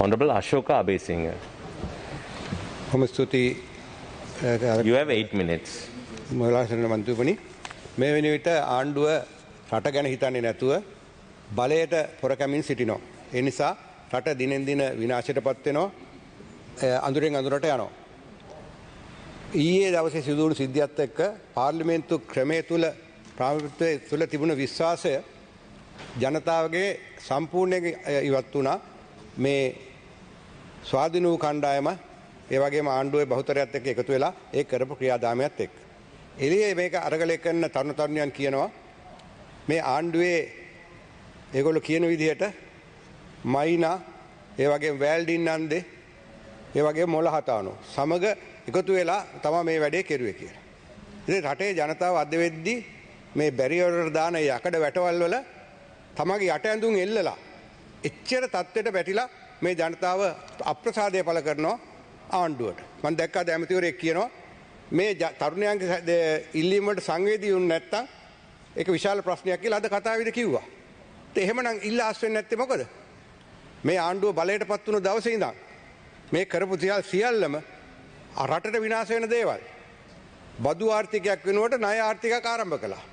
Honorable Ashoka Abesinghe. You have 8 minutes. මුලාසන මන්ත්‍රීතුමනි මේ වෙන විට ආණ්ඩුව රට ගැන හිතන්නේ නැතුව බලයට පොරකමින් සිටිනවා. ඒ නිසා රට දිනෙන් දින විනාශයටපත් වෙනවා. අඳුරෙන් අඳුරට යනවා. ඊයේ දවසේ සිදු වුණු සිද්ධියත් එක්ක පාර්ලිමේන්තු ක්‍රමයේ තුල තිබුණ විශ්වාසය ජනතාවගේ සම්පූර්ණයෙන් ඉවත් වුණා. මේ ස්වාධීන වූ කණ්ඩායම ඒ වගේම ආණ්ඩුවේ බහුතරයත් එක්ක එකතු වෙලා ඒ කරපු ක්‍රියාදාමයත් එක්ක. එළියේ මේක අරගලය කරන තරුණ තරුණියන් කියනවා මේ ආණ්ඩුවේ ඒගොල්ලෝ කියන විදිහට මයිනා ඒ වගේම වැල්ඩින්නන්දේ ඒ වගේම මොළහතානෝ සමග එකතු වෙලා තමයි මේ වැඩේ කෙරුවේ කියලා. ඉතින් රටේ ජනතාව අද වෙද්දී මේ බැරියර් දාන යකඩ වැටවල් වල තමගේ යට ඇඳුම් එල්ලලා එච්චර තත්ත්වයට වැටිලා මේ ජනතාව අප්‍රසාදය පළ කරනවා ආණ්ඩුවට. මම දැක්කා ඇමතිවරයෙක් කියනවා මේ තරුණයන්ගේ ඉල්ලීම් වලට සංවේදී වුනේ නැත්තම් ඒක විශාල ප්‍රශ්නයක් කියලා අද කතාවේදී කිව්වා. ඒත් එහෙමනම් ඉල්ලාස් වෙන්නේ නැත්තේ මොකද? මේ ආණ්ඩුව බලයටපත් වුණු දවසේ ඉඳන් මේ කරපු සියල්ලම රටට විනාශ වෙන දේවල්. බදු ආර්ථිකයක් වෙනුවට ණය ආර්ථිකයක් ආරම්භ කළා.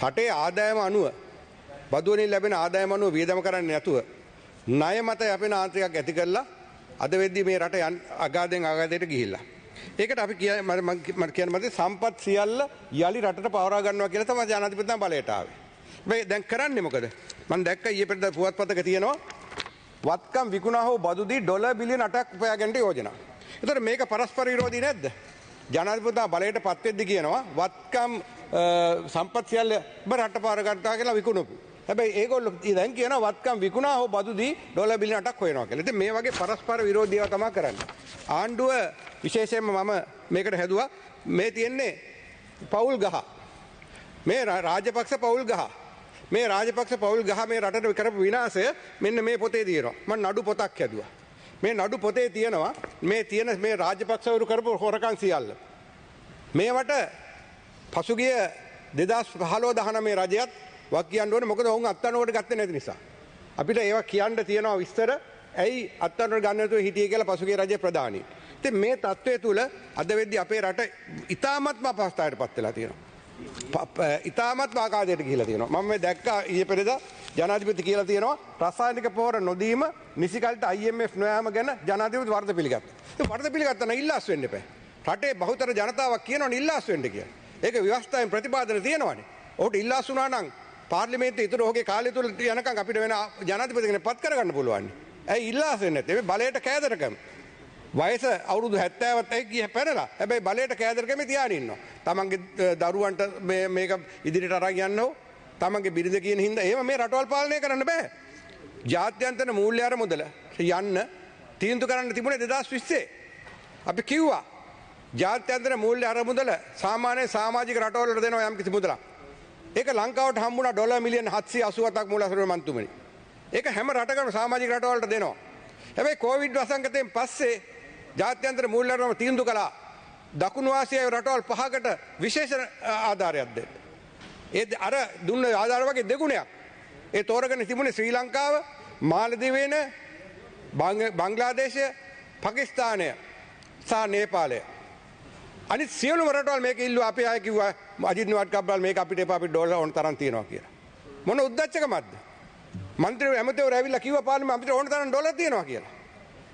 රටේ ආදායම අනුව බදු වලින් ලැබෙන ආදායම අනුව වියදම් කරන්නේ නැතුව ණය මත යැපෙන ආර්ථිකයක් ඇති කළා. අද වෙද්දී මේ රට අගාධයෙන් අගාධයට ගිහිල්ලා. ඒකට අපි මම කියන්නේ සම්පත් සියල්ල යලි රටට පවරා ගන්නවා කියලා තමයි ජනාධිපතිතුමා බලයට ආවේ. මේ දැන් කරන්නේ මොකද? මම දැක්ක ඊයේ පෙරේද පුවත්පතක තියෙනවා වත්කම් විකුණා හෝ බදු දී ඩොලර් බිලියන 8ක් උපයා ගන්නට යෝජනා. ඒතර මේක පරස්පර විරෝධී නැද්ද? ජනාධිපතිතුමා බලයට පත් වෙද්දී කියනවා වත්කම් සම්පත් සියල්ල රට පාර ගන්නවා කියලා විකුණපු. හැබැයි ඒගොල්ලෝ දැන් කියනවා වත්කම් විකුණා හෝ බදු දී ඩොලර් බිලියන 8ක් හොයනවා කියලා. ඉතින් මේ වගේ පරස්පර විරෝධී ඒවා තමයි කරන්නේ. ආණ්ඩුව විශේෂයෙන්ම මම මේකට හැදුවා මේ තියෙන්නේ පෞල් ගහ. මේ රාජපක්ෂ පෞල් ගහ. මේ රාජපක්ෂ පෞල් ගහ මේ රටට කරපු විනාශය මෙන්න මේ පොතේ තියෙනවා. මම නඩු පොතක් හැදුවා. මේ නඩු පොතේ තියෙනවා මේ තියෙන මේ රාජපක්ෂවරු කරපු හොරකම් සියල්ල. මේවට පසුගිය 2015-19 රජයත් වක් කියන්න ඕනේ මොකද ඔවුන් අත්අඩංගුවට ගත්තේ නැති නිසා. අපිට ඒවා කියන්න තියෙනවා විස්තර ඇයි අත්අඩංගුවට ගන්න නැතුව හිටියේ කියලා පසුගිය රජයේ ප්‍රධානී. ඉතින් මේ තත්ත්වය තුල අද වෙද්දී අපේ රට ඉතාමත්ම අපහසුතාවයටපත් වෙලා තියෙනවා. ඉතාමත්ම ආකාරයට ගිහිලා තියෙනවා. මම මේ දැක්කා ඊයේ පෙරේද ජනාධිපති කියලා තියෙනවා රසායනික පොහොර නොදීම නිසිකල්ට IMF නොයාම ගැන ජනාධිපති වර්ධ පිළිගත්තා. ඒ වර්ධ පිළිගත්තා නම් ඉල්ලාස් වෙන්න එපා. රටේ බහුතර ජනතාවක් කියනවනේ ඉල්ලාස් වෙන්න කියලා. ඒක ව්‍යවස්ථාවෙන් ප්‍රතිපාදන තියෙනවනේ. ඔහුට ඉල්ලාස් වුණා නම් පාර්ලිමේන්තුවේ ඉතුරු ඔහුගේ කාලය තුල යනකම් අපිට වෙන ජනාධිපති කෙනෙක් පත් කරගන්න පුළුවන්. ඇයි ඉල්ලාස් වෙන්නේ නැත්තේ? මේ බලයට කෑදරකම. වයස අවුරුදු 70ත් ඇයි පැනලා. හැබැයි බලයට කෑදරකමේ තියාගෙන ඉන්නවා. තමන්ගේ දරුවන්ට මේක ඉදිරියට අරන් යන්නෝ තමන්ගේ බිරිඳ කියන හින්දා එහෙම මේ රටවල් පාලනය කරන්න බෑ. ජාත්‍යන්තර මූල්‍ය අරමුදල යන්න තීන්දුව කරන්න තිබුණේ 2020. අපි කිව්වා ජාත්‍යන්තර මූල්‍ය අරමුදල සාමාන්‍ය සමාජික රටවල් වලට දෙනවා යම් කිසි මුදලක්. ඒක ලංකාවට හම්බුණා ඩොලර් මිලියන 787ක් මූලාශ්‍ර මන්තුමනි. ඒක හැම රටකම සමාජික රටවල් වලට දෙනවා. හැබැයි කොවිඩ් වසංගතයෙන් පස්සේ ජාත්‍යන්තර මූල්‍ය අරමුදල තීන්දුව කළා දකුණු ආසියාවේ රටවල් 5කට විශේෂ ආධාරයක් දෙන්න. ඒ අර දුන්න ආධාර වගේ දෙගුණයක්. ඒ තෝරගෙන තිබුණේ ශ්‍රී ලංකාව, මාලදීවයින, බංග්ලාදේශය, පාකිස්තානය සහ නේපාලය. අනිත් සියලුම රටවල් මේක ඉල්ලුවා. අපි ආයෙ කිව්වා අජිත් නිවාඩ්කබ්බල් මේක අපිට එපා අපිට ඩොලර් ඕන තරම් තියෙනවා කියලා. මොන උද්දච්චකමක්ද? මන්ත්‍රීවරු ඇමතිවරු ඇවිල්ලා කිව්වා පාර්ලිමේන්තුවේ අපිට ඕන තරම් ඩොලර් තියෙනවා කියලා.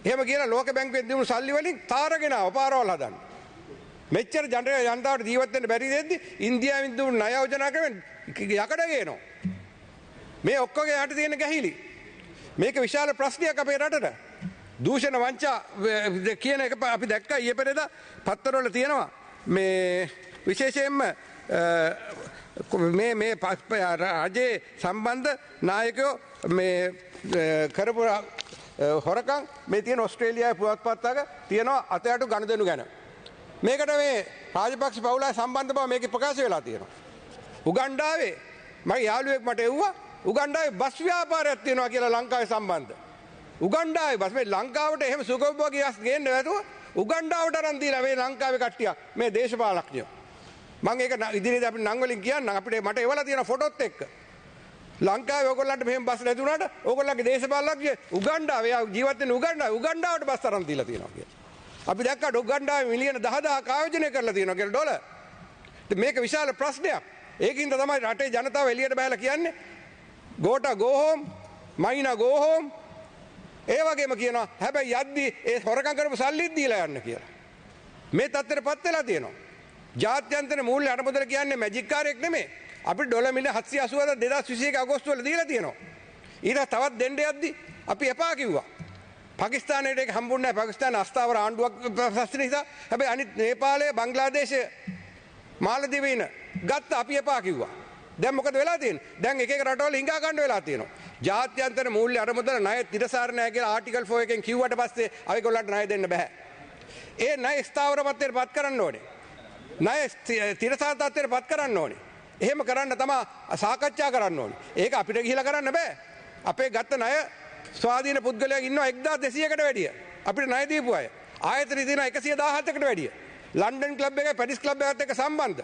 එහෙම කියලා ලෝක බැංකුවෙන් දීපු සල්ලි වලින් තාරගෙන ආව පාරවල් හදන්න. මෙච්චර ජනතාවට ජීවත් වෙන්න බැරි දෙද්දි ඉන්දියාවෙන් දුන්නු ණය යෝජනා ක්‍රමෙන් යකඩ ගේනවා. මේ ඔක්කොගේ යට තියෙන ගැහිලි. මේක විශාල ප්‍රශ්නයක් අපේ රටට. දූෂණ වංචා කියන එක අපි දැක්කා ඊයේ පෙරේද පත්තරවල තියෙනවා. මේ විශේෂයෙන්ම මේ රජයේ සම්බන්ධ නායකයෝ මේ කරපු හොරකම් මේ තියෙන ඕස්ට්‍රේලියාවේ පුවත්පත්වක තියෙනවා අතයටු ගනුදෙනු ගැන. මේකට මේ රාජපක්ෂ පවුලයි සම්බන්ධ බව මේකේ ප්‍රකාශ වෙලා තියෙනවා. උගණ්ඩාවේ මගේ යාළුවෙක් මට එව්වා උගණ්ඩාවේ බස් ව්‍යාපාරයක් තියෙනවා කියලා ලංකාවේ සම්බන්ධ. උගණ්ඩාවේ බස් මේ ලංකාවට එහෙම සුඛෝපභෝගී ගස් ගේන්න නැතුව උගණ්ඩාවට අරන් දීලා මේ ලංකාවේ කට්ටිය මේ දේශපාලඥයෝ. මම ඒක ඉදිරියේදී අපි නම් වලින් කියන්නම් අපිට මට එවලා තියෙන ෆොටෝත් එක්ක. ලංකාවේ ඕගොල්ලන්ට මෙහෙම බස් නැති වුණාට ඕගොල්ලන්ගේ දේශපාලනඥයෝ උගන්ඩාවේ ජීවත් වෙන උගන්ඩාවට බස් තරම් දීලා තියෙනවා කියලා. අපි දැක්කා උගන්ඩාවේ මිලියන 10000ක් ආයෝජනය කරලා තියෙනවා කියලා ඩොලර්. මේක විශාල ප්‍රශ්නයක්. ඒකින්ද තමයි රටේ ජනතාව එළියට බහලා කියන්නේ ගෝටා ගෝ හෝම්, මයිනා ගෝ හෝම්. ඒ වගේම කියනවා හැබැයි යද්දි ඒ හොරකම් කරපු සල්ලිත් දීලා යන්න කියලා. මේ තත්ත්වයටපත් වෙලා තියෙනවා. ජාත්‍යන්තර මූල්‍ය අරමුදල කියන්නේ මැජික් කාර්යයක් නෙමෙයි. අපිට ඩොලර් මිලියන 780ක් 2021 අගෝස්තු වල දීලා තියෙනවා. ඊට තවත් දෙන්න යද්දි අපි එපා කිව්වා. පාකිස්තානයට ඒක හම්බුන්නේ නැහැ. පාකිස්තාන අස්ථාවර ආණ්ඩුවක් ප්‍රශ්න නිසා. හැබැයි අනිත් නේපාලය, බංග්ලාදේශය, මාලදීවයින ගත්ත අපි එපා කිව්වා. දැන් මොකද වෙලා තියෙන්නේ? දැන් එක එක රටවල හිඟා ගන්න වෙලා තියෙනවා. ජාත්‍යන්තර මූල්‍ය අරමුදල ණය තිරසාර නැහැ කියලා ආටිකල් 4 එකෙන් කිව්වට පස්සේ අයගොල්ලන්ට ණය දෙන්න බෑ. ඒ ණය ස්ථාවර පත්‍රයට පත් කරන්න ඕනේ. ණය තිරසාර තත්ත්වයට පත් කරන්න ඕනේ. එහෙම කරන්න තමයි සාකච්ඡා කරන්න ඕනේ. ඒක අපිට ගිහිලා කරන්න බෑ. අපේ ගත්ත ණය ස්වාධීන පුද්ගලයන් ඉන්නවා 1200කට වැඩිය. අපිට ණය දීපු අය. ආයතන තියෙනවා 117කට වැඩිය. ලන්ඩන් ක්ලබ් එකයි පැරිස් ක්ලබ් එකත් එක්ක සම්බන්ධ.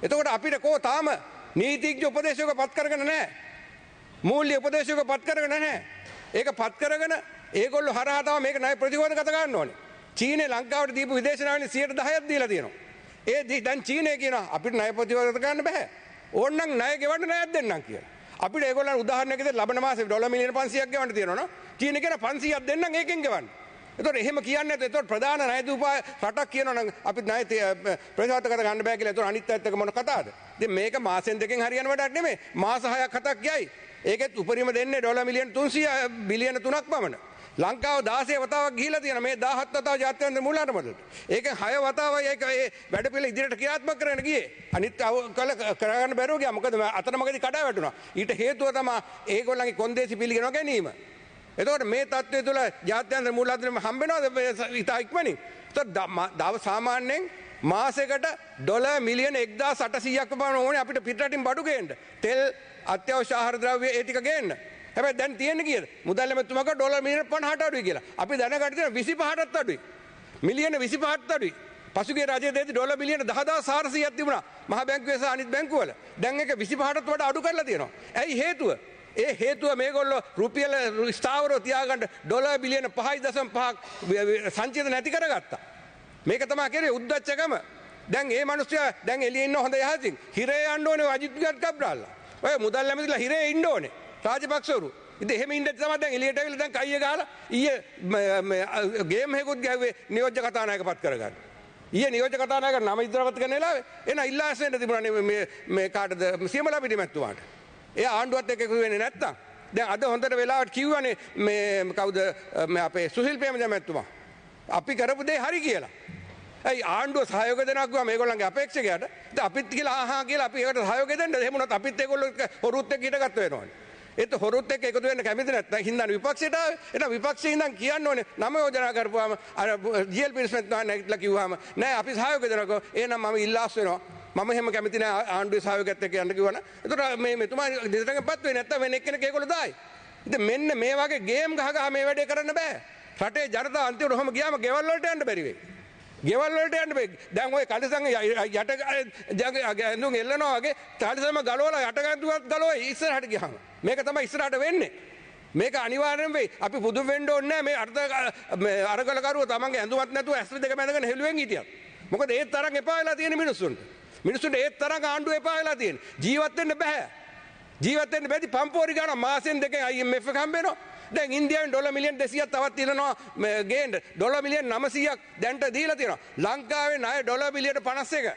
එතකොට අපිට තාම නීතිඥ උපදේශක පත් කරගෙන නැහැ. මූල්‍ය උපදේශක පත් කරගෙන නැහැ. ඒක පත් කරගෙන ඒගොල්ලෝ හරහා තමයි මේක ණය ප්‍රතිරෝධ කත ගන්න ඕනේ. චීනේ ලංකාවට දීපු විදේශ ණය වලින් 10%ක් දීලා තියෙනවා. ඒ දැන් චීනේ කියනවා අපිට ණය ප්‍රතිරෝධ ගන්න බෑ. ඕන්නම් ණය ගෙවන්න ණයක් දෙන්නම් කියලා. අපිට ඒගොල්ලන් උදාහරණයක් විදිහට ලබන මාසේ ඩොලර් මිලියන 500ක් ගෙවන්න තියෙනවා නෝ. චීනේ කියන 500ක් දෙන්නම් ඒකෙන් ගෙවන්න. එතකොට එහෙම කියන්නේ නැත්නම් එතකොට ප්‍රධාන ණය දූපා රටක් කියනවා නම් අපිට ණය ප්‍රතිවාද කර ගන්න බෑ කියලා. එතකොට අනිත් පැත්ත එක මොන කතාවද? ඉතින් මේක මාසෙන් දෙකෙන් හරියන වැඩක් නෙමෙයි. මාස 6ක් 7ක් යයි. ඒකෙත් උපරිම දෙන්නේ ඩොලර් මිලියන 300 බිලියන 3ක් පමණ. ලංකාව 16 වතාවක් ගිහිලා තියෙනවා. මේ 17 වතාව ජාත්‍යන්තර මූල්‍ය මොදලට. ඒකෙන් 6 වතාවයි ඒක ඒ වැඩපිළිවෙල ඉදිරියට ක්‍රියාත්මක කරගෙන ගියේ. අනිත් කරගන්න බැරුව ගියා. මොකද අතරමඟදී කඩා වැටුණා. ඊට හේතුව තමයි ඒගොල්ලන්ගේ කොන්දේසි පිළිගෙන ගැනීම. එතකොට මේ තත්ත්වය තුළ ජාත්‍යන්තර මූල්‍ය හම්බ වෙනවද ඉතා ඉක්මනින්? එතකොට සාමාන්‍යයෙන් මාසෙකට ඩොලර් මිලියන 1800ක් පමණ ඕනේ අපිට පිටරටින් බඩු ගේන්න. තෙල්, අත්‍යවශ්‍ය ආහාර ද්‍රව්‍ය ඒ ටික ගේන්න. හැබැයි දැන් තියෙන්නේ කීයද? මුදල් ඇමතුමක ඩොලර් මිලියන 50ට අඩුයි කියලා. අපි දැනගන්න තියෙන 25ටත් අඩුයි. මිලියන 25ට අඩුයි. පසුගිය රජයේ දෙති ඩොලර් මිලියන 10400ක් තිබුණා. මහ බැංකුවේ සහ අනිත් බැංකුවල. දැන් ඒක 25ටත් වඩා අඩු කරලා තියෙනවා. ඇයි හේතුව? ඒ හේතුව මේගොල්ලෝ රුපියල ස්ථාවරව තියාගන්න ඩොලර් බිලියන 5.5ක් සංචිත නැති කරගත්තා. මේක තමයි කියන්නේ උද්දච්චකම. දැන් මේ මිනිස්සයා දැන් එළියේ ඉන්න හොඳ යහතින් හිරේ යන්න ඕනේ අජිත් කබ්‍රාල්ලා. ඔය මුදල් ඇමතිලා හිරේ ඉන්න ඕනේ. රාජපක්ෂවරු. ඉතින් එහෙම ඉඳලා තමයි දැන් එළියට ඇවිල්ලා දැන් කයිය ගහලා ඊයේ ගේම් එකකුත් ගැහුවේ නියෝජ්‍ය කතානායකපත් කරගන්න. ඊයේ නියෝජ්‍ය කතානායක නම ඉදිරියට කරන වෙලාවේ එන ඉල්ලාසෙන් තිබුණා මේ කාටද සියමලා පිටිමැත්තුමාට. එයා ආණ්ඩුවත් එක්ක එකතු වෙන්නේ නැත්තම් දැන් අද හොඳට වෙලාවට කිව්වනේ මේ කවුද මේ අපේ සුසිල් ප්‍රේමජයමැතිතුමා අපි කරපු දේ හරි කියලා. ඇයි ආණ්ඩුව සහයෝගය දෙනවා කිව්වා මේගොල්ලන්ගේ අපේක්ෂකයාට. ඉතින් අපිත් කියලා ආහා කියලා අපි ඒකට සහයෝගය දෙන්න. එහෙම වුණත් අපිත් ඒගොල්ලෝ හොරුත් එක්ක හිටගත්ත වෙනවනේ. ඒත් හොරුත් එක්ක එකතු වෙන්න කැමති නැත්නම් හින්දානේ විපක්ෂයට ආවේ. එහෙනම් විපක්ෂයේ ඉඳන් කියන්න ඕනේ නම යෝජනා කරපුවාම අර ජීඑල් පිරිස්මෙත් නැගිටලා කිව්වම නෑ අපි සහයෝගය දෙනවා. එහෙනම් මම ඉල්ලාස් වෙනවා. මම එහෙම කැමති නෑ ආණ්ඩුවේ සහයෝගයත් එක්ක යන්න කිව්වනම්. ඒතර මේ මෙතුමා දෙතරගෙන්පත් වෙන්නේ නැත්නම් වෙන එක්කෙනෙක් ඒගොල්ලෝ දායි. ඉතින් මෙන්න මේ වගේ ගේම් ගහ මේ වැඩේ කරන්න බෑ. රටේ ජනතාව අන්තිමට ඔහම ගියාම ගෙවල් වලට යන්න බැරි වෙයි. ගෙවල් වලට යන්න බෑ. දැන් ඔය කලිසම් යට ඇඳුම් එල්ලනවා වගේ කලිසම ගලවලා යට ගැඳුවත් ගලවයි ඉස්සරහට ගියාම. මේක තමයි ඉස්සරහට වෙන්නේ. මේක අනිවාර්යෙන් වෙයි. අපි පුදුම වෙන්න ඕනේ නෑ මේ අරගලකරුව තමන්ගේ ඇඳුමත් නැතුව ඇස් දෙක මැදගෙන හෙළුවෙන් හිටියත්. මොකද ඒ තරම් එපා වෙලා තියෙන මිනිස්සුන්ට. මිනිස්සුන්ට ඒ තරම් ආණ්ඩුව එපා වෙලා තියෙන්නේ. ජීවත් වෙන්න බෑ. ජීවත් වෙන්න බැරි පම්පෝරි ගන්න මාසෙන් දෙකෙන් IMF එක හම්බ වෙනවා. දැන් ඉන්දියාවෙන් ඩොලර් මිලියන 200ක් තවත් තියෙනවා ගේන්න. ඩොලර් මිලියන 900ක් දැන්ට දීලා තියෙනවා. ලංකාවේ ණය ඩොලර් මිලියන 51.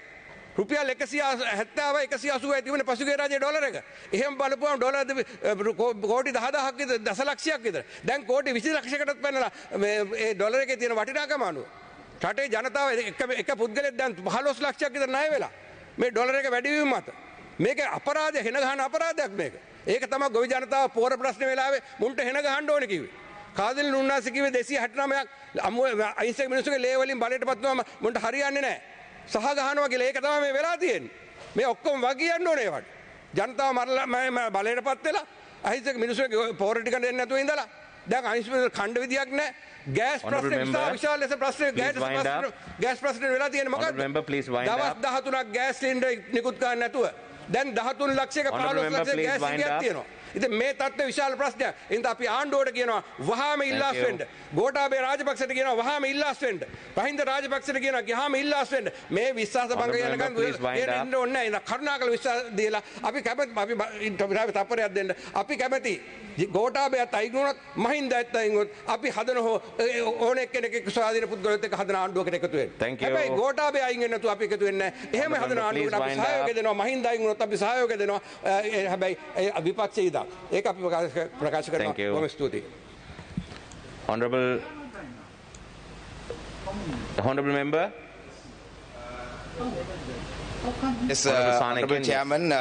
රුපියල් 170යි 180යි තිබුණේ පසුගිය රජයේ ඩොලර් එක. එහෙම බලපුවම ඩොලර් කෝටි 10000ක් විතර දසලක්ෂයක් විතර. දැන් කෝටි 20 ලක්ෂයකටත් පැනලා මේ ඩොලර් එකේ තියෙන වටිනාකම අනුව. රටේ ජනතාව එක පුද්ගලෙක් දැන් 15 ලක්ෂයක් විතර ණය වෙලා. මේ ඩොලර් එක වැඩි වීම මත. මේක අපරාධය හෙන ගහන අපරාධයක් මේක. ඒක තමයි ගොවි ජනතාව පෝර ප්‍රශ්න වෙලාවේ මුන්ට හෙන ගහන්න ඕනේ කිව්වේ. කාදිල් නුන්නාසි කිව්වේ 269ක් අහිංසක මිනිස්සුගේ ලේ වලින් බලයටපත් වුණාම මුන්ට හරියන්නේ නැහැ. සහ ගහනවා කියලා ඒක තමයි මේ වෙලා තියෙන්නේ. මේ ඔක්කොම වගියන්න ඕනේ ඒවට. ජනතාව මරලා බලයටපත් වෙලා අහිංසක මිනිස්සුගේ පෝර ටික දෙන්න නැතුව ඉඳලා දැන් අනිත් ඛණ්ඩ විදියක් නැහැ. ගෑස් ප්‍රශ්නේ නිසා විශාල ලෙස ප්‍රශ්නේ ගෑස් ප්‍රශ්නේ වෙලා තියෙන්නේ මොකද්ද? දවස් 13ක් ගෑස් සිලින්ඩර් නිකුත් කරන්න නැතුව දැන් 13 ලක්ෂයක 15 ලක්ෂයක ගෑස් සිලින්ඩරයක් තියෙනවා. ඉතින් මේ තත්ත්වය විශාල ප්‍රශ්නයක්. ඉතින් අපි ආණ්ඩුවට කියනවා වහාම ඉල්ලාස් වෙන්න. ගෝඨාභය රාජපක්ෂට කියනවා වහාම ඉල්ලාස් වෙන්න. මහින්ද රාජපක්ෂට කියනවා ගියාම ඉල්ලාස් වෙන්න. මේ විශ්වාස භංග යනකම් ඉන්න ඕනේ නැහැ. කරුණාකර විශ්වාස දීලා අපි කැමති අපි තප්පරයක් දෙන්න. අපි කැමති ගෝඨාභයත් අයින් වුණොත් මහින්දත් අයින් වුණොත් අපි හදන ඕන එක්කෙනෙක් ස්වාධීන පුද්ගලයෙක් එක්ක හදන ආණ්ඩුවකට එකතු වෙන්න. හැබැයි ගෝඨාභය අයින් වෙන්න නැතුව අපි එකතු වෙන්නේ නැහැ. එහෙම හදන ආණ්ඩුවකට අපි සහයෝගය දෙනවා. මහින්ද අයින් වුණොත් අපි සහයෝගය දෙනවා. හැබැයි විපක්ෂයේ ඉදා. ඒක අපි ප්‍රකාශ කරනවා. බොහොම ස්තුතියි. Honorable member. Yes, Honorable Chairman,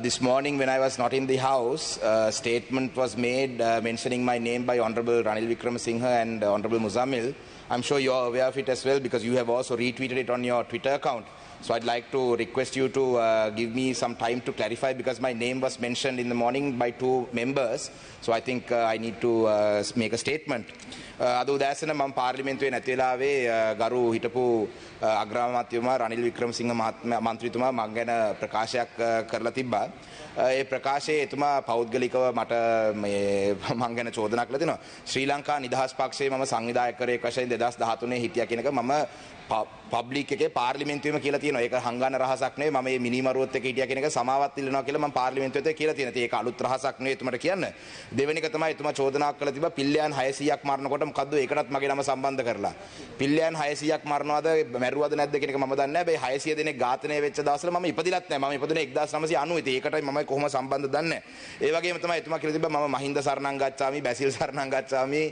this morning when I was not in the house, a statement was made mentioning my name by Honorable Ranil Wickremesinghe and Honorable Muzammil. I'm sure you are aware of it as well because you have also retweeted it on your Twitter account. So I'd like to request you to give me some time to clarify because my name was mentioned in the morning by 2 members. So I think I need to make a statement. අද උදෑසන මම පාර්ලිමේන්තුවේ නැති වෙලාවේ ගරු හිටපු අග්‍රාමාත්‍යතුමා රනිල් වික්‍රමසිංහ මන්ත්‍රීතුමා මං ගැන ප්‍රකාශයක් කරලා තිබ්බා. ඒ ප්‍රකාශයේ එතුමා පෞද්ගලිකව මට මේ මං ගැන චෝදනා කළා දෙනවා. ශ්‍රී ලංකා නිදහස් පක්ෂයේ මම සංවිධායකයෙක් වශයෙන් 2013 හිටියා කියන එක මම පබ්ලික් එකේ පාර්ලිමේන්තුවේම කියලා තියෙනවා. ඒක හංගන රහසක් නෙවෙයි. මම මේ මිනිමරුවත් එක්ක හිටියා කියන එක සමාවත් ඉල්ලනවා කියලා මම පාර්ලිමේන්තුවේ කියලා තියෙනවා. ඒක අලුත් රහසක් නෙවෙයි එතුමාට කියන්න. දෙවෙනි එක තමයි එතුමා චෝදනා කළා තිබ්බා පිල්ලයන් 600ක් මරනකොට මොකද්ද ඒකටත් මගේ නම සම්බන්ධ කරලා. පිල්ලයන් 600ක් මරනවාද මැරුවද නැද්ද කියන එක මම දන්නේ නැහැ. හැබැයි 600 දෙනෙක් ඝාතනය වෙච්ච දවස්වල මම ඉපදිලත් නැහැ. මම ඉපදුනේ 1990. ඉතින් ඒකටයි මම කොහොම සම්බන්ධ දන්නේ නැහැ. ඒ වගේම තමයි එතුමා කියලා තිබ්බා මම මහින්ද සරණං ගච්ඡාමි, බැසිල් සරණං ගච්ඡාමි,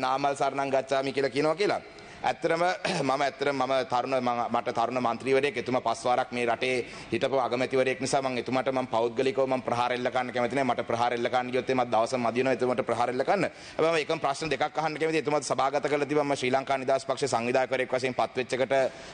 නාමල් සරණං ගච්ඡාමි කියලා කියනවා කියලා. ඇත්තටම මට තරුණ මන්ත්‍රීවරයෙක් එතුමා 5 වාරක් මේ රටේ හිටපු අගමැතිවරයෙක් නිසා මම එතුමාට මම පෞද්ගලිකව මම ප්‍රහාර එල්ල ගන්න කැමති නැහැ. මට ප්‍රහාර එල්ල ගන්න ගියොත් එමත් දවසම මදි වෙනවා එතුමාට ප්‍රහාර එල්ල ගන්න. හැබැයි මම එකම ප්‍රශ්න දෙකක් අහන්න කැමතියි. එතුමාත් සභාගත කරලා තිබ්බා මම ශ්‍රී ලංකා නිදහස් පක්ෂයේ සංවිධායකවරයෙක් වශයෙන් පත් වෙච්ච එකට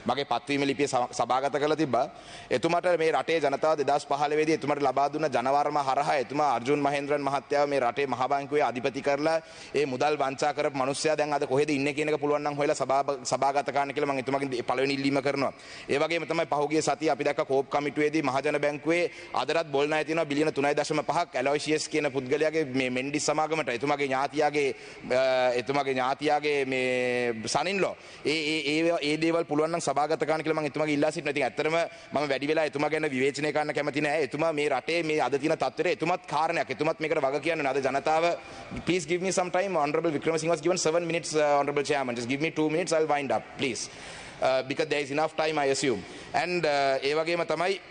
මගේ පත්වීම ලිපිය සභාගත කරලා තිබ්බා. එතුමාට මේ රටේ ජනතාව 2015 දී එතුමාට ලබා දුන්න ජනවර්ම හරහා එතුමා අර්ජුන් මහේන්ද්‍රන් මහත්තයාව මේ රටේ මහ බැංකුවේ අධිපති කරලා ඒ මුදල් වංචා කරපු මිනිස්සයා දැන් අද කොහෙද ඉන්නේ කියන එක පුළුවන් නම් හොයලා සභාගත ගන්න කියලා මම එතුමාගෙන් පළවෙනි ඉල්ලීම කරනවා. ඒ වගේම තමයි පහුගිය සතියේ අපි දැක්ක කෝප් කමිටුවේදී මහජන බැංකුවේ අදටත් බොල් ණය තියෙනවා බිලියන 3.5ක් ඇලොයිසියස් කියන පුද්ගලයාගේ මේ මෙන්ඩිස් සමාගමට එතුමාගේ ඥාතියාගේ මේ සනින්ලෝ ඒ දේවල් පුළුවන් නම් සභාගත කරන්න කියලා මම එතුමාගේ ඉල්ලා සිටිනවා. ඉතින් ඇත්තටම මම වැඩි වෙලා එතුමා ගැන විවේචනය කරන්න කැමති නැහැ. එතුමා මේ රටේ මේ අද තියෙන තත්ත්වෙට එතුමත් කාරණයක්. එතුමත් මේකට වග කියන්නේ අද ජනතාව please give me some time. Honorable Wickremesinghe was given 7 minutes, Honorable Chairman. Just give me 2 minutes. I'll wind up, please. Because there is enough time, I assume. And ඒ වගේම තමයි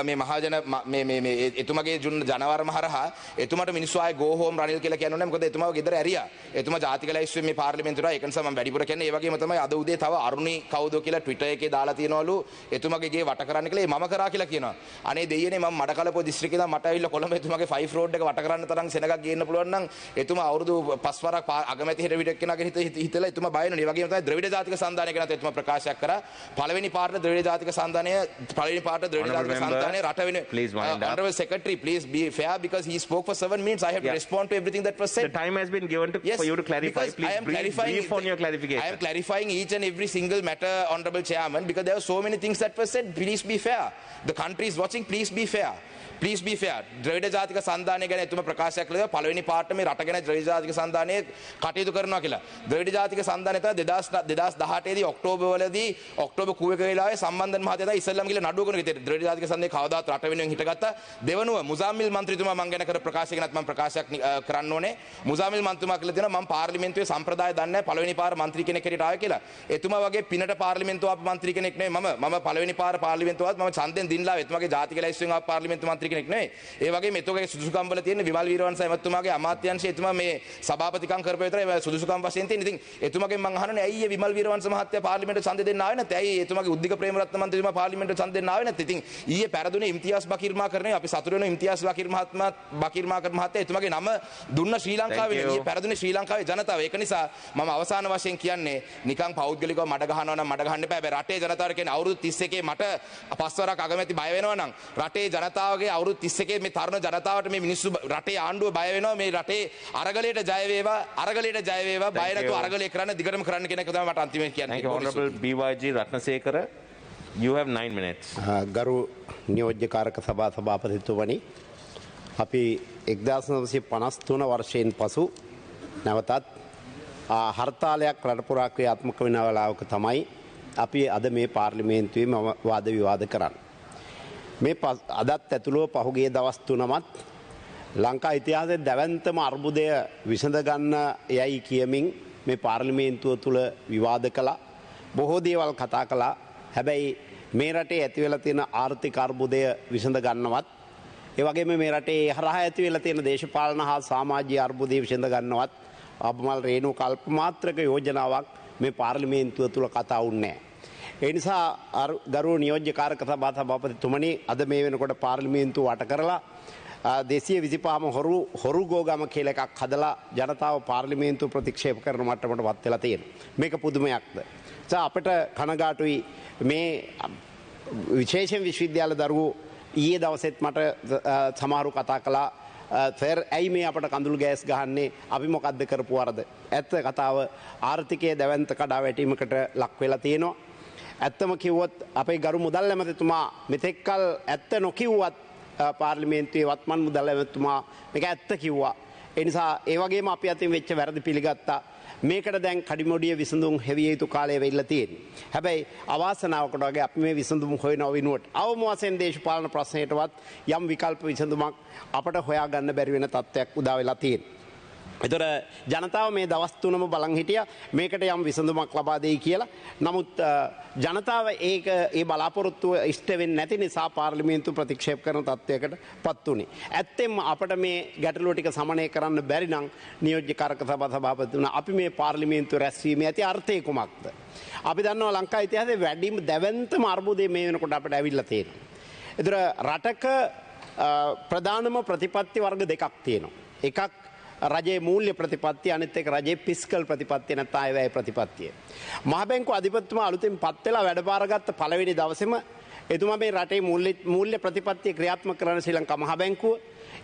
මේ මහජන මේ එතුමාගේ ජනවර්ම හරහා එතුමාට මිනිස්සු ආයේ go home රනිල් කියලා කියන්නේ නැහැ. මොකද එතුමාව ගෙදර ඇරියා. එතුමා ජාතික ලැයිස්තුවේ මේ පාර්ලිමේන්තුවට ඒක නිසා මම වැඩිපුර කියන්නේ. ඒ වගේම තමයි අද උදේ තව අරුණි කවුද කියලා Twitter එකේ දාලා තියනවලු එතුමාගේ ගේ වට කරන්න කියලා. මම කරා කියලා කියනවා. අනේ දෙයියනේ මම මඩකලපුව දිස්ත්‍රික්කේ ඉඳන් මට ඇවිල්ලා කොළඹ එතුමාගේ 5 road එක වට කරන්න තරම් සෙනගක් ගේන්න පුළුවන් නම් එතුමා අවුරුදු 5 වරක් අගමැති හිටවිඩක් කෙනාගෙන හිතලා එතුමා බය වෙනවා. ඒ වගේම තමයි ද්‍රවිඩ ජාතික සන්ධානය ගැනත් එතුමා ප්‍රකාශයක් කරා. පළවෙනි පාර්ට ද්‍රවිඩ ජාතික සන්ධානය රට වෙන Please wind up. Honorable Secretary, please be fair because he spoke for 7 minutes. I have to respond to everything that was said. The time has been given for you to clarify. Please brief on your clarification. I am clarifying each and every single matter, Honorable Chairman, because there are so many things that were said. Please be fair. The country is watching. Please be fair. Please be fair. ද්‍රවිඩ ජාතික සන්ධානය ගැන එතුමා ප්‍රකාශයක් කළා. පළවෙනි පාර්ට මේ රට ගැන ද්‍රවිඩ ජාතික සන්ධානය කටයුතු කරනවා කියලා. ද්‍රවිඩ ජාතික සන්ධානය තමයි 2018 දී ඔක්තෝබර් වලදී ඔක්තෝබර් 9 වෙලාවේ සම්බන්ධන් මහත්තයා තමයි ඉස්සෙල්ලාම ගිහලා නඩුව කරන විදිහට ද්‍රවිඩ ජාතික සන්ධානය කවදාත් රට වෙනුවෙන් හිටගත්තා. දෙවනුව මුසාමිල් මන්ත්‍රීතුමා මං ගැන කර ප්‍රකාශය ගැනත් මම ප්‍රකාශයක් කරන්න ඕනේ. මුසාමිල් මන්ත්‍රීතුමා කියලා දෙනවා මම පාර්ලිමේන්තුවේ සම්ප්‍රදාය දන්නේ නැහැ පළවෙනි පාර මන්ත්‍රී කෙනෙක් හැටියට ආවේ කියලා. එතුමා වගේ පිනට පාර්ලිමේන්තුව ආපු මන්ත්‍රී කෙනෙක් නෙවෙයි මම පළවෙනි පාර පාර්ලිමේන්තුව ආවත් මම ඡන්දෙන් දිනලා එතුමාගේ ජාතික ලැයිස්තුවෙන් ආපු පාර්ලිමේන්තු මන්ත්‍රී කෙනෙක් නෙවෙයි. ඒ වගේම එතුමාගේ සුදුසුකම් වල තියෙන විමල් වීරවංශ එතුමාගේ අමාත්‍යාංශය එතුමා මේ සභාපතිකම් කරපු විතරයි සුදුසුකම් වශයෙන් තියෙන. ඉතින් එතුමාගෙන් මම අහන්නේ ඇයි විමල් වීරවංශ මහත්තයා පාර්ලිමේන්තුවට ඡන්දෙ දෙන්න ආවේ නැත්නම් ඇයි එතුමාගේ උද්දික ප්‍රේමරත්න මන්ත්‍රීතුමා පාර්ලිමේන්තුවට ඡන්දෙ දෙන්න ආවේ නැත්නම් ඉතින් ඊයේ පෙරදුනේ ඉම්තියාස් බකීර්මා කරන්නේ අපි සතුටු වෙන ඉම්තියාස් බකීර්මාකර් මහත්තයා එතුමාගේ නම දුන්න ශ්‍රී ලංකාවේ ඊයේ පෙරදුනේ ශ්‍රී ලංකාවේ ජනතාව. ඒක නිසා මම අවසාන වශයෙන් කියන්නේ නිකන් පෞද්ගලිකව මඩ ගහනවා නම් මඩ ගහන්න එපා. හැබැයි රටේ ජනතාවට කියන්නේ අවුරුදු 31 මට පස්වරක් අගමැති බය වෙනවා නම් රටේ ජනතාවගේ අවුරුදු 31 මේ තරුණ ජනතාවට මේ මිනිස්සු රටේ ආණ්ඩුව බය වෙනවා මේ රටේ අරගලයට ජය වේවා බය නැතුව අරගලය කරන්න දිගටම කරන්න කියන එක තමයි මට අන්තිමට කියන්න තියෙන්නේ. Honorable BYG Ratnasekara, you have 9 minutes. ගරු නියෝජ්‍ය කාරක සභා සභාපතිතුමනි අපි 1953 වර්ෂයෙන් පසු නැවතත් හර්තාලයක් රට පුරා ක්‍රියාත්මක වෙන වෙලාවක තමයි අපි අද මේ පාර්ලිමේන්තුවේ වාද විවාද කරන්නේ. මේ අදත් ඇතුළුව පහුගිය දවස් 3මත් ලංකා ඉතිහාසයේ දැවැන්තම අර්බුදය විසඳ ගන්න යයි කියමින් මේ පාර්ලිමේන්තුව තුල විවාද කළා. බොහෝ දේවල් කතා කළා. හැබැයි මේ රටේ ඇති වෙලා තියෙන ආර්ථික අර්බුදය විසඳ ගන්නවත් ඒ වගේම මේ රටේ හරහා ඇති වෙලා තියෙන දේශපාලන හා සමාජීය අර්බුදය විසඳ ගන්නවත් අපමල් රේණු කල්ප මාත්‍රක යෝජනාවක් මේ පාර්ලිමේන්තුව තුල කතා වුණේ නැහැ. ඒ නිසා ගරු නියෝජ්‍ය කාර්ක සභාපතිතුමනි අද මේ වෙනකොට පාර්ලිමේන්තුව වට කරලා 225ම හොරු ගෝගම කියලා එකක් හදලා ජනතාව පාර්ලිමේන්තුව ප්‍රතික්ෂේප කරන මට්ටමටපත් වෙලා තියෙනවා. මේක පුදුමයක්ද? අපිට කනගාටුයි මේ විශේෂයෙන් විශ්වවිද්‍යාල දරුවෝ ඊයේ දවසෙත් මට සමහරු කතා කළා සර් ඇයි මේ අපට කඳුළු ගෑස් ගහන්නේ අපි මොකද්ද කරපු වරද? ඇත්ත කතාව ආර්ථිකයේ දැවැන්ත කඩා වැටීමකට ලක් වෙලා තියෙනවා. ඇත්තම කිව්වොත් අපේ ගරු මුදල් ඇමතිතුමා මෙතෙක්කල් ඇත්ත නොකිව්වත් පාර්ලිමේන්තුවේ වත්මන් මුදල් ඇමතිතුමා මේක ඇත්ත කිව්වා. ඒ නිසා ඒ වගේම අපි අතින් වෙච්ච වැරදි පිළිගත්තා. මේකට දැන් කඩිමොඩිය විසඳුම් හෙවිය යුතු කාලය වෙilla තියෙන්නේ. හැබැයි අවාසනාවකට වගේ අපි මේ විසඳුම් හොයනව වෙනුවට අවම වශයෙන් දේශපාලන ප්‍රශ්නයටවත් යම් විකල්ප විසඳුමක් අපට හොයාගන්න බැරි වෙන තත්ත්වයක් උදා වෙලා තියෙනවා. ඒතර ජනතාව මේ දවස් 3ම බලන් හිටියා මේකට යම් විසඳුමක් ලබා දෙයි කියලා. නමුත් ජනතාව ඒ බලාපොරොත්තුව ඉෂ්ට වෙන්නේ නැති නිසා පාර්ලිමේන්තුව ප්‍රතික්ෂේප කරන තත්ත්වයකට පත් වුණේ. ඇත්තෙන්ම අපිට මේ ගැටලුව ටික සමනය කරන්න බැරි නම් නියෝජ්‍ය කාර්ක සභාපතිතුමා අපි මේ පාර්ලිමේන්තුව රැස්වීමේ ඇති අර්ථය කුමක්ද? අපි දන්නවා ලංකා ඉතිහාසයේ වැඩිම දැවැන්තම අර්බුදය මේ වෙනකොට අපිට ඇවිල්ලා තියෙනවා. ඒතර රටක ප්‍රධානම ප්‍රතිපත්ති වර්ග දෙකක් තියෙනවා. එකක් රජයේ මූල්‍ය ප්‍රතිපත්තිය අනිත් එක රජයේ ෆිස්කල් ප්‍රතිපත්තිය නැත්නම් ආය වැය ප්‍රතිපත්තිය. මහ බැංකුව අධිපතිතුමා අලුතෙන් පත් වෙලා වැඩබාරගත්ත පළවෙනි දවසේම එතුමා මේ රටේ මූල්‍ය ප්‍රතිපත්තිය ක්‍රියාත්මක කරන ශ්‍රී ලංකා මහ බැංකුව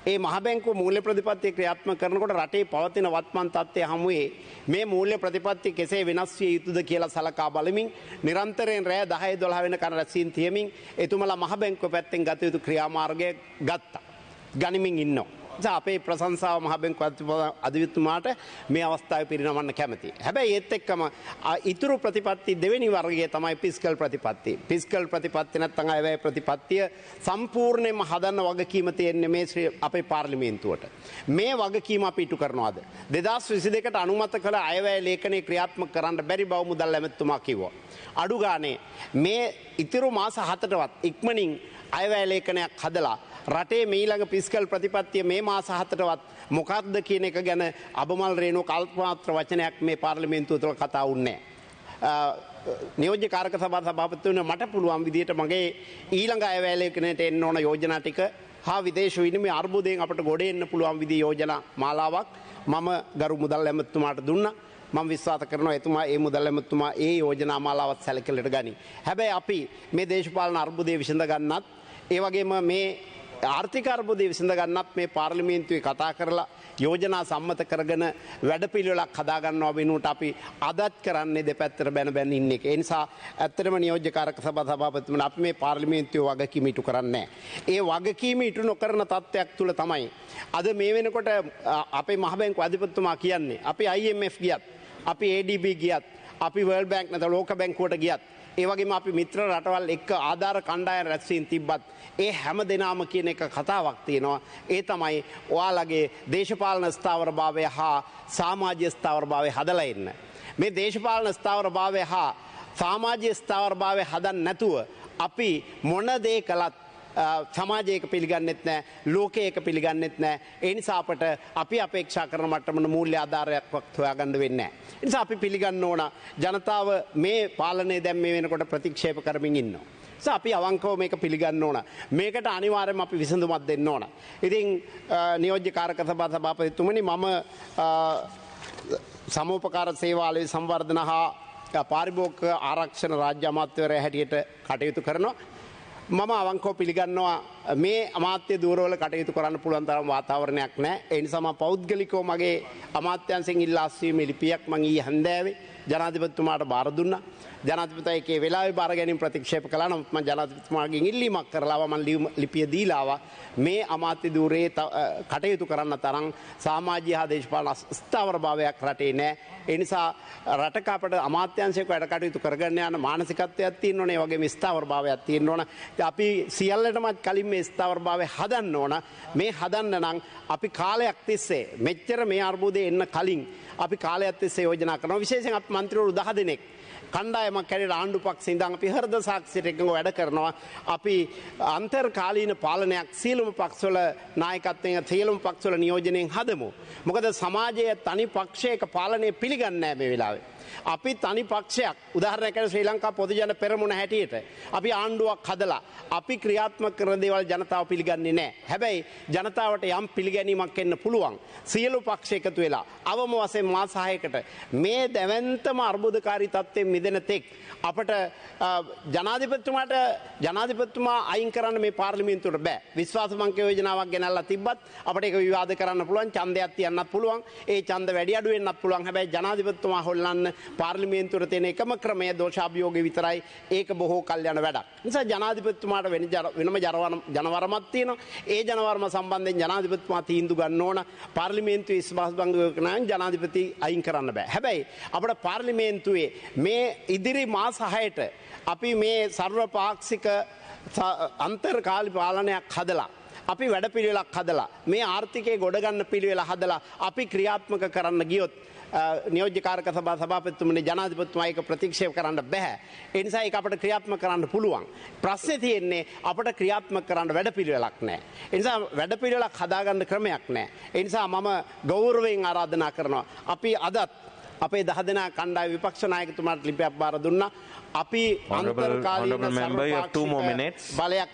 ඒ මහ බැංකුව මූල්‍ය ප්‍රතිපත්තිය ක්‍රියාත්මක කරනකොට රටේ පවතින වත්මන් තත්ත්වය හමුවේ මේ මූල්‍ය ප්‍රතිපත්තිය කෙසේ වෙනස් විය යුතුද කියලා සලකා බලමින් නිරන්තරයෙන් රැය 10 12 වෙනකන් රැස්වීම් තියමින් එතුමලා මහ බැංකුව පැත්තෙන් ගත යුතු ක්‍රියාමාර්ගය ගත්තා. ගනිමින් ඉන්නවා. අපේ ප්‍රශංසාව මහ බැංකුව අධිපතිතුමාට මේ අවස්ථාවේ පිරිනමන්න කැමතියි. හැබැයි ඒත් එක්කම ඉතුරු ප්‍රතිපත්ති දෙවෙනි වර්ගයේ තමයි ෆිස්කල් ප්‍රතිපත්තිය. ෆිස්කල් ප්‍රතිපත්තිය නැත්නම් අය වැය ප්‍රතිපත්තිය සම්පූර්ණයෙන්ම හදන්න වගකීම තියෙන්නේ මේ අපේ පාර්ලිමේන්තුවට. මේ වගකීම අපි ඉටු කරනවාද? 2022ට අනුමත කළ අය වැය ලේඛනයේ ක්‍රියාත්මක කරන්න බැරි බව මුදල් ඇමතිතුමා කිව්වා. අඩු ගානේ මේ ඉතුරු මාස 7ටවත් ඉක්මනින් අය වැය ලේඛනයක් හදලා රටේ මීළඟ ෆිස්කල් ප්‍රතිපත්තිය මේ මාස 7ටවත් මොකක්ද කියන එක ගැන අබමල් රේණු කල්පමාත්‍ර වචනයක් මේ පාර්ලිමේන්තුව තුළ කතා වුණේ නැහැ. නියෝජ්‍ය කාර්ක සභාපතිතුමා මට පුළුවන් විදිහට මගේ ඊළඟ අයවැය ලේඛනයට එන්න ඕන යෝජනා ටික හා විදේශ විනිමය අර්බුදයෙන් අපට ගොඩ එන්න පුළුවන් විදිහ යෝජනා මාලාවක් මම ගරු මුදල් ඇමතිතුමාට දුන්නා. මම විශ්වාස කරනවා එතුමා ඒ මුදල් ඇමතිතුමා ඒ යෝජනා මාලාවත් සැලකිලිට ගනි. හැබැයි අපි මේ දේශපාලන අර්බුදය විසඳ ගන්නත් ඒ වගේම මේ ආර්ථික අර්බුදය විසඳ ගන්නත් මේ පාර්ලිමේන්තුවේ කතා කරලා යෝජනා සම්මත කරගෙන වැඩපිළිවෙලක් හදාගන්නවා වෙනුවට අපි අදත් කරන්නේ දෙපැත්තට බැන බැන ඉන්න එක. ඒ නිසා ඇත්තටම නියෝජ්‍ය කාර්ක සභාපතිතුමනි අපි මේ පාර්ලිමේන්තුවේ වගකීම ඉටු කරන්නේ නැහැ. ඒ වගකීම ඉටු නොකරන තත්ත්වයක් තුල තමයි අද මේ වෙනකොට අපේ මහ බැංකුව අධිපතිතුමා කියන්නේ අපි IMF ගියත් අපි ADB ගියත් අපි World Bank නැත්නම් ලෝක බැංකුවට ගියත් ඒ වගේම අපි මිත්‍ර රටවල් එක්ක ආධාර කණ්ඩායම් රැස්වීම් තිබ්බත් ඒ හැම දෙනාම කියන එක කතාවක් තියෙනවා. ඒ තමයි ඔයාලගේ දේශපාලන ස්ථාවරභාවය හා සමාජීය ස්ථාවරභාවය හදලා ඉන්න. මේ දේශපාලන ස්ථාවරභාවය හා සමාජීය ස්ථාවරභාවය හදන්න නැතුව අපි මොන දේ කළත් සමාජයක පිළිගන්නෙත් නැහැ, ලෝකයක පිළිගන්නෙත් නැහැ. ඒ නිසා අපට අපි අපේක්ෂා කරන මට්ටමන මූල්‍ය ආධාරයක් හොයාගන්න වෙන්නේ නැහැ. ඒ නිසා අපි පිළිගන්න ඕන ජනතාව මේ පාලනය දැන් මේ වෙනකොට ප්‍රතික්ෂේප කරමින් ඉන්නවා. අපි අවංකව මේක පිළිගන්න ඕන. මේකට අනිවාර්යයෙන්ම අපි විසඳුමක් දෙන්න ඕන. ඉතින් නියෝජ්‍ය කාර්ක සභාපතිතුමනි මම සමෝපකාර සේවාලේ සංවර්ධන හා පාරිභෝගික ආරක්ෂණ රාජ්‍ය අමාත්‍යවරයා හැටියට කටයුතු කරනවා. මම අවංකව පිළිගන්නවා මේ අමාත්‍ය ධූරවල කටයුතු කරන්න පුළුවන් තරම් වාතාවරණයක් නැහැ. ඒ නිසා මම පෞද්ගලිකව මගේ අමාත්‍යංශයෙන් ඉල්ලා අස්වීමේ ලිපියක් මම ඊයේ හන්දෑවේ ජනාධිපතිතුමාට බාර දුන්නා. ජනාධිපතිතුමා ඒකේ වෙලාවේ බාර ගැනීම ප්‍රතික්ෂේප කළා. නමුත් මම ජනාධිපතිතුමාගෙන් ඉල්ලීමක් කරලා ආවා. මම ලිපිය දීලා ආවා. මේ අමාත්‍ය ධූරයේ කටයුතු කරන්න තරම් සමාජීය හා දේශපාලන ස්ථාවරභාවයක් රටේ නැහැ. ඒ නිසා රටක අපට අමාත්‍යාංශයක වැඩ කටයුතු කරගන්න යන මානසිකත්වයක් තියෙන්න ඕනේ. ඒ වගේම ස්ථාවරභාවයක් තියෙන්න ඕන. අපි සියල්ලටම කලින් මේ ස්ථාවරභාවය හදන්න ඕන. මේ හදන්න නම් අපි කාලයක් තිස්සේ මෙච්චර මේ අර්බුදේ එන්න කලින් අපි කාලයක් තිස්සේ යෝජනා කරනවා. විශේෂයෙන් අපි මන්ත්‍රීවරු 10 දෙනෙක් කණ්ඩායමක් කැඩලා ආණ්ඩු පක්ෂේ ඉඳන් අපි හෘද සාක්ෂියට එකඟව වැඩ කරනවා. අපි අන්තර්කාලීන පාලනයක් සියලුම පක්ෂවල නායකත්වයෙන් සියලුම පක්ෂවල නියෝජනයෙන් හදමු. මොකද සමාජයේ තනි පක්ෂයක පාලනය පිළිගන්නේ නැහැ මේ වෙලාවේ. අපි තනි පක්ෂයක් උදාහරණයක් ගන්න ශ්‍රී ලංකා පොදු ජන පෙරමුණ හැටියට අපි ආණ්ඩුවක් හදලා අපි ක්‍රියාත්මක කරන දේවල් ජනතාව පිළිගන්නේ නැහැ. හැබැයි ජනතාවට යම් පිළිගැනීමක් එන්න පුළුවන්. සියලු පක්ෂ එකතු වෙලා අවම වශයෙන් මාස 6කට මේ දැවැන්තම අර්බුදකාරී තත්ත්වයෙන් මිදෙන තෙක් අපට ජනාධිපතිතුමා අයින් කරන්න මේ පාර්ලිමේන්තුවට බෑ. විශ්වාසමංක යෝජනාවක් ගෙනල්ලා තිබ්බත් අපිට ඒක විවාද කරන්න පුළුවන්. ඡන්දයක් තියන්නත් පුළුවන්. ඒ ඡන්ද වැඩි අඩු වෙන්නත් පුළුවන්. හැබැයි ජනාධිපතිතුමා හොල්ලන්න පාර්ලිමේන්තුවට තියෙන එකම ක්‍රමය දෝෂාභියෝගය විතරයි. ඒක බොහෝ කල් යන වැඩක්. නිසා ජනාධිපතිතුමාට වෙනම ජනවරමක් තියෙනවා. ඒ ජනවරම සම්බන්ධයෙන් ජනාධිපතිතුමා තීන්දුව ගන්න ඕන. පාර්ලිමේන්තුවේ විශ්වාස භංග කරන ජනාධිපති අයින් කරන්න බෑ. හැබැයි අපේ පාර්ලිමේන්තුවේ මේ ඉදිරි මාස 6ට අපි මේ සර්වපාක්ෂික අන්තර්කාලීන පාලනයක් හදලා අපි වැඩපිළිවෙලක් හදලා මේ ආර්ථිකය ගොඩ ගන්න පිළිවෙල හදලා අපි ක්‍රියාත්මක කරන්න ගියොත් නියෝජ්‍යකාරක සභාපතිතුමනි ජනාධිපතිතුමා ඒක ප්‍රතික්ෂේප කරන්න බෑ. ඒ නිසා ඒක අපිට ක්‍රියාත්මක කරන්න පුළුවන්. ප්‍රශ්නේ තියෙන්නේ අපිට ක්‍රියාත්මක කරන්න වැඩපිළිවෙලක් නැහැ. ඒ නිසා වැඩපිළිවෙලක් හදාගන්න ක්‍රමයක් නැහැ. ඒ නිසා මම ගෞරවයෙන් ආරාධනා කරනවා. අපි අදත් අපේ 10 දෙනා කණ්ඩායම විපක්ෂ නායකතුමාට ලිපියක් බාර දුන්නා. අපි අන්තර්කාලීන බලයක්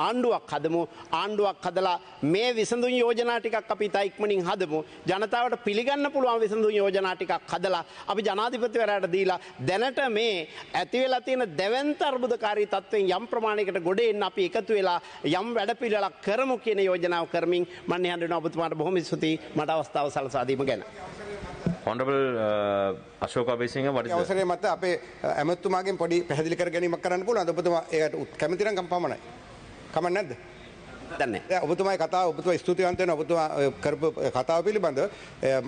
ආණ්ඩුවක් හදමු. ආණ්ඩුවක් හදලා මේ විසඳුම් යෝජනා ටිකක් අපි ඉතා ඉක්මනින් හදමු. ජනතාවට පිළිගන්න පුළුවන් විසඳුම් යෝජනා ටිකක් හදලා අපි ජනාධිපතිවරයාට දීලා දැනට මේ ඇති වෙලා තියෙන දැවැන්ත අර්බුදකාරී තත්ත්වෙන් යම් ප්‍රමාණයකට ගොඩ එන්න අපි එකතු වෙලා යම් වැඩපිළිවෙලක් කරමු කියන යෝජනාව කරමින් මම හඳුනන ඔබතුමාට බොහොම ස්තුතියි මට අවස්ථාව සලසා දීම ගැන. Honorable Ashok Abesinghe, what is the අවසරය මත අපේ ඇමතුමාගෙන් පොඩි පැහැදිලි කර ගැනීමක් කරන්න පුළුවන්ද? ඔබතුමා ඒකට කැමති නම් කම්පමණයි. කමක් නැද්ද? දන්නේ. ඔබතුමායි කතාව ඔබතුමා ස්තුතිවන්ත වෙනවා ඔබතුමා කරපු කතාව පිළිබඳව.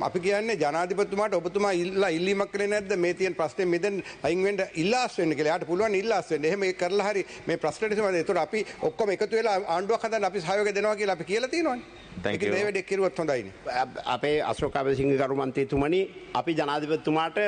අපි කියන්නේ ජනාධිපතිතුමාට ඔබතුමා ඉල්ලීමක් කළේ නැද්ද මේ තියෙන ප්‍රශ්නේ මෙතෙන් අයින් වෙන්න ඉල්ලාස් වෙන්න කියලා. යාට පුළුවන් ඉල්ලාස් වෙන්න. එහෙම ඒක කරලා හරි මේ ප්‍රශ්නෙට සමහර ඒතකොට අපි ඔක්කොම එකතු වෙලා ආණ්ඩුවක් හදන්න අපි සහයෝගය දෙනවා කියලා අපි කියලා තියෙනවානේ. Thank you. මේ වැඩේ කිරුවත් හොඳයිනේ. අපේ අශෝක අබේසිංහ ගරු මන්ත්‍රීතුමනි අපි ජනාධිපතිතුමාට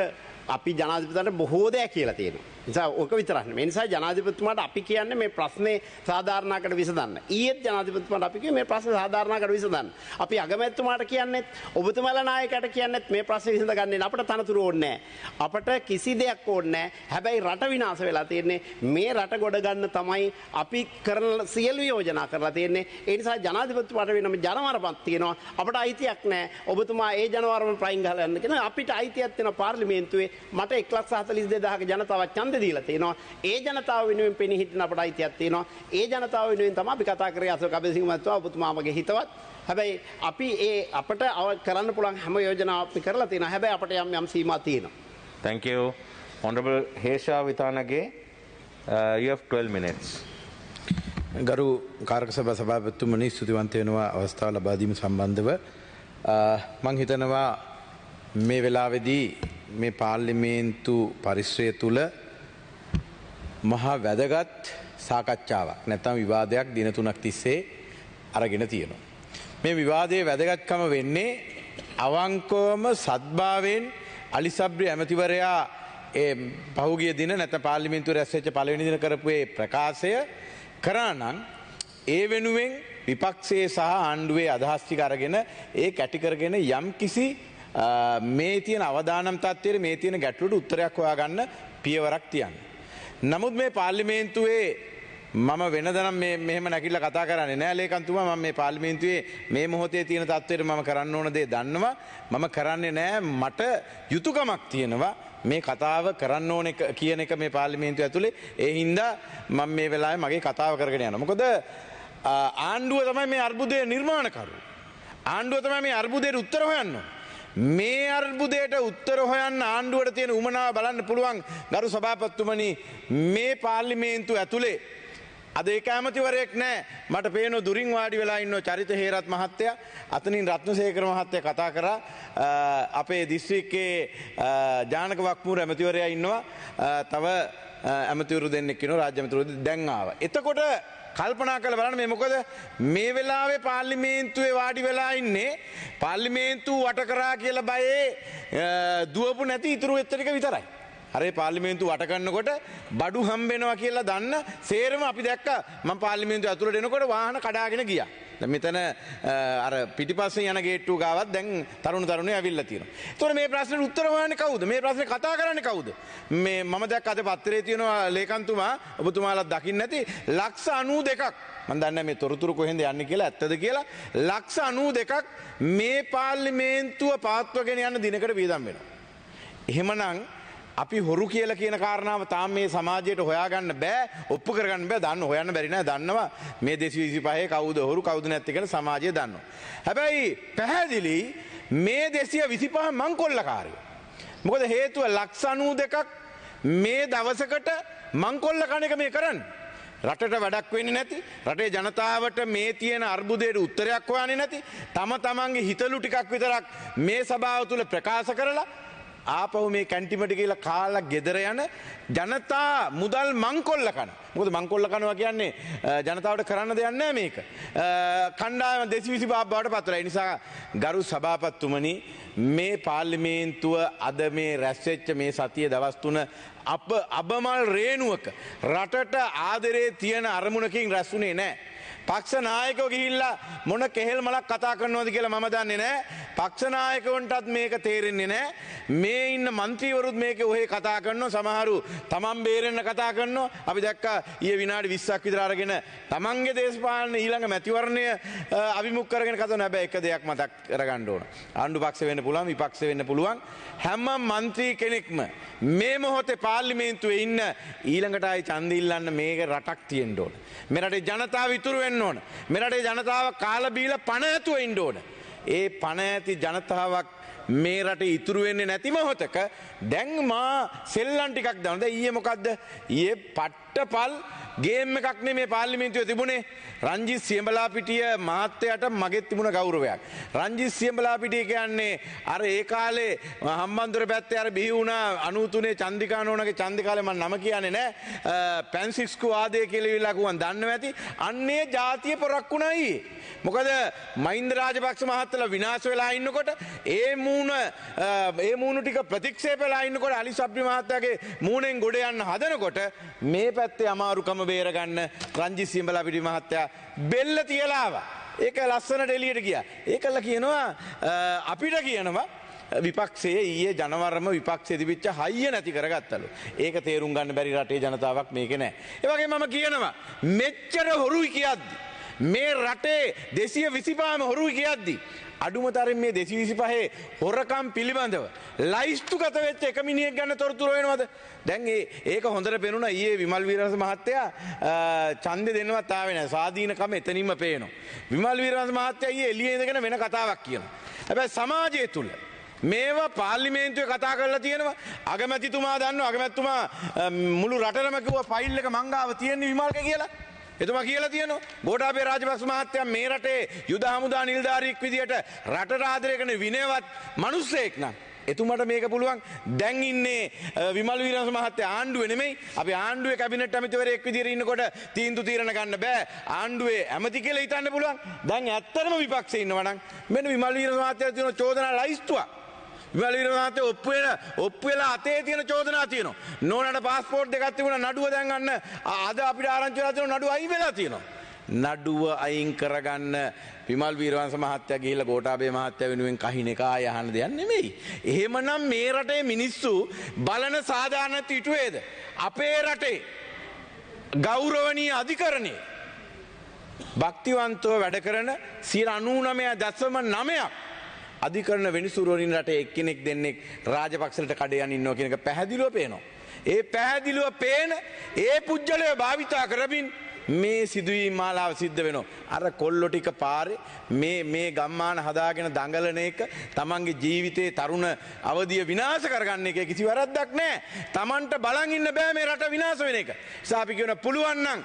බොහෝ දෑ කියලා තියෙනවා. නිසා ඕක විතරක් නෙමෙයි. ඒ නිසා ජනාධිපතිතුමාට අපි කියන්නේ මේ ප්‍රශ්නේ සාධාරණකට විසඳන්න. ඊයේත් ජනාධිපතිතුමාට අපි කිව්වේ මේ ප්‍රශ්නේ සාධාරණකට විසඳන්න. අපි අගමැතිතුමාට කියන්නේත් ඔබතුමාලා නායකයට කියන්නේත් මේ ප්‍රශ්නේ විසඳගන්නේ අපිට තනතුරු ඕනේ නැහැ. අපිට කිසි දෙයක් ඕනේ නැහැ. හැබැයි රට විනාශ වෙලා තියෙන්නේ මේ රට ගොඩ ගන්න තමයි අපි කරන සියලු යෝජනා කරලා තියෙන්නේ. ඒ නිසා ජනාධිපතිතුමාට වෙනම ජනවරමක් තියෙනවා. අපිට අයිතියක් නැහැ. ඔබතුමා ඒ ජනවරම ප්‍රයින් ගහලා යන්න කියන අපිට අයිතියක් තියෙන පාර්ලිමේන්තුවේ මට 1,42,000ක ජනතාවක් ඡන්ද දීලා තියෙනවා. ඒ ජනතාව වෙනුවෙන් පෙනී හිටින අපට අයිතියක් තියෙනවා. ඒ ජනතාව වෙනුවෙන් තමයි අපි කතා කරේ අශෝක අබේසිංහ මහත්මයා ඔබතුමාමගේ හිතවත්. හැබැයි අපි අපට කරන්න පුළුවන් හැම යෝජනාවක් අපි කරලා තියෙනවා. හැබැයි අපට යම් සීමා තියෙනවා. Thank you. Honorable Hesha Vitanage, you have 12 minutes. ගරු කාරක සභා සභාපතිතුමනි ස්තුතිවන්ත වෙනවා අවස්ථාව ලබා දීම සම්බන්ධව. මම හිතනවා මේ වෙලාවේදී මේ පාර්ලිමේන්තු පරිශ්‍රය තුල මහා වැදගත් සාකච්ඡාවක් නැත්නම් විවාදයක් දින 3ක් තිස්සේ අරගෙන තියෙනවා. මේ විවාදයේ වැදගත්කම වෙන්නේ අවංකවම සත්භාවයෙන් අලිසබ්රි ඇමතිවරයා පහුගිය දින නැත්නම් පාර්ලිමේන්තුවේ රැස් වෙච්ච පළවෙනි දින කරපු ඒ ප්‍රකාශය කරානම් ඒ වෙනුවෙන් විපක්ෂයේ සහ ආණ්ඩුවේ අදහස් ටික අරගෙන ඒ කැටි කරගෙන යම් කිසි මේ තියෙන අවදානම් තත්ත්වයේ මේ තියෙන ගැටලුවට උත්තරයක් හොයාගන්න පියවරක් තියන්නේ. නමුත් මේ පාර්ලිමේන්තුවේ මම වෙනදනම් මෙහෙම නැගිටලා කතා කරන්නේ නෑ ලේකම්තුමා. මම මේ පාර්ලිමේන්තුවේ මේ මොහොතේ තියෙන තත්ත්වයට මම කරන්න ඕන දේ දන්නවා. මම කරන්නේ නෑ මට යුතුයකමක් තියෙනවා මේ කතාව කරන්න ඕනේ කියන එක මේ පාර්ලිමේන්තුව ඇතුලේ. ඒ හින්දා මම මේ වෙලාවේ මගේ කතාව කරගෙන යනවා. මොකද ආණ්ඩුව තමයි මේ අර්බුදයේ නිර්මාණකරු. ආණ්ඩුව තමයි මේ අර්බුදයට උත්තර හොයන්න. මේ අර්බුදයට උත්තර හොයන්න ආණ්ඩුවට තියෙන උමනාව බලන්න පුළුවන් ගරු සභාපතිතුමනි මේ පාර්ලිමේන්තුව ඇතුලේ අද ඒක ඇමතිවරයෙක් නැහැ මට පේන දුරින් වාඩි වෙලා ඉන්න චරිත හේරත් මහත්තයා අතනින් රත්නසේකර මහත්තයා කතා කරා අපේ දිස්ත්‍රික්කයේ ජානක වක්මුර ඇමතිවරයා ඉන්නවා තව ඇමතිවරු දෙන්නෙක් ඉන්නවා රාජ්‍ය ඇමතිවරු දැන් ආවා එතකොට කල්පනා කරලා බලන්න මේ මොකද මේ වෙලාවේ පාර්ලිමේන්තුවේ වාඩි වෙලා ඉන්නේ පාර්ලිමේන්තුව වට කරා කියලා බයේ දුවපු නැති ඉතුරු එච්චරික විතරයි. අර පාර්ලිමේන්තුව වට කරනකොට බඩු හම්බෙනවා කියලා දන්න සේරම අපි දැක්කා මම පාර්ලිමේන්තුව ඇතුළට එනකොට වාහන කඩාගෙන ගියා. දැන් මෙතන අර පිටිපස්සෙන් යන ගේට්ටුව ගාවත් දැන් තරුණ තරුණියෝ ඇවිල්ලා තියෙනවා. ඒතකොට මේ ප්‍රශ්නෙට උත්තර හොයන්නේ කවුද? මේ ප්‍රශ්නේ කතා කරන්නේ කවුද? මේ මම දැක්ක අද පත්තරේ තියෙනවා ලේකම්තුමා ඔබතුමාලා දකින්න නැති ලක්ෂ 92ක් මම දන්නේ මේ තොරතුරු කොහෙන්ද යන්නේ කියලා ඇත්තද කියලා ලක්ෂ 92ක් මේ පාර්ලිමේන්තුව පවත්වගෙන යන දිනකට වියදම් වෙනවා. එහෙමනම් අපි හොරු කියලා කියන කාරණාව තාම මේ සමාජයට හොයාගන්න බෑ ඔප්පු කරගන්න බෑ දන්න හොයන්න බැරි නෑ දන්නවා මේ 225 කවුද හොරු කවුද නැත්තේ කියලා සමාජය දන්නවා. හැබැයි පැහැදිලි මේ 225 මංකොල්ලකාරයෝ. මොකද හේතුව ලක්ෂ 92ක් මේ දවසකට මංකොල්ල කණ එක මේ කරන්නේ. රටට වැඩක් වෙන්නේ නැති රටේ ජනතාවට මේ තියෙන අර්බුදයට උත්තරයක් හොයන්නේ නැති තම තමන්ගේ හිතලු ටිකක් විතරක් මේ සභාව තුල ප්‍රකාශ කරලා ආපහු මේ කැන්ටිමට කියලා කාලා ගෙදර යන ජනතා මුදල් මංකොල්ල කන. මොකද මංකොල්ල කනවා කියන්නේ ජනතාවට කරන්න දෙයක් නැහැ මේක. කණ්ඩායම 225 බවට පත් වෙලා. ඒ නිසා ගරු සභාපතිතුමනි මේ පාර්ලිමේන්තුව අද මේ රැස්වෙච්ච මේ සතිය දවස් 3 අබමල් රේණුවක රටට ආදරේ තියෙන අරමුණකින් රැස්ුනේ නැහැ. පක්ෂ නායකයෝ ගිහිල්ලා මොන කෙහෙල් මලක් කතා කරනවද කියලා මම දන්නේ නැහැ. පක්ෂ නායකවන්ටත් මේක තේරෙන්නේ නැහැ. මේ ඉන්න മന്ത്രിවරුත් මේකේ ඔහේ කතා කරනවා. සමහරු තමන් බේරෙන්න කතා කරනවා. අපි දැක්කා ඊයේ විනාඩි 20ක් විතර අරගෙන තමන්ගේ දේශපාලන ඊළඟ මැතිවරණය අභිමුඛ කරගෙන කතා කරන හැබැයි එක දෙයක් මතක් කරගන්න ඕන. ආණ්ඩු පක්ෂ වෙන්න පුළුවන් විපක්ෂ වෙන්න පුළුවන්. හැම മന്ത്രി කෙනෙක්ම මේ මොහොතේ පාර්ලිමේන්තුවේ ඉන්න ඊළඟට ආයි ඡන්ද ඉල්ලන්න මේක රටක් තියෙන්න ඕන. මේ රටේ ජනතාව ඉතුරු වෙන්න ඕන. මේ රටේ ජනතාව කාලා බීලා පණ ඇතුව ඉන්න ඕන. ඒ පණ ඇති ජනතාවක් මේ රටේ ඉතුරු වෙන්නේ නැති මොහොතක දැන් මා සෙල්ලම් ටිකක් දානවා. දැන් ඊයේ මොකද්ද? ඊයේ පට්ටපල් ගේම් එකක් නෙමේ පාර්ලිමේන්තුවේ තිබුණේ. රංජිත් සියඹලාපිටිය මහත්තයාට මගෙත් තිබුණ ගෞරවයක්. රංජිත් සියඹලාපිටිය කියන්නේ අර ඒ කාලේ හම්බන්තොට පැත්තේ අර බිහි වුණා 93 චන්දිකා නෝනගේ චන්දි කාලේ මම නම කියන්නේ නැහැ. පැන්සික්ස්කු ආදේ කියලා ඉවිලා කිව්වන් දන්නව ඇති. අන්නේ ජාතිය පොරක් වුණයි. මොකද මහින්ද රාජපක්ෂ මහත්තයලා විනාශ වෙලා ඉන්නකොට ඒ මූණු ටික ප්‍රතික්ෂේප වෙලා ඉන්නකොට අලි සබ්රි මහත්තයාගේ මූණෙන් ගොඩ යන්න හදනකොට මේ පැත්තේ අමාරුකම බේරගන්න රංජිත් සියඹලාපිටිය මහත්තයා බෙල්ල තියලා ආවා. ඒක ලස්සනට එළියට ගියා. ඒකල කියනවා අපිට කියනවා විපක්ෂයේ ඊයේ ජනවරම විපක්ෂයේ තිබිච්ච හයිය නැති කරගත්තලු. ඒක තේරුම් ගන්න බැරි රටේ ජනතාවක් මේකේ නැහැ. ඒ වගේම මම කියනවා මෙච්චර හොරුයි කියද්දි මේ රටේ 225ම හොරුයි කියද්දි අඩුමතරමින් මේ 225 හොරකම් පිළිබඳව ලයිස්තුගත වෙච්ච එක මිනිහෙක් ගන්න තොරතුරු වෙනවද? දැන් ඒක හොඳට පේනුණා ඊයේ විමල් වීරවංශ මහත්තයා ඡන්දෙ දෙන්නවත් ආවේ නැහැ. ස්වාධීනකම එතනින්ම පේනවා. විමල් වීරවංශ මහත්තයා ඊයේ එළියේ ඉඳගෙන වෙන කතාවක් කියනවා. හැබැයි සමාජය තුල මේවා පාර්ලිමේන්තුවේ කතා කරලා තියෙනවා. අගමැතිතුමා දන්නවා අගමැතිතුමා මුළු රටම කිව්වා ෆයිල් එක මංගාව තියෙන විමල්ක කියලා. එතුමා කියලා තියෙනවා ගෝඨාභය රාජපක්ෂ මහත්තයා මේ රටේ යුද හමුදා නිලධාරියෙක් විදියට රටට ආදරය කරන විනයවත් මිනිස්සෙක් නම් එතුමාට මේක පුළුවන්. දැන් ඉන්නේ විමල් වීරවංශ මහත්තයා ආණ්ඩුවේ නෙමෙයි. අපි ආණ්ඩුවේ කැබිනට් ඇමතිවරයෙක් විදියට ඉන්නකොට තීන්දුව తీරන ගන්න බෑ. ආණ්ඩුවේ ඇමති කියලා හිතන්න පුළුවන්. දැන් ඇත්තටම විපක්ෂේ ඉන්නවා නම් මෙන්න විමල් වීරවංශ මහත්තයා තියෙන චෝදනා ලයිස්තුවක්. විමල් වීරවංශ මහත්තයා ඔප්පු වෙලා අතේ තියෙන චෝදනා තියෙනවා. නෝනට පාස්පෝර්ට් දෙකක් තිබුණා නඩුව දැන් අන්න අද අපිට ආරංචි වෙලා තියෙනවා නඩුව අයින් වෙලා තියෙනවා. නඩුව අයින් කරගන්න විමල් වීරවංශ මහත්තයා ගිහිල්ලා ගෝඨාභය මහත්තයා වෙනුවෙන් කහින එක ආය අහන්න දෙයක් නෙමෙයි. එහෙමනම් මේ රටේ මිනිස්සු බලන සාධාරණ තිටුවේද? අපේ රටේ ගෞරවනීය අධිකරණේ භක්තිවන්තව වැඩ කරන 99.9ක් අධිකරණ වෙනිසුරුවරින් රටේ එක්කෙනෙක් දෙන්නෙක් රාජපක්ෂලට කඩයන් ඉන්නවා කියන එක පැහැදිලිව පේනවා. ඒ පැහැදිලිව පේන ඒ පුජ්‍යලය භාවිතා කරමින් මේ සිදුවීම් මාලාව සිද්ධ වෙනවා. අර කොල්ලෝ ටික පාරේ මේ ගම්මාන හදාගෙන දඟලන එක තමන්ගේ ජීවිතේ තරුණ අවධිය විනාශ කරගන්න එක කිසි වැරද්දක් නැහැ. තමන්ට බලන් ඉන්න බෑ මේ රට විනාශ වෙන එක. අපි කියන පුළුවන් නම්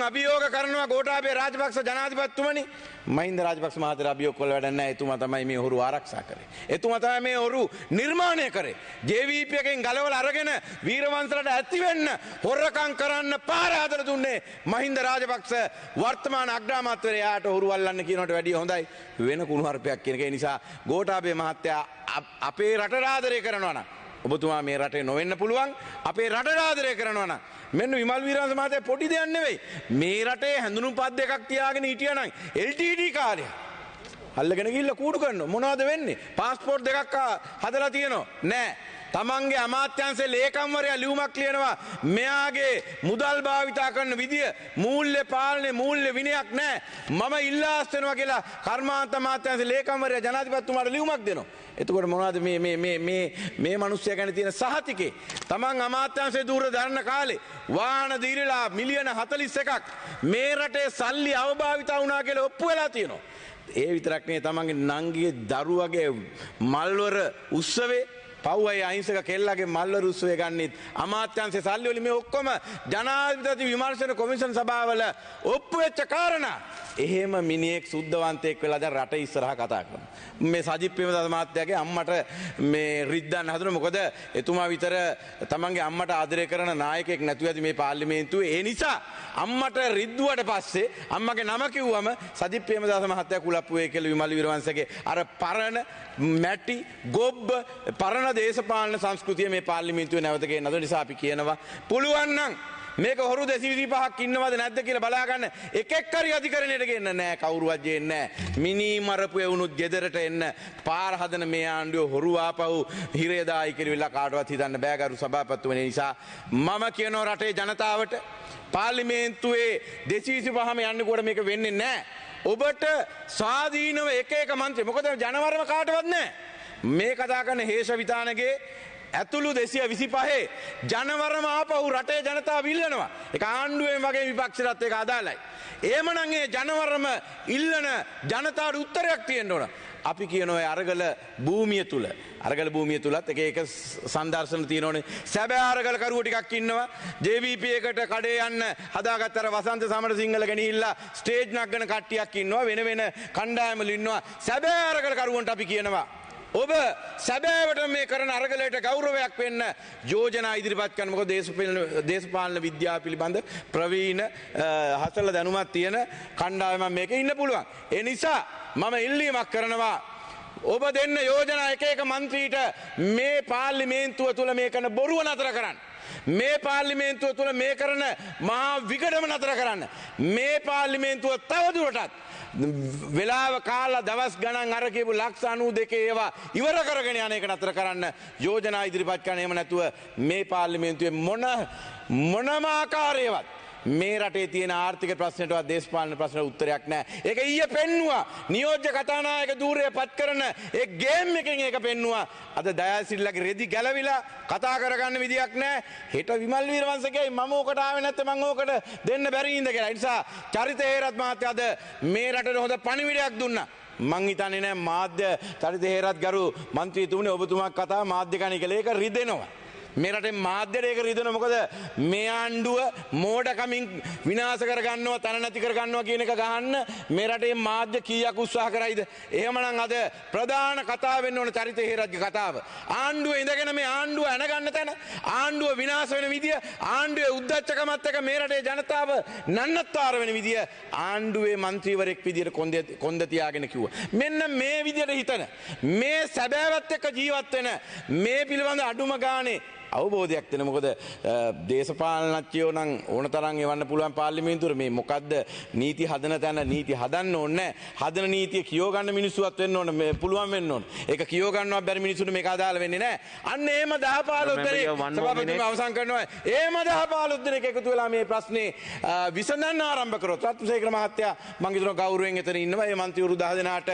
අභියෝග කරනවා ගෝඨාභය රාජපක්ෂ ජනාධිපතිතුමනි. මහින්ද රාජපක්ෂ මහත්තයා අභියෝග කළ වැඩක් නැහැ. එතුමා තමයි මේ හොරු ආරක්ෂා කරේ. එතුමා තමයි මේ හොරු නිර්මාණය කරේ. JVP එකෙන් ගලවලා අරගෙන වීරවංශලට ඇති වෙන්න හොරකම් කරන්න පාර හදලා දුන්නේ මහින්ද රාජපක්ෂ වර්තමාන අග්‍රාමාත්‍යවරයාට හොරු අල්ලන්න කියනකට වැඩිය හොඳයි වෙන කුණුහරුපයක් කියන එක. ඒ නිසා ගෝඨාභය මහත්තයා අපේ රට ආදරය කරනවා නම් ඔබතුමා මේ රටේ නොවෙන්න පුළුවන්. අපේ රට ආදරය කරනවා නම් මෙන්න විමල් වීරවංශ මහත්තයා පොඩි දෙයක් නෙවෙයි. මේ රටේ හැඳුනුම්පත් දෙකක් තියාගෙන හිටියා නම් LTT කාර්යය අල්ලගෙන ගිහිල්ලා කූඩු කරනවා. මොනවද වෙන්නේ? පාස්පෝර්ට් දෙකක් හදලා තියෙනවා. නෑ. තමන්ගේ අමාත්‍යංශයේ ලේකම්වරයා ලියුමක් ලියනවා මෙයාගේ මුදල් භාවිතා කරන විදිය මූල්‍ය පාලනයේ මූල්‍ය විනයක් නැහැ. මම ඉල්ලා අස්තනවා කියලා කර්මාන්ත අමාත්‍යංශයේ ලේකම්වරයා ජනාධිපතිතුමාට ලියුමක් දෙනවා. එතකොට මොනවද මේ මිනිස්සයා ගැන තියෙන සහතිකේ? තමන් අමාත්‍යංශයේ දූර දරන කාලේ වාහන දීලා මිලියන 41ක් මේ රටේ සල්ලි අවභාවිතා වුණා කියලා ඔප්පු වෙලා තියෙනවා. ඒ විතරක් නෙවෙයි තමන්ගේ නංගිගේ දරුවගේ මල්වර උත්සවේ පව්වයි අහිංසක කෙල්ලගේ මල්වර උත්සවය ගන්නෙත් අමාත්‍යංශයේ සල්ලි වලින් මේ ඔක්කොම ජනාධිපති විමර්ශන කොමිෂන් සභාවල ඔප්පු වෙච්ච කාරණා. එහෙම මිනිහෙක් සුද්ධවන්තයෙක් වෙලා දැන් රට ඉස්සරහා කතා කරනවා. මේ සජිත් ප්‍රේමදාස මහත්තයාගේ අම්මට මේ රිද්දන්න හදන මොකද එතුමා විතර තමන්ගේ අම්මට ආදරය කරන නායකයෙක් නැතුව ඇති මේ පාර්ලිමේන්තුවේ. ඒ නිසා අම්මට රිද්දුවට පස්සේ අම්මගේ නම කිව්වම සජිත් ප්‍රේමදාස මහත්තයා කුලප්පු වේ කියලා විමල් වීරවංශගේ අර පරණ මැටි ගොබ්බ පරණ දේශපාලන සංස්කෘතිය මේ පාර්ලිමේන්තුවේ නැවත ගේන නිසා අපි කියනවා පුළුවන් නම් මේක හොරු 225ක් ඉන්නවද නැද්ද කියලා බලා ගන්න. එකෙක් හරි අධිකරණයට ගේන්න නෑ. කවුරුවත් ගේන්නේ නෑ. මිනි මරපු එවුනුත් ගෙදරට එන්න පාර හදන මේ ආණ්ඩුව හොරු ආපහු හිරේ දායි කියලා කාටවත් හිතන්න බෑ. ගරු සභාපතිතුමනි නිසා මම කියනවා රටේ ජනතාවට පාර්ලිමේන්තුවේ 225ම යන්නකොට මේක වෙන්නේ නෑ. ඔබට ස්වාධීනව එක මන්ත්‍රී මොකද ජනවරම කාටවත් නෑ. මේ කතා කරන හේෂ විතානගේ ඇතුළු 225 ජනවරම ආපහු රටේ ජනතාව ඉල්ලනවා. ඒක ආණ්ඩුවෙන් වගේ විපක්ෂයටත් ඒක අදාළයි. එහෙමනම් ඒ ජනවරම ඉල්ලන ජනතාවට උත්තරයක් තියෙන්න ඕන. අපි කියනවා අරගල භූමිය තුලත් එක සංදර්ශන තියෙනෝනේ. සැබෑ අරගල කරුවෝ ටිකක් ඉන්නවා. JVP එකට කඩේ යන්න හදාගත්ත අර වසන්ත සමරසිංහල ගෙනිහිල්ලා ස්ටේජ් නගන කට්ටියක් ඉන්නවා. වෙන කණ්ඩායම්වල ඉන්නවා. සැබෑ අරගල කරුවන්ට අපි කියනවා ඔබ සැබෑවට මේ කරන අරගලයට ගෞරවයක් වෙන්න යෝජනා ඉදිරිපත් කරන මොකද දේශපාලන විද්‍යාව පිළිබඳ ප්‍රවීණ හසල දැනුමක් තියෙන කණ්ඩායමක් මේකේ ඉන්න පුළුවන්. ඒ නිසා මම ඉල්ලීමක් කරනවා ඔබ දෙන්න යෝජනා එක මන්ත්‍රීට මේ පාර්ලිමේන්තුව තුල මේ කරන බොරුව නතර කරන්න. මේ පාර්ලිමේන්තුව තුල මේ කරන මහා විගඩම නතර කරන්න. මේ පාර්ලිමේන්තුව තවදුරටත් වෙලාව කාලා දවස් ගණන් අර කියපු ලක්ෂ 92 ඒවා ඉවර කරගෙන යන එක නතර කරන්න යෝජනා ඉදිරිපත් කරන්න. එහෙම නැතුව මේ පාර්ලිමේන්තුවේ මොනම ආකාරයවත් මේ රටේ තියෙන ආර්ථික ප්‍රශ්නටවත් දේශපාලන ප්‍රශ්නට උත්තරයක් නැහැ. ඒක ඊයේ පෙන්නුවා. නියෝජ්‍ය කතානායක ධූරය පත් කරන ඒ ගේම් එකෙන් ඒක පෙන්නුවා. අද දයාසිරිලගේ රෙදි ගැලවිලා කතා කරගන්න විදියක් නැහැ. හෙට විමල් වීරවංශගේ මම ඕකට ආවේ නැත්නම් මම ඕකට දෙන්න බැරි ඉඳ කියලා. ඒ නිසා චරිත හේරත් මහත්තයා අද මේ රටට හොඳ පණිවිඩයක් දුන්නා. මං හිතන්නේ නෑ මාධ්‍ය චරිත හේරත් ගරු මන්ත්‍රීතුමනි ඔබතුමා කතා මාධ්‍ය කණිකල ඒක රිදෙනවා. මේ රටේ මාධ්‍යට ඒක රිදෙනවා. මොකද මේ ආණ්ඩුව මෝඩකමින් විනාශ කරගන්නවා තන නැති කරගන්නවා කියන එක ගහන්න මේ රටේ මාධ්‍ය කීයක් උත්සාහ කරයිද? එහෙමනම් අද ප්‍රධාන කතාව වෙන්න ඕන චරිත හේරත්ගේ කතාව. ආණ්ඩුව ඉඳගෙන මේ ආණ්ඩුව ඇනගන්න තැන ආණ්ඩුව විනාශ වෙන විදිය ආණ්ඩුවේ උද්දච්චකමත් එක්ක මේ රටේ ජනතාව නන්නත්තර වෙන විදිය ආණ්ඩුවේ മന്ത്രിවරයෙක් විදියට කොන්ද තියාගෙන කිව්වා. මෙන්න මේ විදියට හිතන මේ සැබෑවත් එක්ක ජීවත් වෙන මේ පිළිබඳ අඩුම ගානේ අවබෝධයක් දෙන. මොකද දේශපාලනඥයෝ නම් ඕන තරම් එවන්න පුළුවන් පාර්ලිමේන්තුවේ මේ මොකද්ද නීති හදන තැන නීති හදන්න ඕනේ නැහැ. හදන නීතිය කියව ගන්න මිනිස්සුවත් වෙන්න ඕනේ. මේ පුළුවන් වෙන්න ඕනේ. ඒක කියව ගන්නවත් බැරි මිනිස්සුන්ට මේක අදාළ වෙන්නේ නැහැ. අන්න එහෙම 10-15 දෙනෙක් සභාපතිතුමා අවසන් කරනවා. එහෙම 10-15 දෙනෙක් එකතු වෙලා මේ ප්‍රශ්නේ විසඳන්න ආරම්භ කරොත් රත්නසේකර මහත්තයා මම හිතනවා ගෞරවයෙන් එතන ඉන්නවා. මේ മന്ത്രിවරු 10 දෙනාට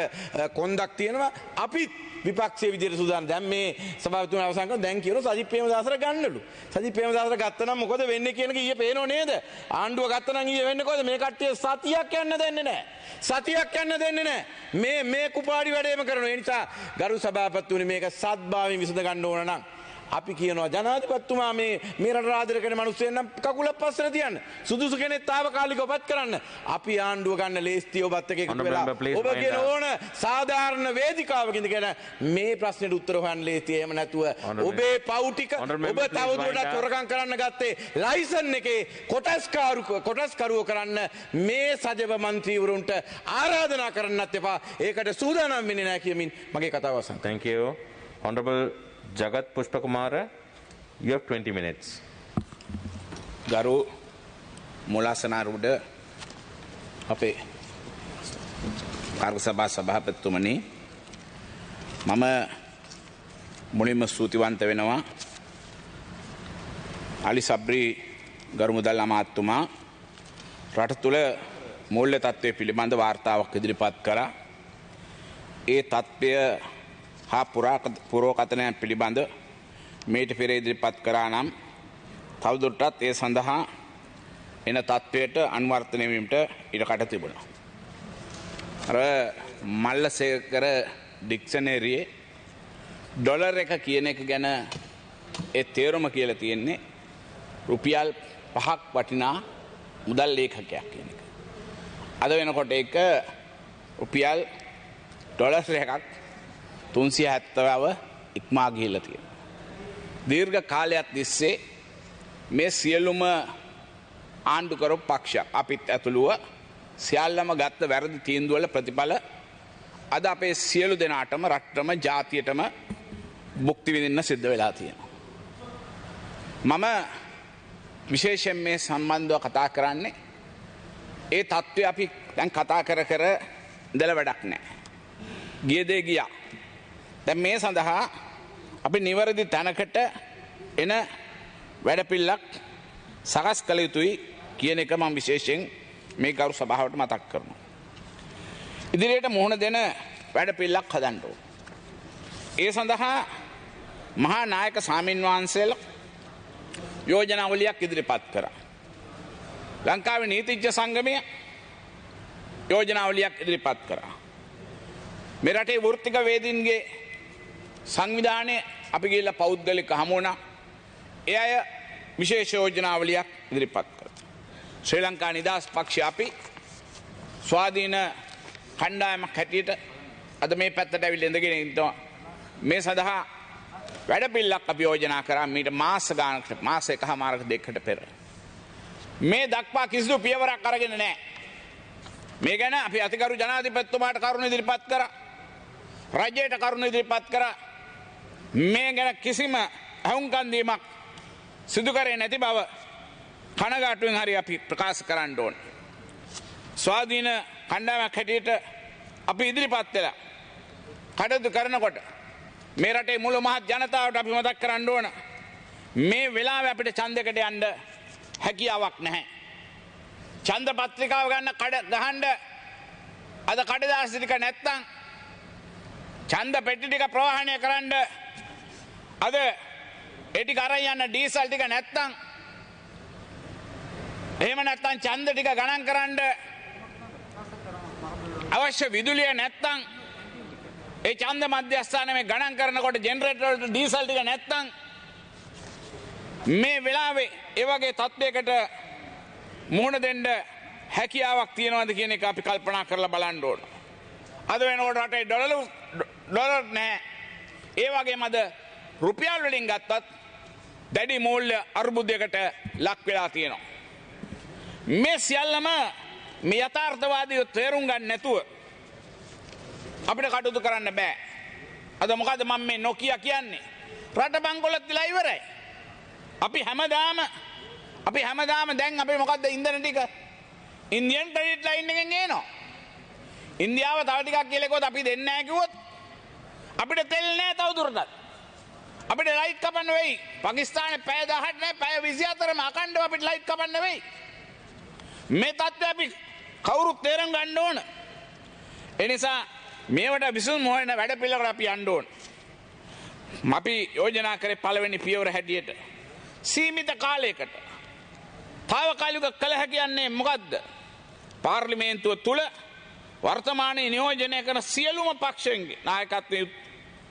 කොන්දක් තියෙනවා. අපිත් විපක්ෂයේ විදියට සූදානම්. දැන් මේ සභාපතිතුමා අවසන් කරන දැන් කියනවා සජිත් ප්‍රේමදාස ප්‍රේමදාසට ගන්නලු. සජිත් ප්‍රේමදාසට ගත්තා නම් මොකද වෙන්නේ කියන එක ඊයේ පේනෝ නේද? ආණ්ඩුව ගත්තා නම් ඊයේ වෙන්නේ කොහොමද? මේ කට්ටිය සතියක් යන්න දෙන්නේ නැහැ. සතියක් යන්න දෙන්නේ නැහැ. මේ කුපාඩි වැඩේම කරනවා. ඒ නිසා ගරු සභාපතිතුමනි මේක සත්භාවයෙන් විසඳ ගන්න ඕන නම් අපි කියනවා ජනාධිපතිතුමා මේ රට රාජ්‍ය කරන මිනිස්සුන් නම් කකුල පස්සට තියන්න. සුදුසු කෙනෙක් తాවකාලිකව ඔබත් කරන්න. අපි ආණ්ඩුව ගන්න ලේස්ති ඔබත් එක්ක එකතු වෙලා ඔබ කියන ඕන සාධාරණ වේදිකාවක ඉඳගෙන මේ ප්‍රශ්නෙට උත්තර හොයන්න ලේස්ති. එහෙම නැතුව ඔබේ පව් ටික ඔබ තවදුරටත් හොරකම් කරන්න ගත්තේ ලයිසන් එකේ කොටස්කරුවෝ කරන්න මේ සජව മന്ത്രിවරුන්ට ආරාධනා කරන්නත් එපා. ඒකට සූදානම් වෙන්නේ නැහැ කියමින් මගේ කතාව අවසන්. Thank you. Honorable Jagat Pushpakumara, you have 20 minutes. ගරු මුලාසනාරුඩ අපේ කාර්ය සභා සභාපතිතුමනි මම මුලින්ම ස්තුතිවන්ත වෙනවා අලි සබ්රි ගරු මුදල් අමාත්‍යතුමා රට තුළ මූල්‍ය තත්ත්වය පිළිබඳ වාර්තාවක් ඉදිරිපත් කළා. ඒ තත්ත්වය හා පුරෝකථනයන් පිළිබඳ මේට පෙර ඉදිරිපත් කරා නම් තවදුරටත් ඒ සඳහා එන තත්ත්වයට අනුවර්තනය වීමට ඉඩකඩ තිබුණා. අර මල්ලසේකර ඩික්ෂනරියේ ඩොලර් එක කියන එක ගැන ඒ තේරුම කියලා තියෙන්නේ රුපියල් 5ක් වටිනා මුදල් ලේඛකයක් කියන එක. අද වෙනකොට ඒක රුපියල් ඩොලර් එකක් 370ව ඉක්මා ගිහිල්ලා තියෙනවා. දීර්ඝ කාලයක් තිස්සේ මේ සියලුම ආණ්ඩු කරපු පක්ෂ අපිත් ඇතුළුව සියල්ලම ගත්ත වැරදි තීන්දුව වල ප්‍රතිඵල අද අපේ සියලු දෙනාටම රටටම ජාතියටම භුක්ති විඳින්න සිද්ධ වෙලා තියෙනවා. මම විශේෂයෙන් මේ සම්බන්ධව කතා කරන්නේ ඒ තත්ත්වය අපි දැන් කතා කර ඉඳලා වැඩක් නැහැ. ගිය දේ ගියා. දැන් මේ සඳහා අපි නිවැරදි තැනකට එන වැඩපිළිවෙලක් සකස් කළ යුතුයි කියන එක මම විශේෂයෙන් මේ ගරු සභාවට මතක් කරනවා. ඉදිරියට මුහුණ දෙන වැඩපිළිවෙලක් හදන්න ඕන. ඒ සඳහා මහා නායක සාමින් වහන්සේලා යෝජනාවලියක් ඉදිරිපත් කරා. ලංකාවේ නීතිඥ සංගමය යෝජනාවලියක් ඉදිරිපත් කරා. මේ රටේ වෘත්තික වේදීන්ගේ සංවිධානය අපි ගිහිල්ලා පෞද්ගලික හමු වුණා. ඒ අය විශේෂ යෝජනාවලියක් ඉදිරිපත් කරා. ශ්‍රී ලංකා නිදහස් පක්ෂය අපි ස්වාධීන කණ්ඩායමක් හැටියට අද මේ පැත්තට ඇවිල්ලා ඉඳගෙන ඉන්නවා. මේ සඳහා වැඩපිළිවෙලක් අපි යෝජනා කරා මීට මාස ගානකට මාස එකමාරක දෙකකට පෙර. මේ දක්වා කිසිදු පියවරක් අරගෙන නැහැ. මේ ගැන අපි අතිගරු ජනාධිපතිතුමාට කරුණු ඉදිරිපත් කරා. රජයට කරුණු ඉදිරිපත් කරා. මේ ගැන කිසිම අහුම්කන් දීමක් සිදු කරේ නැති බව කනගාටුවෙන් හරි අපි ප්‍රකාශ කරන්න ඕන. ස්වාධීන කණ්ඩායමක් හැටියට අපි ඉදිරිපත් වෙලා කටයුතු කරනකොට මේ රටේ මුළු මහත් ජනතාවට අපි මතක් කරන්න ඕන මේ වෙලාවේ අපිට ඡන්දයකට යන්න හැකියාවක් නැහැ. ඡන්ද පත්‍රිකාව ගන්න ගහන්න අද කඩදාසි ටික නැත්තම් ඡන්ද පෙට්ටි ටික ප්‍රවාහනය කරන්න අද ඒ ටික අරන් යන්න ඩීසල් ටික නැත්තම් එහෙම නැත්තම් ඡන්ද ටික ගණන් කරන්න අවශ්‍ය විදුලිය නැත්තම් ඒ ඡන්ද මධ්‍යස්ථානයේ ගණන් කරනකොට ජෙනරේටර් වලට ඩීසල් ටික නැත්තම් මේ වෙලාවේ ඒ වගේ තත්ත්වයකට මුහුණ දෙන්න හැකියාවක් තියනවාද කියන එක අපි කල්පනා කරලා බලන්න ඕන. අද වෙනකොට රටේ ඩොලර් නැහැ. ඒ වගේම අද රුපියල් වලින් ගත්තත් දැඩි මූල්‍ය අර්බුදයකට ලක් වෙලා තියෙනවා. මේ සියල්ලම මේ යථාර්ථවාදීව තේරුම් ගන්න නැතුව අපිට කටයුතු කරන්න බෑ. අද මොකද මම මේ නොකිය කියන්නේ? රට බංකොලොත් දිලා ඉවරයි. අපි හැමදාම දැන් අපි මොකද්ද ඉන්ධන ටික ඉන්දියන් ක්‍රෙඩිට් ලයින් එකෙන් ගේනවා. ඉන්දියාව තව ටිකක් කියලා කිව්වොත් අපි දෙන්නේ නැහැ කිව්වොත් අපිට තෙල් නැහැ තව දුරටත්. අපිට ලයිට් කපන්න වෙයි. පාකිස්තානේ පැය 18 නැහැ පැය 24ම අකණ්ඩව අපිට ලයිට් කපන්න වෙයි. මේ තත්ත්වය අපි කවුරුත් තේරුම් ගන්න ඕන. ඒ නිසා මේවට විසඳුම් හොයන වැඩ පිළිවෙලකට අපි යන්න ඕන. අපි යෝජනා කරේ පළවෙනි පියවර හැටියට සීමිත කාලයකට තාවකාලික කළ හැකියන්නේ මොකද්ද? පාර්ලිමේන්තුව තුළ වර්තමානයේ නියෝජනය කරන සියලුම පක්ෂයන්ගේ නායකත්වයේ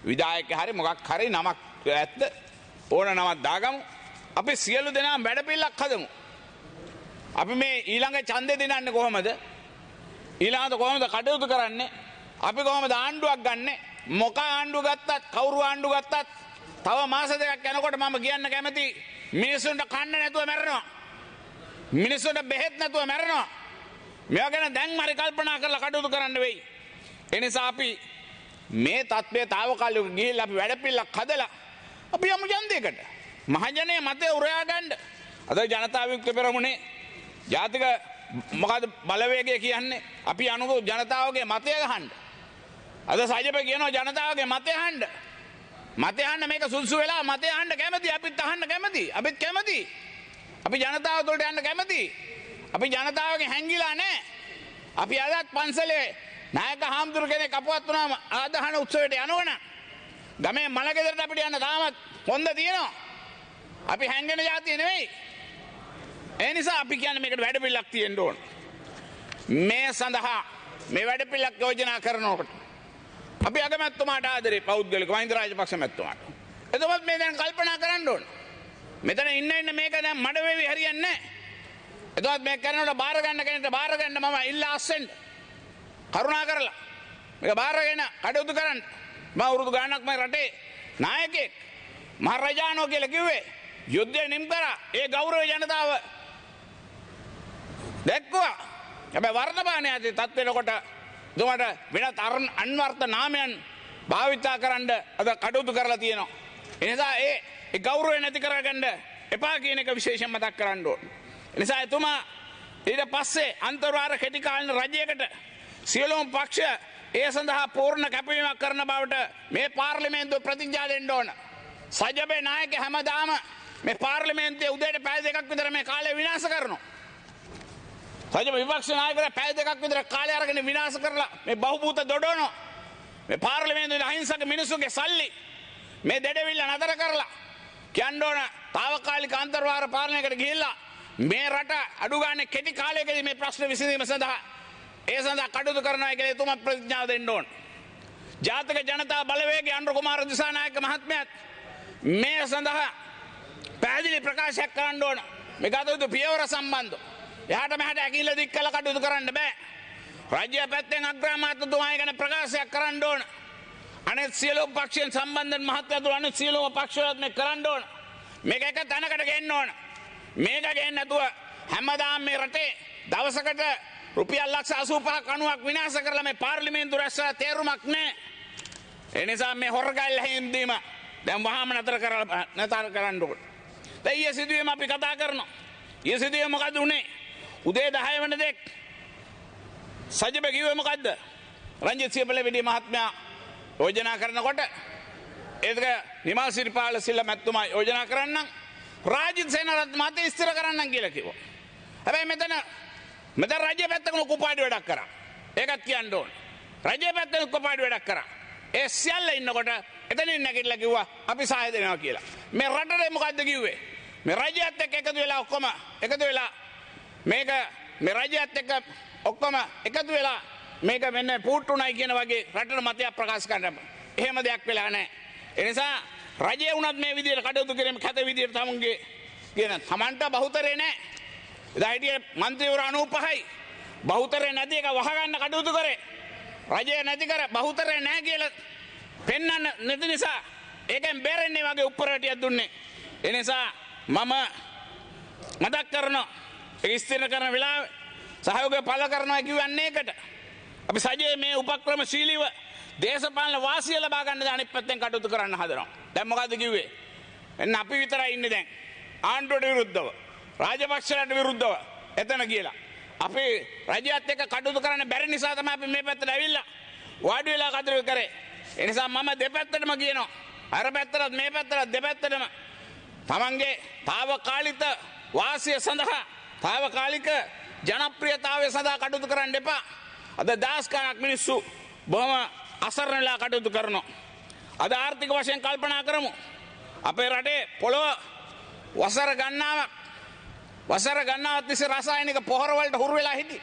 විධායක හරි මොකක් හරි නමක් ඇත්ත ඕන නමක් දාගමු. අපි සියලු දෙනා වැඩපිළිවෙලක් හදමු. අපි මේ ඊළඟ ඡන්දේ දිනන්නේ කොහොමද? ඊළඟට කොහොමද කටයුතු කරන්නේ? අපි කොහොමද ආණ්ඩුවක් ගන්නෙ? මොක ආණ්ඩුව ගත්තත් කවුරු ආණ්ඩුව ගත්තත් තව මාස දෙකක් යනකොට මම කියන්න කැමති මිනිස්සුන්ට කන්න නැතුව මැරෙනවා. මිනිස්සුන්ට බෙහෙත් නැතුව මැරෙනවා. මේවා ගැන දැන් හරි කල්පනා කරලා කටයුතු කරන්න වෙයි. ඒ නිසා අපි මේ තත්ත්වයේ తాවකාලිකව ගිහිල්ලා අපි වැඩපිළිවෙලක් හදලා අපි යමු ඡන්දයකට. මහජනයේ මතය උරයා ගන්න. අද ජනතා විමුක්ති පෙරමුණේ ජාතික මොකද බලවේගය කියන්නේ අපි අනුග ජනතාවගේ මතය ගහන්න. අද සජිප කියනවා ජනතාවගේ මතය අහන්න. මතය අහන්න මේක සුදුසු වෙලා මතය අහන්න කැමති. අපිත් අහන්න කැමති. අපිත් කැමති. අපි ජනතාව තුළට යන්න කැමති. අපි ජනතාවගේ හැංගිලා නැහැ. අපි අදත් පන්සලේ නායක හාමුදුරු කෙනෙක් අපවත් වුණාම ආදාහන උත්සවයට යනවනම් ගමේ මල ගෙදරට අපිට යන්න තාමත් හොඳ තියෙනවා. අපි හැංගෙන જાතිය නෙවෙයි. ඒ නිසා අපි කියන්නේ මේකට වැඩපිළිවෙලක් තියෙන්න ඕන. මේ සඳහා මේ වැඩපිළිවෙලක් යෝජනා කරනකොට අපි අගමැතිතුමාට ආදරේ පෞද්ගලික මහින්ද රාජපක්ෂ මැතිතුමාට. එතකොට මේ දැන් කල්පනා කරන්න ඕන. මෙතන ඉන්න මේක දැන් මඩ වේවි හරියන්නේ නැහැ. එතකොට මේක කරනකොට බාර ගන්න කෙනෙක්ට බාර ගන්න මම ඉල්ලා අස්සෙන්න. කරුණා කරලා මේක බාරගෙන කටයුතු කරන්න. මම වරුදු ගානක් මේ රටේ නායකයෙක් මහරජාණෝ කියලා කිව්වේ යුද්ධය නිම් කරා. ඒ ගෞරව ජනතාව දැක්කුවා. හැබැයි වර්තමානයේ ඇති තත්ත්වෙනකොට දුමට වෙනත් අන්වර්ථ නාමයන් භාවිතා කරන්න අද කටයුතු කරලා තියෙනවා. ඒ නිසා ඒ ගෞරවය නැති කරගන්න එපා කියන එක විශේෂයෙන් මතක් කරන්න ඕන. ඒ නිසා එතුමා ඊට පස්සේ අන්තර්වාර කෙටි කාලින රජයකට සියලුම පක්ෂ ඒ සඳහා පූර්ණ කැපවීමක් කරන බවට මේ පාර්ලිමේන්තුව ප්‍රතිඥා දෙන්න ඕන. සජබේ නායක හැමදාම මේ පාර්ලිමේන්තුවේ උදේට පැය දෙකක් විතර මේ කාලය විනාශ කරනවා. සජබ විපක්ෂ නායකලා පැය දෙකක් විතර කාලය අරගෙන විනාශ කරලා මේ බහුබූත දොඩවනවා. මේ පාර්ලිමේන්තුවේ අහිංසක මිනිස්සුගේ සල්ලි මේ දෙඩවිල්ල නතර කරලා කියන්න ඕන తాවකාලික අන්තර්වාර පාලනයකට ගිහිල්ලා මේ රට අඩු ගන්න කෙටි කාලයකදී මේ ප්‍රශ්න විසඳීම සඳහා ඒ සඳහා කටයුතු කරනවා කියලා එතුමා ප්‍රතිඥා දෙන්න ඕන. ජාතික ජනතා බලවේගයේ අනුර කුමාර දිසානායක මහත්මයාත් මේ සඳහා පැහැදිලි ප්‍රකාශයක් කරන්න ඕන. මේ ගත පියවර සම්බන්ධව. එහාට මෙහාට ඇකිල්ල දික් කළ කටයුතු කරන්න බෑ. රාජ්‍ය පැත්තෙන් අග්‍රාමාත්‍යතුමායි ගැන ප්‍රකාශයක් කරන්න ඕන. අනෙත් සියලුම පක්ෂයන් සම්බන්ධයෙන් මහත්මයා තුළ අනෙත් සියලුම පක්ෂවලත් මේ කරන්න ඕන. මේක එක තැනකට ගෙන්න ඕන. මේක ගෙන්න නැතුව හැමදාම මේ රටේ දවසකට රුපියල් ලක්ෂ 85ක් 90ක් විනාශ කරලා මේ පාර්ලිමේන්තුව රැස්වලා තේරුමක් නැහැ. ඒ නිසා මේ හොරගල් හැඳීම දැන් වහාම නතර කරන්න ඕන. දැන් ඊයේ සිදුවීම අපි කතා කරනවා. ඊයේ සිදුවීම මොකද උනේ? උදේ 10 වෙනි දෙක් සජිබ කිව්වේ මොකද්ද? රංජිත් සියපලවිඩි මහත්මයා යෝජනා කරනකොට ඒක නිමල් සිරිපාල සිල්ල මැතිතුමා යෝජනා කරන්නම් රාජිත් සේනාරත්න මහත්තයා ස්ථිර කරන්නම් කියලා කිව්වා. හැබැයි මෙතන රාජ්‍ය පැත්තක කුපාඩි වැඩක් කරා. ඒකත් කියන්න ඕන. රාජ්‍ය පැත්තක කුපාඩි වැඩක් කරා. ඒ සියල්ල ඉන්නකොට එතනින් නැගිටලා කිව්වා අපි සහාය දෙනවා කියලා. මේ රටේ මොකද්ද කිව්වේ? මේ රාජ්‍යයත් එක්ක එකතු වෙලා ඔක්කොම එකතු වෙලා මේක මේ රාජ්‍යයත් එක්ක ඔක්කොම එකතු වෙලා මේක මෙන්න පුට්ටුණයි කියන වගේ රටට මතයක් ප්‍රකාශ කරන්න. එහෙම දෙයක් වෙලා නැහැ. ඒ නිසා රජය වුණත් මේ විදිහට කටයුතු කිරීම කැත විදිහට තමුන්ගේ කියන තමන්ට බහුතරේ නැහැ. එදා හිටියේ മന്ത്രിවරු 95යි. බහුතරේ නැති එක වහගන්න කටයුතු කරේ. රජය නැති කර බහුතරේ නැහැ කියලා පෙන්වන්න නැති නිසා ඒකෙන් බේරෙන්නේ වගේ උප්පරටියක් දුන්නේ. ඒ නිසා මම මතක් කරනවා ඒ ස්ථිර කරන වෙලාවේ සහයෝගය පළ කරනවා කියවන්නේ ඒකට. අපි සජයේ මේ උපක්‍රමශීලීව දේශපාලන වාසිය ලබා ගන්න අනිත් පැත්තෙන් කටයුතු කරන්න හදනවා. දැන් මොකද්ද කිව්වේ? එන්න අපි විතරයි ඉන්නේ දැන්. ආණ්ඩුවට විරුද්ධව, රාජපක්ෂලට විරුද්ධව එතන කියලා. අපි රජයත් එක්ක කටයුතු කරන්න බැරි නිසා තමයි අපි මේ පැත්තට ඇවිල්ලා වාඩි වෙලා කටයුතු කරේ. ඒ නිසා මම දෙපැත්තටම කියනවා. අර පැත්තටත් මේ පැත්තටත් දෙපැත්තටම තමන්ගේ తాවකාලික වාසිය සඳහා తాවකාලික ජනප්‍රියතාවය සඳහා කටයුතු කරන්න එපා. අද දහස් ගණක් මිනිස්සු බොහොම අසරණ වෙලා කටයුතු කරනවා. අද ආර්ථික වශයෙන් කල්පනා කරමු. අපේ රටේ පොළොව වසර ගන්නාවක් තිස්සේ රසායනික පොහොර වලට හුරු වෙලා හිටියේ.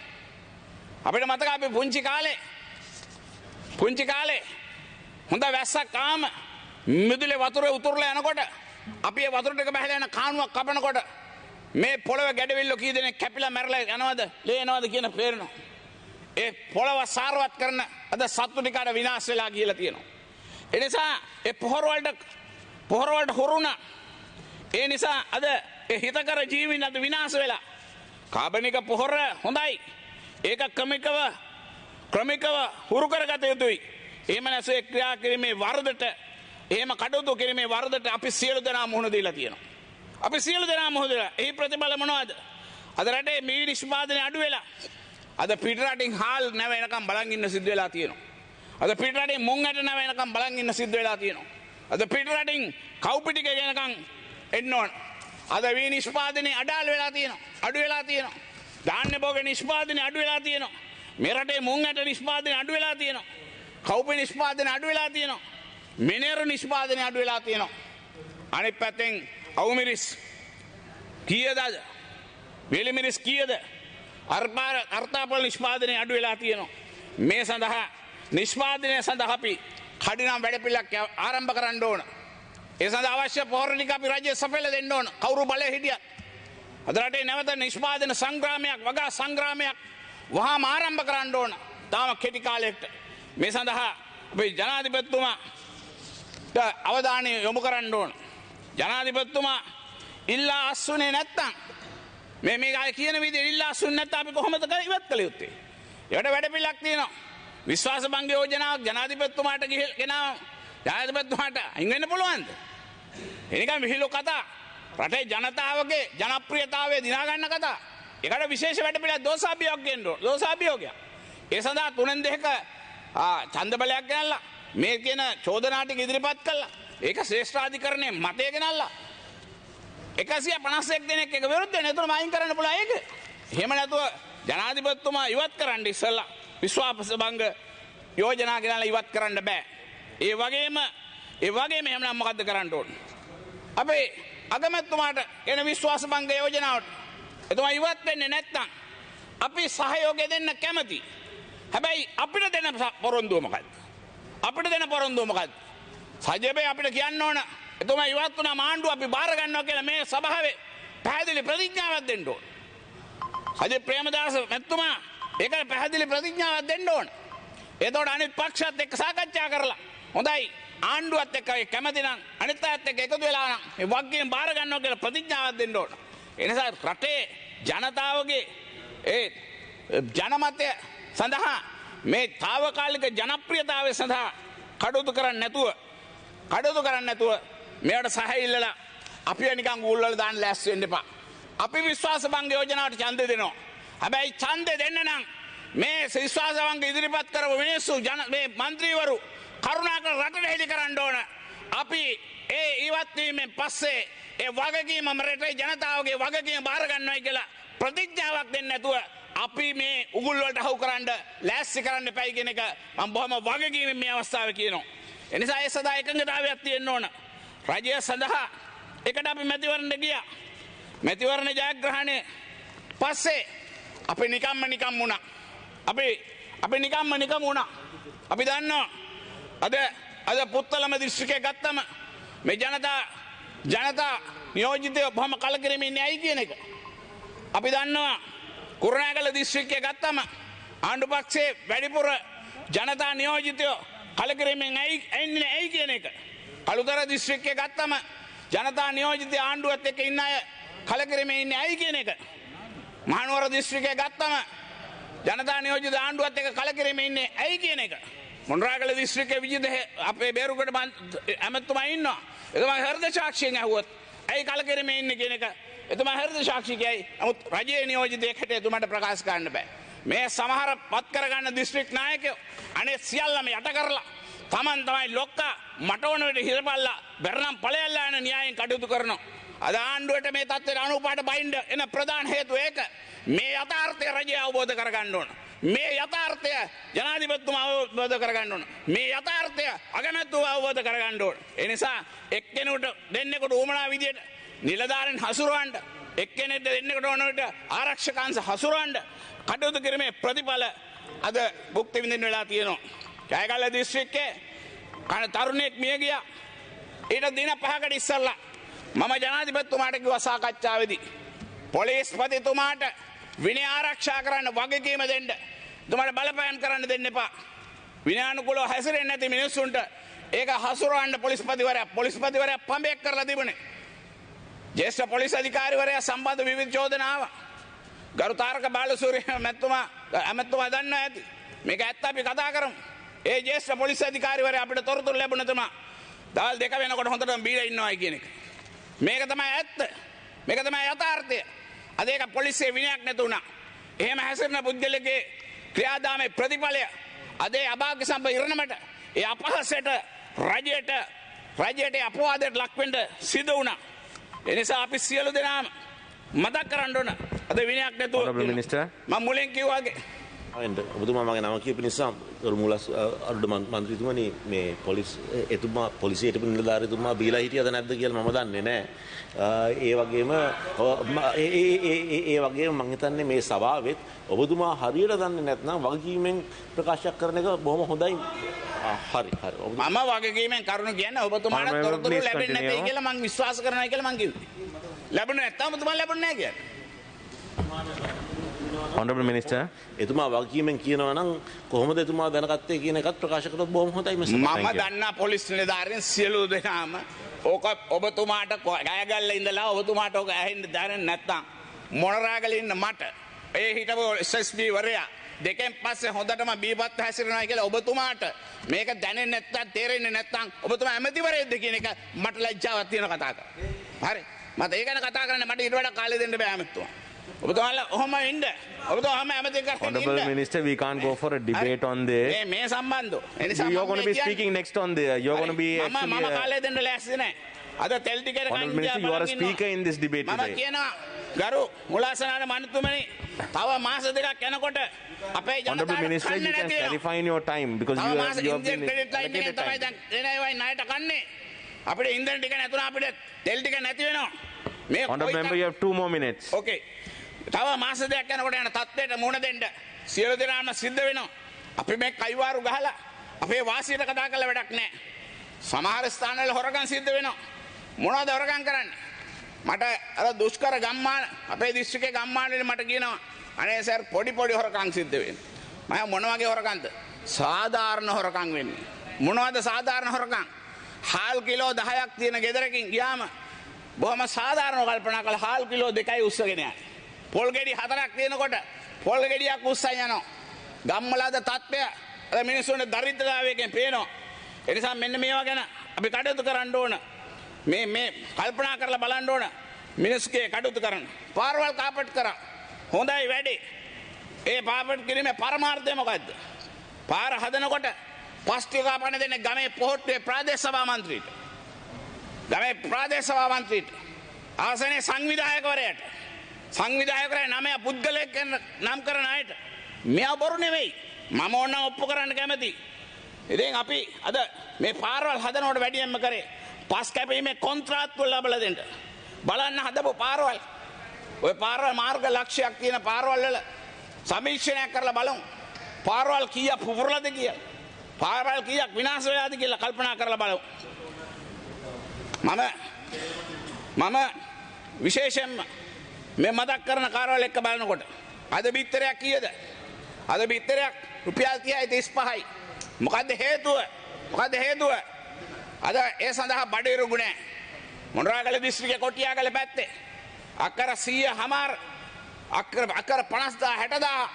අපිට මතක අපි පුංචි කාලේ හොඳ වැස්සක් ආම මිදුලේ වතුරේ උතුරලා යනකොට අපි ඒ වතුර ටික බහලා යන කාණුවක් කපනකොට මේ පොළොව ගැඩවිල්ල කී දෙනෙක් කැපිලා මැරලා යනවද ලේ එනවද කියන පේරනවා. ඒ පොළොව සාරවත් කරන අද සත්තු ටිකට විනාශ වෙලා ගියලා තියෙනවා. ඒ නිසා ඒ පොහොර වලට හුරුණා. ඒ නිසා අද ඒ හිතකර ජීවීන් අද විනාශ වෙලා. කාබනික පොහොර හොඳයි. ඒක ක්‍රමිකව හුරු කරගත යුතුයි. එහෙම නැසේ ක්‍රියා කිරීමේ වරදට එහෙම කටයුතු කිරීමේ වරදට අපි සියලු දෙනා මුහුණ දීලා තියෙනවා. අපි සියලු දෙනා මුහුණ දීලා. එහි ප්‍රතිඵල මොනවද? අද රටේ මී නිෂ්පාදනය අඩු වෙලා. අද පිටරටින් හාල් නැව එනකම් බලන් ඉන්න සිද්ධ වෙලා තියෙනවා. අද පිටරටින් මුං ඇට නැව එනකම් බලන් ඉන්න සිද්ධ වෙලා තියෙනවා. අද පිටරටින් කව්පිටික ගෙනකම් එන්න ඕන. අද වී නිෂ්පාදනය අඩාල වෙලා තියෙනවා. අඩු වෙලා තියෙනවා. ධාන්‍ය භෝග නිෂ්පාදනය අඩු වෙලා තියෙනවා. මේ රටේ මුං ඇට නිෂ්පාදනය අඩු වෙලා තියෙනවා. කව්පි නිෂ්පාදනය අඩු වෙලා තියෙනවා. මිනේරු නිෂ්පාදනය අඩු වෙලා තියෙනවා. අනිත් පැත්තෙන් අවුමිරිස් කීයද? වෙලිමිරිස් කීයද? අර්ථාපල නිෂ්පාදනය අඩු වෙලා තියෙනවා. මේ සඳහා නිෂ්පාදනය සඳහා අපි කඩිනම් වැඩපිළිවෙලක් ආරම්භ කරන්න ඕන. ඒ සඳහා අවශ්‍ය පොහොර ටික අපි රජයේ සපයලා දෙන්න ඕන. කවුරු බලය හිටියත්. අද රටේ නැවත නිෂ්පාදන සංග්‍රාමයක් වගා සංග්‍රාමයක් වහාම ආරම්භ කරන්න ඕන. තාම කෙටි කාලයකට. මේ සඳහා අපි ජනාධිපතිතුමා අවධානය යොමු කරන්න ඕන. ජනාධිපතිතුමා ඉල්ලා අස්සුනේ නැත්තම් මේ අය කියන විදිහට ඉල්ලා අස්සුනේ නැත්තම් අපි කොහොමද ඉවත් කළ යුත්තේ? ඒකට වැඩපිළිවෙලක් තියෙනවා. විශ්වාස භංග යෝජනාවක් ජනාධිපතිතුමාට ගෙනාව ජනාධිපතිතුමාට අයින් වෙන්න පුළුවන්ද? එනිකන් විහිළු කතා. රටේ ජනතාවගේ ජනප්‍රියතාවය දිනා ගන්න කතා. ඒකට විශේෂ වැඩපිළිවෙලක් දෝෂාභියෝගයක් ගෙන්න ඕන. දෝෂාභියෝගයක්. ඒ සඳහා 3-2ක ඡන්ද බලයක් ගෙනල්ලා මේ කියන චෝදනා ටික ඉදිරිපත් කළා. ඒක ශ්‍රේෂ්ඨාධිකරණයේ මතය ගෙනල්ලා 151 දෙනෙක් එක විරුද්ධ වෙන. ඒතර මයින් කරන්න පුළුවන් ඒක. එහෙම නැතුව ජනාධිපතිතුමා ඉවත් කරන්න ඉස්සෙල්ලා විශ්වාස භංග යෝජනා ගෙනල්ලා ඉවත් කරන්න බෑ. ඒ වගේම එහෙමනම් මොකද්ද කරන්න ඕන? අපේ අගමැතිතුමාට එන විශ්වාස භංග යෝජනාවට එතුමා ඉවත් වෙන්නේ නැත්නම් අපි සහයෝගය දෙන්න කැමති. හැබැයි අපිට දෙන පොරොන්දුව මොකද්ද? සජිබේ අපිට කියන්න ඕන එතුමා ඉවත් වුණා මාණ්ඩුව අපි බාර ගන්නවා කියලා මේ සභාවේ පැහැදිලි ප්‍රතිඥාවක් දෙන්න ඕන. සජිබ් ප්‍රේමදාස මැතිතුමා ඒකට පැහැදිලි ප්‍රතිඥාවක් දෙන්න ඕන. එතකොට අනිත් පක්ෂත් එක්ක සාකච්ඡා කරලා හොඳයි ආණ්ඩුවත් එක්ක කැමති නම් අනිත් අයත් එක්ක එකතු වෙලා නම් මේ වගකීම් බාර ගන්නවා කියලා ප්‍රතිඥාවක් දෙන්න ඕන. ඒ නිසා රටේ ජනතාවගේ ඒ ජනමතය සඳහා මේ తాවකාලික ජනප්‍රියතාවය සඳහා කටයුතු කරන්නේ නැතුව මේවට සහාය ඉල්ලලා අපි නිකන් ගූල් වල දාන්න ලෑස්ති වෙන්න එපා. අපි විශ්වාස භංග යෝජනාවට ඡන්දය දෙනවා. හැබැයි ඡන්දය දෙන්න නම් මේ විශ්වාස භංග ඉදිරිපත් කරපු මිනිස්සු මේ മന്ത്രിවරු කරුණාකර රටට හෙළි කරන්න ඕන. අපි ඒ ඉවත් වීමෙන් පස්සේ ඒ වගකීම රටේ ජනතාවගේ වගකීම බාර ගන්නවයි කියලා ප්‍රතිඥාවක් දෙන්න නැතුව අපි මේ උගුල් වලට හවු කරන්න ලෑස්ති කරන්න එපයි කියන එක මම බොහොම වගකීමෙන් මේ අවස්ථාවේ කියනවා. ඒ නිසා ඒ සදා එකඟතාවයක් තියෙන්න ඕන. රජය සඳහා එකට අපි මැතිවරණ ගියා. මැතිවරණ ජයග්‍රහණය පස්සේ අපි නිකම්ම වුණා. අපි නිකම්ම වුණා. අපි දන්නවා අද පුත්තලම දිස්ත්‍රික්කය ගත්තම මේ ජනතා නියෝජිතය බොහොම කලකිරීමෙන් ඉන්නේ ඇයි කියන එක. අපි දන්නවා කුරුණෑගල දිස්ත්‍රික්කය ගත්තම ආණ්ඩු පක්ෂයේ වැඩිපුර ජනතා නියෝජිතයෝ කලකිරීමෙන් ඇයි කියන එක. කළුතර දිස්ත්‍රික්කය ගත්තම ජනතා නියෝජිතය ආණ්ඩුවත් එක්ක ඉන්න අය කලකිරීමෙන් ඉන්නේ ඇයි කියන එක. මහනුවර දිස්ත්‍රික්කය ගත්තම ජනතා නියෝජිත ආණ්ඩුවත් එක්ක කලකිරීමෙන් ඉන්නේ ඇයි කියන එක. මොණරාගල දිස්ත්‍රික්කයේ විජිත අපේ බේරුකට ඇමතුමා ඉන්නවා. එතුමා හෘද සාක්ෂියෙන් ඇහුවොත් ඇයි කලකිරීමෙන් ඉන්නේ කියන එක එතුමා හෘද සාක්ෂි කියයි. නමුත් රජයේ නියෝජිතයෙක් හැටියට එතුමාට ප්‍රකාශ කරන්න බෑ. මේ සමහර පත් කරගන්න දිස්ත්‍රික් නායකයෝ අනේ සියල්ලම යට කරලා තමයි ලොක්කා මට ඕන විදිහට හිරපල්ලා බැරනම් ඵලයල්ලා යන න්‍යායෙන් කටයුතු කරනවා. අද ආණ්ඩුවට මේ තත්ත්වයට අනුපාඩ බයින්ඩ එන ප්‍රධාන හේතුව ඒක. මේ යථාර්ථය රජය අවබෝධ කරගන්න ඕන. මේ යථාර්ථය ජනාධිපතිතුමා අවබෝධ කරගන්න ඕන. මේ යථාර්ථය අගමැතිතුමා අවබෝධ කරගන්න ඕන. ඒ නිසා එක්කෙනෙකුට දෙන්නෙකුට උවමනා විදියට නිලධාරීන් හසුරවන්න, එක්කෙනෙකුට දෙන්නෙකුට ඕන විදියට ආරක්ෂකයන්ව හසුරවන්න කටයුතු කිරීමේ ප්‍රතිඵල අද භුක්ති විඳින්න වෙලා තියෙනවා. ජයගල්ල දිස්ත්‍රික්කයේ තරුණයෙක් මිය ගියා. ඊට දින 5කට ඉස්සෙල්ලා මම ජනාධිපතිතුමාට කිව්වා සාකච්ඡාවේදී පොලිස්පතිතුමාට විනය ආරක්ෂා කරන්න වගකීම දෙන්න. තුමාට බලපෑම් කරන්න දෙන්න එපා. විනයානුකූලව හැසිරෙන්නේ නැති මිනිස්සුන්ට ඒක හසුරවන්න පොලිස්පතිවරයා පඹයක් කරලා තිබුණේ. ජ්‍යෙෂ්ඨ පොලිස් අධිකාරිවරයා සම්බන්ධ විවිධ චෝදනා ආවා. ගරු තාරක බාලසූරිය ඇමතුමා දන්නවා ඇති. මේක ඇත්ත අපි කතා කරමු. ඒ ජ්‍යෙෂ්ඨ පොලිස් අධිකාරිවරයා අපිට තොරතුරු ලැබුණ තුමා දවල් 2 වෙනකොට හොඳටම බීලා ඉන්නවායි කියන එක. මේක තමයි ඇත්ත. මේක තමයි යථාර්ථය. අද ඒක පොලිසිය විනයක් නැතු වුණා. එහෙම හැසිරෙන පුද්ගලගේ ක්‍රියාදාමයේ ප්‍රතිඵලය අද ඒ අභාග්‍ය සම්ප ඉරණමට ඒ අපහසයට රජයට අපවාදයට ලක් වෙන්න සිදු වුණා. ඒ නිසා අපි සියලු දෙනාම මතක් කරන්න ඕන. අද විනයක් නැතුව මම මුලින් කිව්වා වගේ ඔබතුමා මගේ නම කියපු නිසා මුලස් අරුඩ මන්ත්‍රීතුමනි මේ පොලිසියට නිලධාරීතුමා බීලා හිටියද නැද්ද කියලා මම දන්නේ නැහැ. ඒ වගේම මම හිතන්නේ මේ සභාවෙත් ඔබතුමා හරියට දන්නේ නැත්නම් වගකීමෙන් ප්‍රකාශයක් කරන එක බොහොම හොඳයි. හරි. මම වගකීමෙන් කරුණු කියන්නේ ඔබතුමාට තොරතුරු ලැබෙන්නේ නැtei කියලා මම විශ්වාස කරනවා කියලා මම කිව්වේ. ලැබුණේ නැත්නම් ඔබතුමා ලැබුණේ නැහැ කියන්නේ. Honorable Minister. එතුමා වගකීමෙන් කියනවා නම් කොහොමද එතුමා දැනගත්තේ කියන එකත් ප්‍රකාශ කරොත් බොහොම හොඳයි මිස්ටර්. මම දන්නා පොලිස් නිලධාරීන් සියලු දෙනාම ඕක ඔබතුමාට ගයගල්ල ඉඳලා ඔබතුමාට ඕක ඇහෙන්න දැනෙන්නේ නැත්නම් මොනරාගල ඉන්න මට ඒ හිටපු SSB වරයා දෙකෙන් පස්සේ හොඳටම බීපත් හැසිරෙනවා කියලා ඔබතුමාට මේක දැනෙන්නේ නැත්නම් තේරෙන්නේ නැත්නම් ඔබතුමා ඇමතිවරයෙක්ද කියන එක මට ලැජ්ජාවක් තියෙන කතා කරා. හරි. මට ඒක ගැන කතා කරන්න මට ඊට වඩා කාලය දෙන්න බෑ ඇමතිතුමා. Honorable Minister, we can't go for a debate on this. You're going to be speaking next on this. You're going to be actually... Honorable Minister, you are a speaker in this debate today. Honorable Minister, you can clarify in your time because you have been allocated time. Honorable Member, you have 2 more minutes. Okay. තව මාස දෙකක් යනකොට යන තත්ත්වයට මුහුණ දෙන්න සියලු දෙනාම සිද්ධ වෙනවා. අපි මේ කයිවාරු ගහලා අපේ වාසියට කතා කරලා වැඩක් නැහැ. සමහර ස්ථානවල හොරකම් සිද්ධ වෙනවා. මොනවද හොරකම් කරන්නේ? මට අර දුෂ්කර ගම්මාන අපේ දිස්ත්‍රික්කේ ගම්මාන වල මට කියනවා අනේ සර් පොඩි හොරකම් සිද්ධ වෙනවා. මම මොන වගේ හොරකම්ද? සාධාරණ හොරකම් වෙන්නේ. මොනවද සාධාරණ හොරකම්? හාල් කිලෝ 10ක් තියෙන ගෙදරකින් ගියාම බොහොම සාධාරණව කල්පනා කරලා හාල් කිලෝ 2යි උස්සගෙන යන්නේ. පොල් ගෙඩි 4ක් තියෙනකොට පොල් ගෙඩියක් උස්සන් යනවා. ගම්වලද තත්ත්වය අර මිනිස්සුන්ගේ දරිද්‍රතාවයෙන් පේනවා. ඒ නිසා මෙන්න මේවා ගැන අපි කටයුතු කරන්න ඕන. මේ කල්පනා කරලා බලන්න ඕන. මිනිස්සුගේ කටයුතු කරන්න. පාරවල් කාපට් කරා. හොඳයි වැඩේ. ඒ පාපට් කිරීමේ පරමාර්ථය මොකද්ද? පාර හදනකොට පස්තිය කාපන්න දෙන්නේ ගමේ පොහොට්ටුවේ ප්‍රාදේශ සභා මන්ත්‍රීට. ගමේ ප්‍රාදේශ සභා මන්ත්‍රීට. ආසනයේ සංවිධායකවරයාට. සංවිධායකවරයා නමය පුද්ගලයෙක් නම් කරන අයට මෙයා බොරු නෙවෙයි. මම ඕන ඔප්පු කරන්න කැමති. ඉතින් අපි අද මේ පාරවල් හදනකොට වැඩියෙන්ම කරේ පස් කැපීමේ කොන්ත්‍රාත්තු ලබලා දෙන්න. බලන්න හදපු පාරවල්. ওই පාරවල් මාර්ග ලක්ෂයක් තියෙන පාරවල් වල සමීක්ෂණයක් කරලා බලමු. පාරවල් කීයක් පුපුරලාද කියලා. පාරවල් කීයක් විනාශ වෙලාද කියලා කල්පනා කරලා බලමු. මම විශේෂයෙන්ම මේ මතක් කරන කාර්යවල එක්ක බලනකොට අද බිත්තරයක් කීයද? අද බිත්තරයක් රුපියල් 30යි 35යි. මොකද්ද හේතුව? අද ඒ සඳහා බඩේරුගු නැහැ. මොණරාගල දිස්ත්‍රික්කයේ කොටියාගල පැත්තේ අක්කර 100 හමාර අක්කර 50000 60000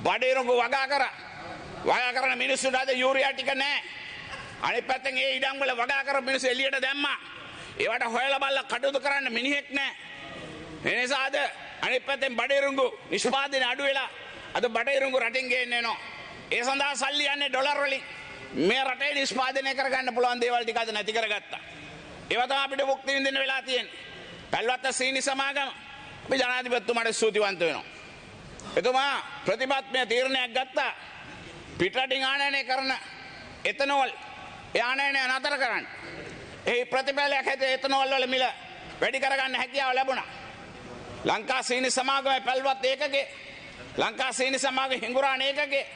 බඩේරුගු වගා කරන මිනිස්සුන්ට අද යූරියා ටික නැහැ. අනිත් පැත්තෙන් ඒ ඉඩම් වල වගා කර මිනිස්සු එළියට දැම්මා. ඒවට හොයලා බලලා කටයුතු කරන්න මිනිහෙක් නැහැ. ඒ නිසා අද අනිත් පැත්තෙන් බඩේරුගු නිෂ්පාදනය අඩු වෙලා අද බඩේරුගු රටින් ගේන්න එනවා. ඒ සඳහා සල්ලි යන්නේ ඩොලර් වලින්. මේ රටේ නිෂ්පාදනය කරගන්න පුළුවන් දේවල් ටික අද නැති කරගත්තා. ඒවා තමයි අපිට භුක්ති විඳින්න වෙලා තියෙන්නේ. පැල්වත්ත සීනි සමාගම අපි ජනාධිපතිතුමාට ස්තුතිවන්ත වෙනවා. එතුමා ප්‍රතිපත්තිය තීරණයක් ගත්තා පිටරටින් ආනයනය කරන එතනෝල් ඒ ආනයනය නතර කරන්න. ඒ ප්‍රතිඵලයක් හැටියට එතනෝල් වල මිල වැඩි කරගන්න හැකියාව ලැබුණා. ලංකා සීනි සමාගමේ පැල්වත් ඒකකේ ලංකා සීනි සමාගමේ හිඟුරාන ඒකකේ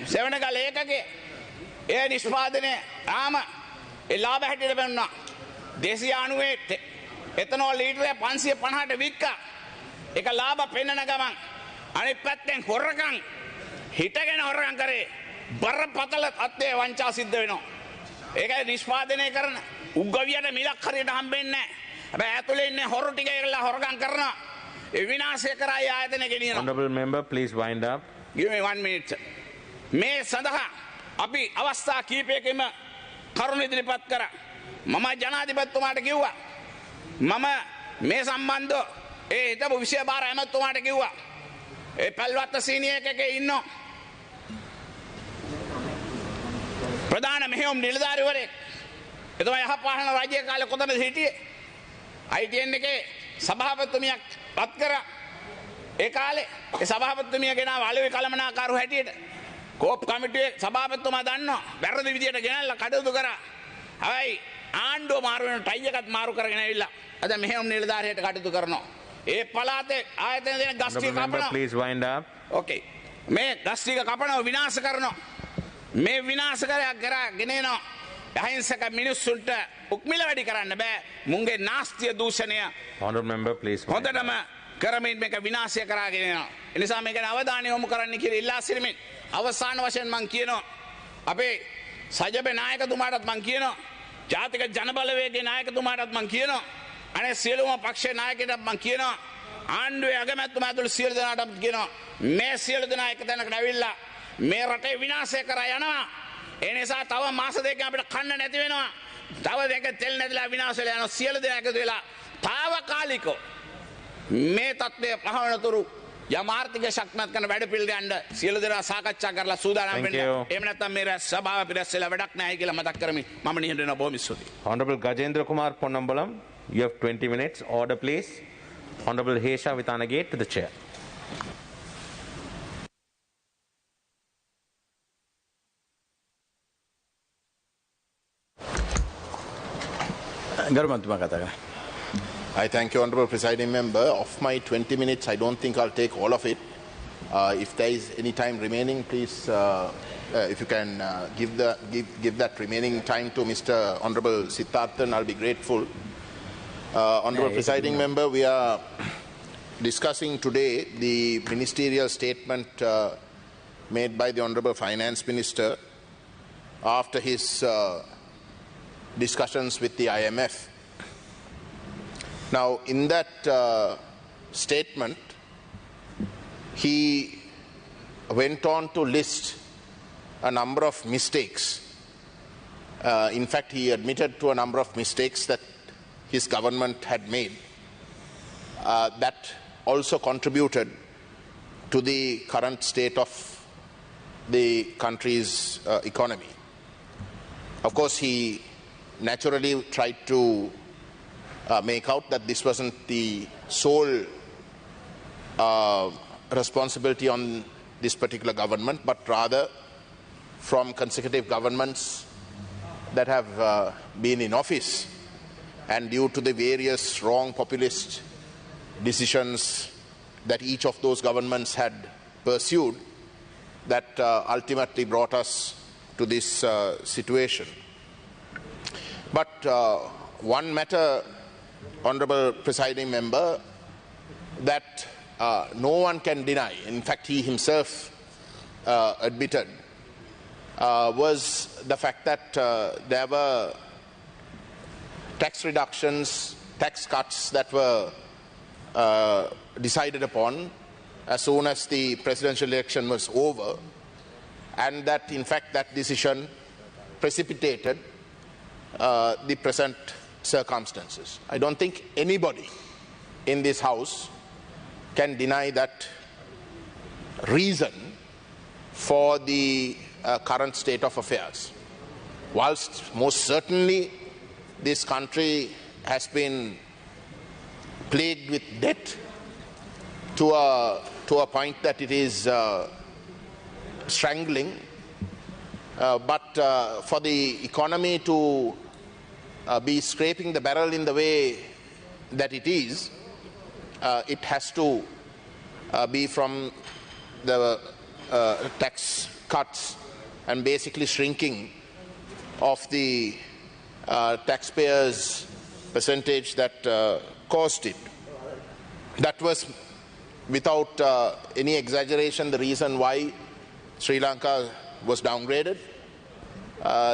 සෙවණගල ඒකකේ ඒ නිෂ්පාදනය ආම ඒ ලාභ හැටියට බැන්නා 290 එතනෝල් ලීටරය 550ට වික්කා. ඒක ලාභ පෙන්නන ගමන් අනිත් පැත්තෙන් හොරකම් හිටගෙන හොරකම් කරේ බරපතල අත්යේ වංචා සිද්ධ වෙනවා. ඒකයි නිෂ්පාදනය කරන උග්ගවියට මිලක් හරියට හම්බෙන්නේ නැහැ. හැබැයි ඇතුලේ ඉන්නේ හොරු ටික ඒගොල්ලෝ හොරකම් කරනවා. ඒ විනාශය කරා ආයතන ගෙනියනවා. Honorable member, please wind up. Give me 1 minute. මේ සඳහා අපි අවස්ථා කීපයකින්ම කරුණු ඉදිරිපත් කරා. මම ජනාධිපතිතුමාට කිව්වා මම මේ සම්බන්ධව ඒ හිටපු විෂය බාර ඇමතුමාට කිව්වා ඒ පැල්වත්ත සීනි එකකේ ඉන්න ප්‍රධාන මෙහෙයුම් නිලධාරිවරයෙක් එතුමා යහපාලන රාජ්‍ය කාලේ කොතනද හිටියේ ITN එකේ සභාපතිතුමියක් පත් කරා ඒ කාලේ ඒ සභාපතිතුමිය ගෙනාව අලුවේ කළමනාකාරු හැටියට කෝප් කමිටුවේ සභාපතිතුමා දන්නවා වැරදි විදියට ගෙනල්ලා කටයුතු කරා. හැබැයි ආණ්ඩුව මාරු වෙන ටයි එකත් මාරු කරගෙන ඇවිල්ලා අද මෙහෙයුම් නිලධාරියට කටයුතු කරනවා. ඒ පළාතේ ආයතන දෙන ගස් ටික කපනවා. Please wind up. Okay. මේ ගස් ටික කපනවා විනාශ කරනවා. මේ විනාශකරයක් කරගෙන එනවා. අහිංසක මිනිස්සුන්ට උක්මිල වැඩි කරන්න බෑ. මුන්ගේ නාස්තිය දූෂණය. Honorable member, please. හොඳටම කරමින් මේක විනාශය කරගෙන යනවා. ඒ නිසා මේක අවධානය යොමු කරන්න කියලා ඉල්ලා සිටිමින් අවසාන වශයෙන් මම කියනවා අපේ සජබේ නායකතුමාටත් මම කියනවා ජාතික ජනබලවේගයේ නායකතුමාටත් මම කියනවා අනේ සියලුම පක්ෂේ නායකයන්ටත් මම කියනවා ආණ්ඩුවේ අගමැතිතුමා ඇතුළු සියලු දෙනාටත් කියනවා මේ සියලු දෙනා එක තැනකට ඇවිල්ලා මේ රටේ විනාශය කරා යනවා. ඒ නිසා තව මාස දෙකකින් අපිට කන්න නැති වෙනවා. තව දෙක තෙල් නැතිලා විනාශ වෙලා යනවා. සියලු දෙනා එකතු වෙලා తాවකාලිකව මේ තත්ත්වය පහවනතුරු යමාර්ථික ශක්තිමත් කරන වැඩ පිළිවෙලට යන්න සියලු දෙනා සාකච්ඡා කරලා සූදානම් වෙන්න. එහෙම නැත්නම් මේ සභාව පිරස්සෙලා වැඩක් නැහැ කියලා මතක් කරමින් මම නිහඬ වෙනවා. බොහොම ස්තුතියි. Honorable Gajendra Kumar Ponnambalam, you have 20 minutes. Order, please. Honorable Hesha Vithanagate to the chair. I thank you, Honourable Presiding Member. Of my 20 minutes, I don't think I'll take all of it. If there is any time remaining, please, if you can give that remaining time to Mr. Honourable Siddharthan, I'll be grateful. Honourable Presiding Member, we are discussing today the ministerial statement made by the Honourable Finance Minister after his discussions with the IMF. Now, in that statement, he went on to list a number of mistakes. In fact, he admitted to a number of mistakes that his government had made that also contributed to the current state of the country's economy. Of course, he naturally tried to make out that this wasn't the sole responsibility on this particular government, but rather from consecutive governments that have been in office, and due to the various wrong populist decisions that each of those governments had pursued, that ultimately brought us to this situation. But one matter, Honourable Presiding Member, that no one can deny, in fact he himself admitted, was the fact that there were tax reductions, tax cuts that were decided upon as soon as the presidential election was over, and that in fact that decision precipitated the present circumstances. I don't think anybody in this house can deny that reason for the current state of affairs. Whilst most certainly this country has been plagued with debt, to a point that it is strangling. But for the economy to be scraping the barrel in the way that it is, it has to be from the tax cuts and basically shrinking of the taxpayers' percentage that caused it. That was, without any exaggeration, the reason why Sri Lanka was downgraded,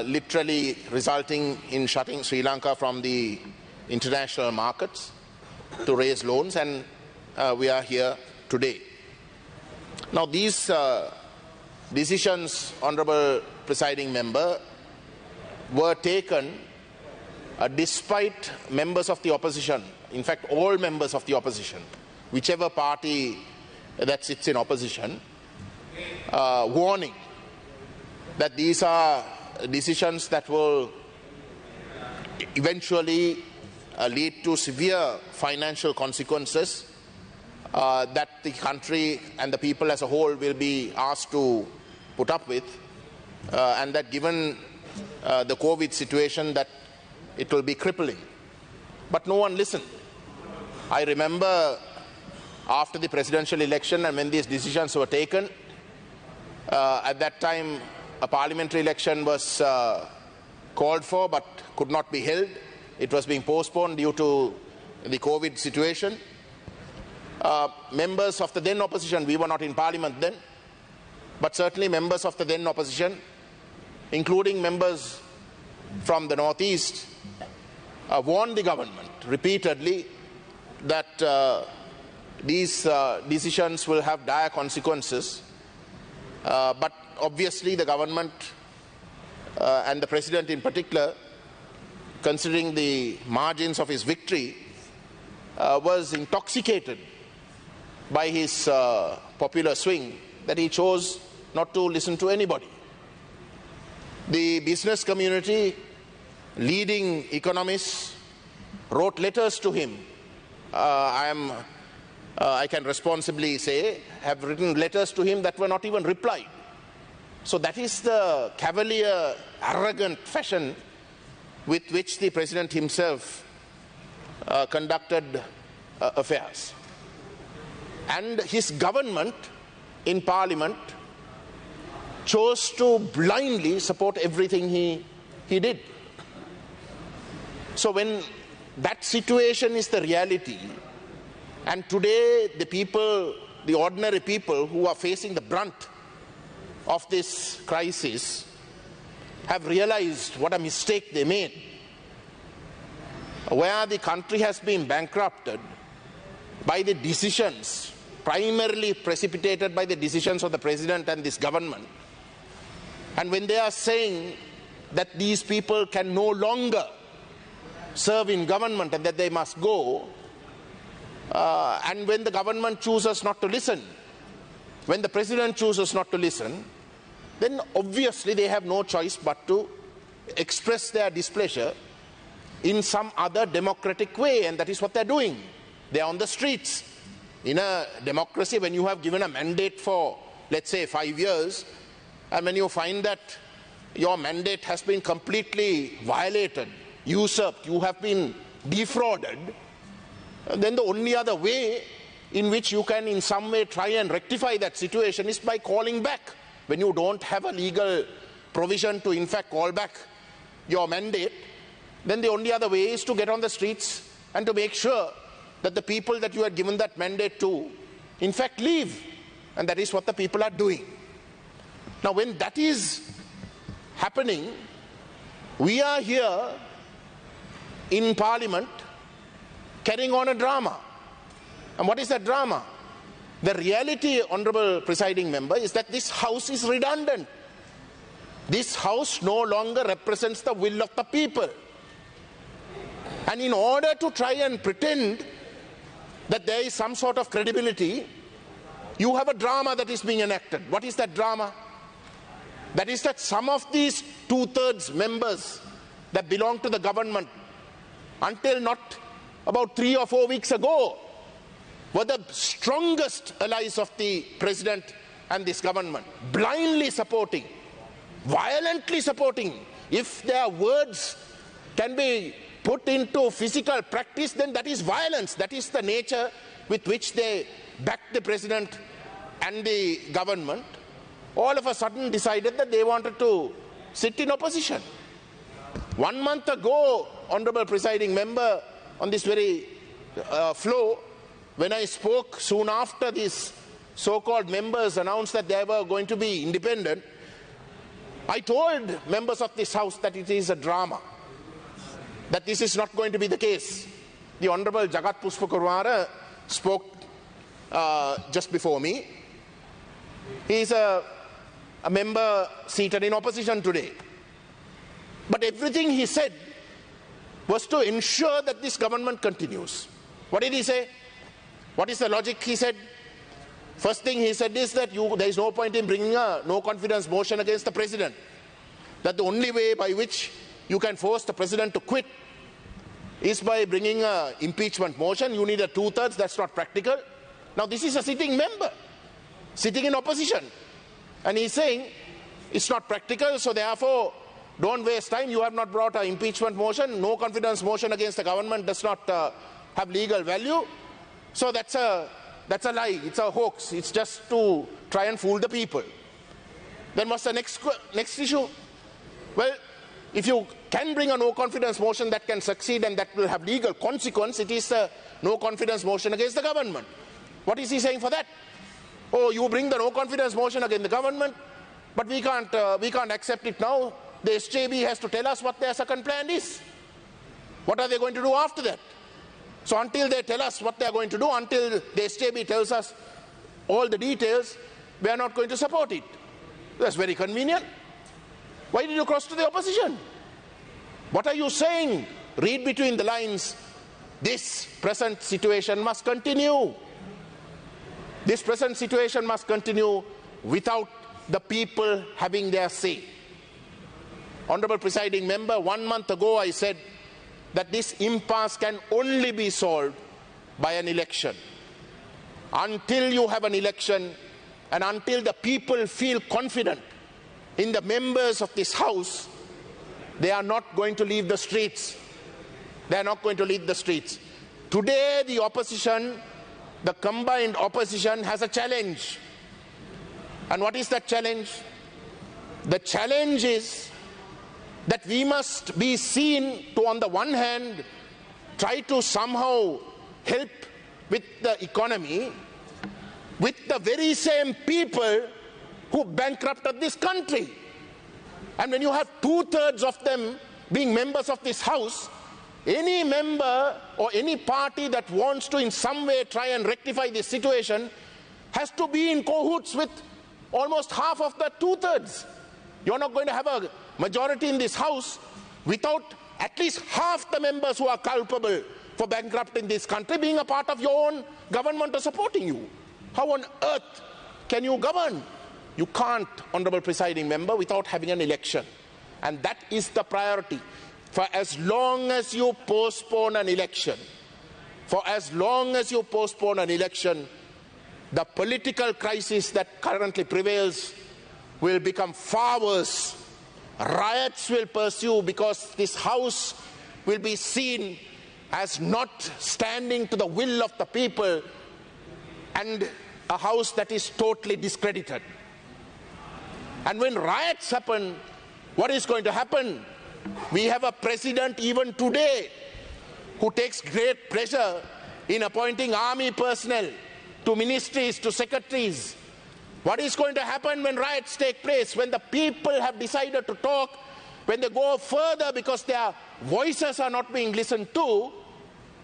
literally resulting in shutting Sri Lanka from the international markets to raise loans, and we are here today. Now, these decisions, Honourable Presiding Member, were taken despite members of the opposition, in fact all members of the opposition, whichever party that sits in opposition, warning that these are decisions that will eventually lead to severe financial consequences that the country and the people as a whole will be asked to put up with, and that given the COVID situation, that it will be crippling. But no one listened. I remember after the presidential election and when these decisions were taken, at that time a parliamentary election was called for but could not be held. It was being postponed due to the COVID situation. Members of the then opposition, we were not in parliament then, but certainly members of the then opposition, including members from the northeast, warned the government repeatedly that these decisions will have dire consequences. But obviously the government and the president in particular, considering the margins of his victory, was intoxicated by his popular swing, that he chose not to listen to anybody. The business community, leading economists, wrote letters to him. I can responsibly say, have written letters to him that were not even replied. So that is the cavalier, arrogant fashion with which the president himself conducted affairs. And his government in parliament chose to blindly support everything he did. So when that situation is the reality, and today the people, the ordinary people who are facing the brunt of this crisis, have realized what a mistake they made, where the country has been bankrupted by the decisions, primarily precipitated by the decisions of the president and this government. And when they are saying that these people can no longer serve in government and that they must go, and when the government chooses not to listen, when the president chooses not to listen, then obviously they have no choice but to express their displeasure in some other democratic way, and that is what they're doing. They're on the streets. In a democracy, when you have given a mandate for, let's say, 5 years, and when you find that your mandate has been completely violated, usurped, you have been defrauded, then the only other way in which you can in some way try and rectify that situation is by calling back. When you don't have a legal provision to in fact call back your mandate, then the only other way is to get on the streets and to make sure that the people that you had given that mandate to in fact leave. And that is what the people are doing. Now when that is happening, we are here in parliament carrying on a drama. And what is that drama? The reality, Honourable Presiding Member, is that this house is redundant. This house no longer represents the will of the people. And in order to try and pretend that there is some sort of credibility, you have a drama that is being enacted. What is that drama? That is that some of these 2/3 members that belong to the government, until not about 3 or 4 weeks ago, were the strongest allies of the president and this government, blindly supporting, violently supporting. If their words can be put into physical practice, then that is violence. That is the nature with which they backed the president and the government. All of a sudden decided that they wanted to sit in opposition. 1 month ago, Honorable Presiding Member, on this very floor, when I spoke soon after these so-called members announced that they were going to be independent, I told members of this House that it is a drama, that this is not going to be the case. The Honorable Jagat Pushpakurwara spoke just before me. He is a member seated in opposition today. But everything he said was to ensure that this government continues. What did he say? What is the logic he said? First thing he said is that there is no point in bringing a no confidence motion against the president. That the only way by which you can force the president to quit is by bringing an impeachment motion. You need a 2/3, that's not practical. Now this is a sitting member, sitting in opposition. And he's saying it's not practical, so therefore don't waste time. You have not brought an impeachment motion. No confidence motion against the government does not have legal value. So that's a lie. It's a hoax. It's just to try and fool the people. Then what's the next issue? Well, if you can bring a no confidence motion that can succeed and that will have legal consequence, it is a no confidence motion against the government. What is he saying for that? Oh, you bring the no confidence motion against the government, but we can't accept it now. The SJB has to tell us what their second plan is. What are they going to do after that? So until they tell us what they are going to do, until the SJB tells us all the details, we are not going to support it. That's very convenient. Why did you cross to the opposition? What are you saying? Read between the lines. This present situation must continue. This present situation must continue without the people having their say. Honorable Presiding Member, 1 month ago I said that this impasse can only be solved by an election. Until you have an election and until the people feel confident in the members of this House, they are not going to leave the streets. They are not going to leave the streets. Today the opposition, the combined opposition, has a challenge. And what is that challenge? The challenge is that we must be seen to, on the one hand, try to somehow help with the economy with the very same people who bankrupted this country. And when you have 2/3 of them being members of this House, any member or any party that wants to in some way try and rectify this situation has to be in cahoots with almost half of the 2/3. You're not going to have a majority in this House without at least half the members who are culpable for bankrupting this country being a part of your own government or supporting you. How on earth can you govern? You can't, Honorable Presiding Member, without having an election. And that is the priority. For as long as you postpone an election, the political crisis that currently prevails will become far worse. Riots will pursue because this House will be seen as not standing to the will of the people, and a House that is totally discredited. And when riots happen, what is going to happen? We have a president even today who takes great pleasure in appointing army personnel to ministries, to secretaries. What is going to happen when riots take place, when the people have decided to talk, when they go further because their voices are not being listened to?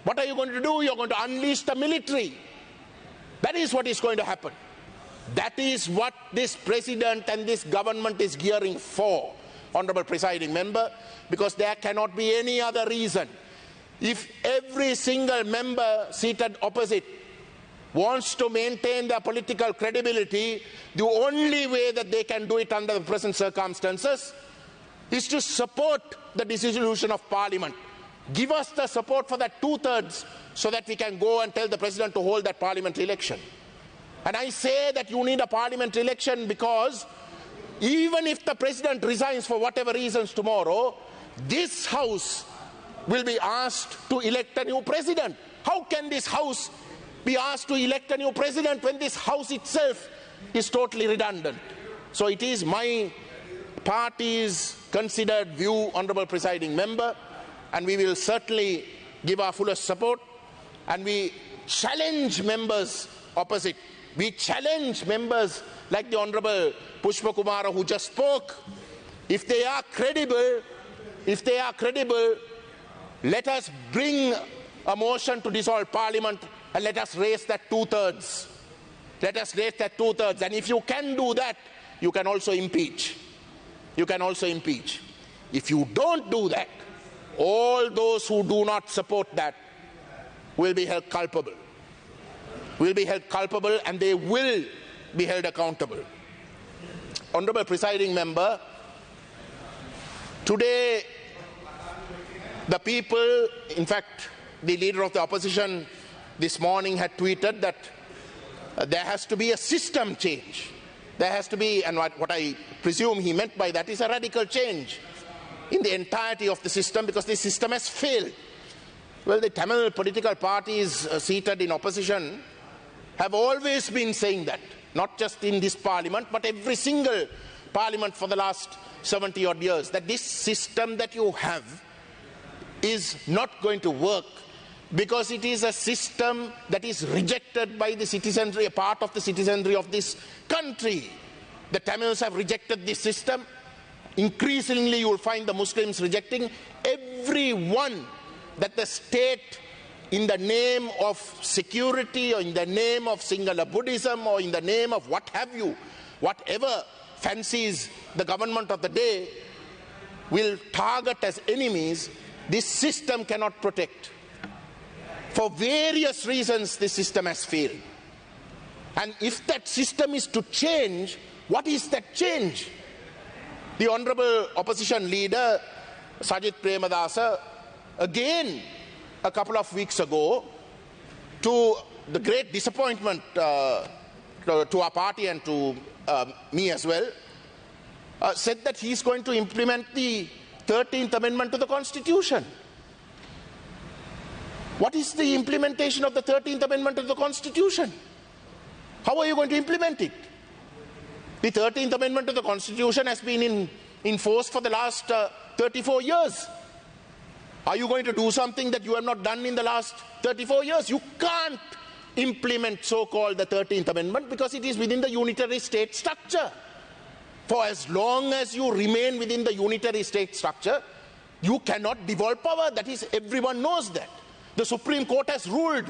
What are you going to do? You're going to unleash the military. That is what is going to happen. That is what this president and this government is gearing for, Honorable Presiding Member, because there cannot be any other reason. If every single member seated opposite wants to maintain their political credibility, the only way that they can do it under the present circumstances is to support the dissolution of Parliament. give us the support for that 2/3 so that we can go and tell the president to hold that parliamentary election. And I say that you need a parliamentary election because even if the president resigns for whatever reasons tomorrow, this house will be asked to elect a new president. How can this house be asked to elect a new president when this house itself is totally redundant? So it is my party's considered view, Honourable Presiding Member, and we will certainly give our fullest support, and we challenge members opposite. We challenge members like the Honourable Pushpa Kumara who just spoke. If they are credible, let us bring a motion to dissolve Parliament and let us raise that 2/3. Let us raise that 2/3. And if you can do that, you can also impeach. You can also impeach. If you don't do that, all those who do not support that will be held culpable. Will be held culpable, and they will be held accountable. Honourable Presiding Member, today the people, in fact, the leader of the opposition this morning had tweeted that there has to be a system change. There has to be, and what I presume he meant by that is a radical change in the entirety of the system, because the system has failed. Well, the Tamil political parties seated in opposition have always been saying that, not just in this parliament, but every single parliament for the last 70 odd years, that this system that you have is not going to work because it is a system that is rejected by the citizenry, a part of the citizenry of this country. The Tamils have rejected this system. Increasingly, you will find the Muslims rejecting every one that the state, in the name of security or in the name of Sinhala Buddhism or in the name of what have you, whatever fancies the government of the day, will target as enemies. This system cannot protect. For various reasons, this system has failed. And if that system is to change, what is that change? The Honourable Opposition Leader, Sajith Premadasa, again, a couple of weeks ago, to the great disappointment to our party and to me as well, said that he's going to implement the 13th Amendment to the Constitution. What is the implementation of the 13th Amendment to the Constitution? How are you going to implement it? The 13th Amendment to the Constitution has been in force for the last 34 years. Are you going to do something that you have not done in the last 34 years? You can't implement so-called the 13th Amendment because it is within the unitary state structure. For as long as you remain within the unitary state structure, you cannot devolve power. That is, everyone knows that. The Supreme Court has ruled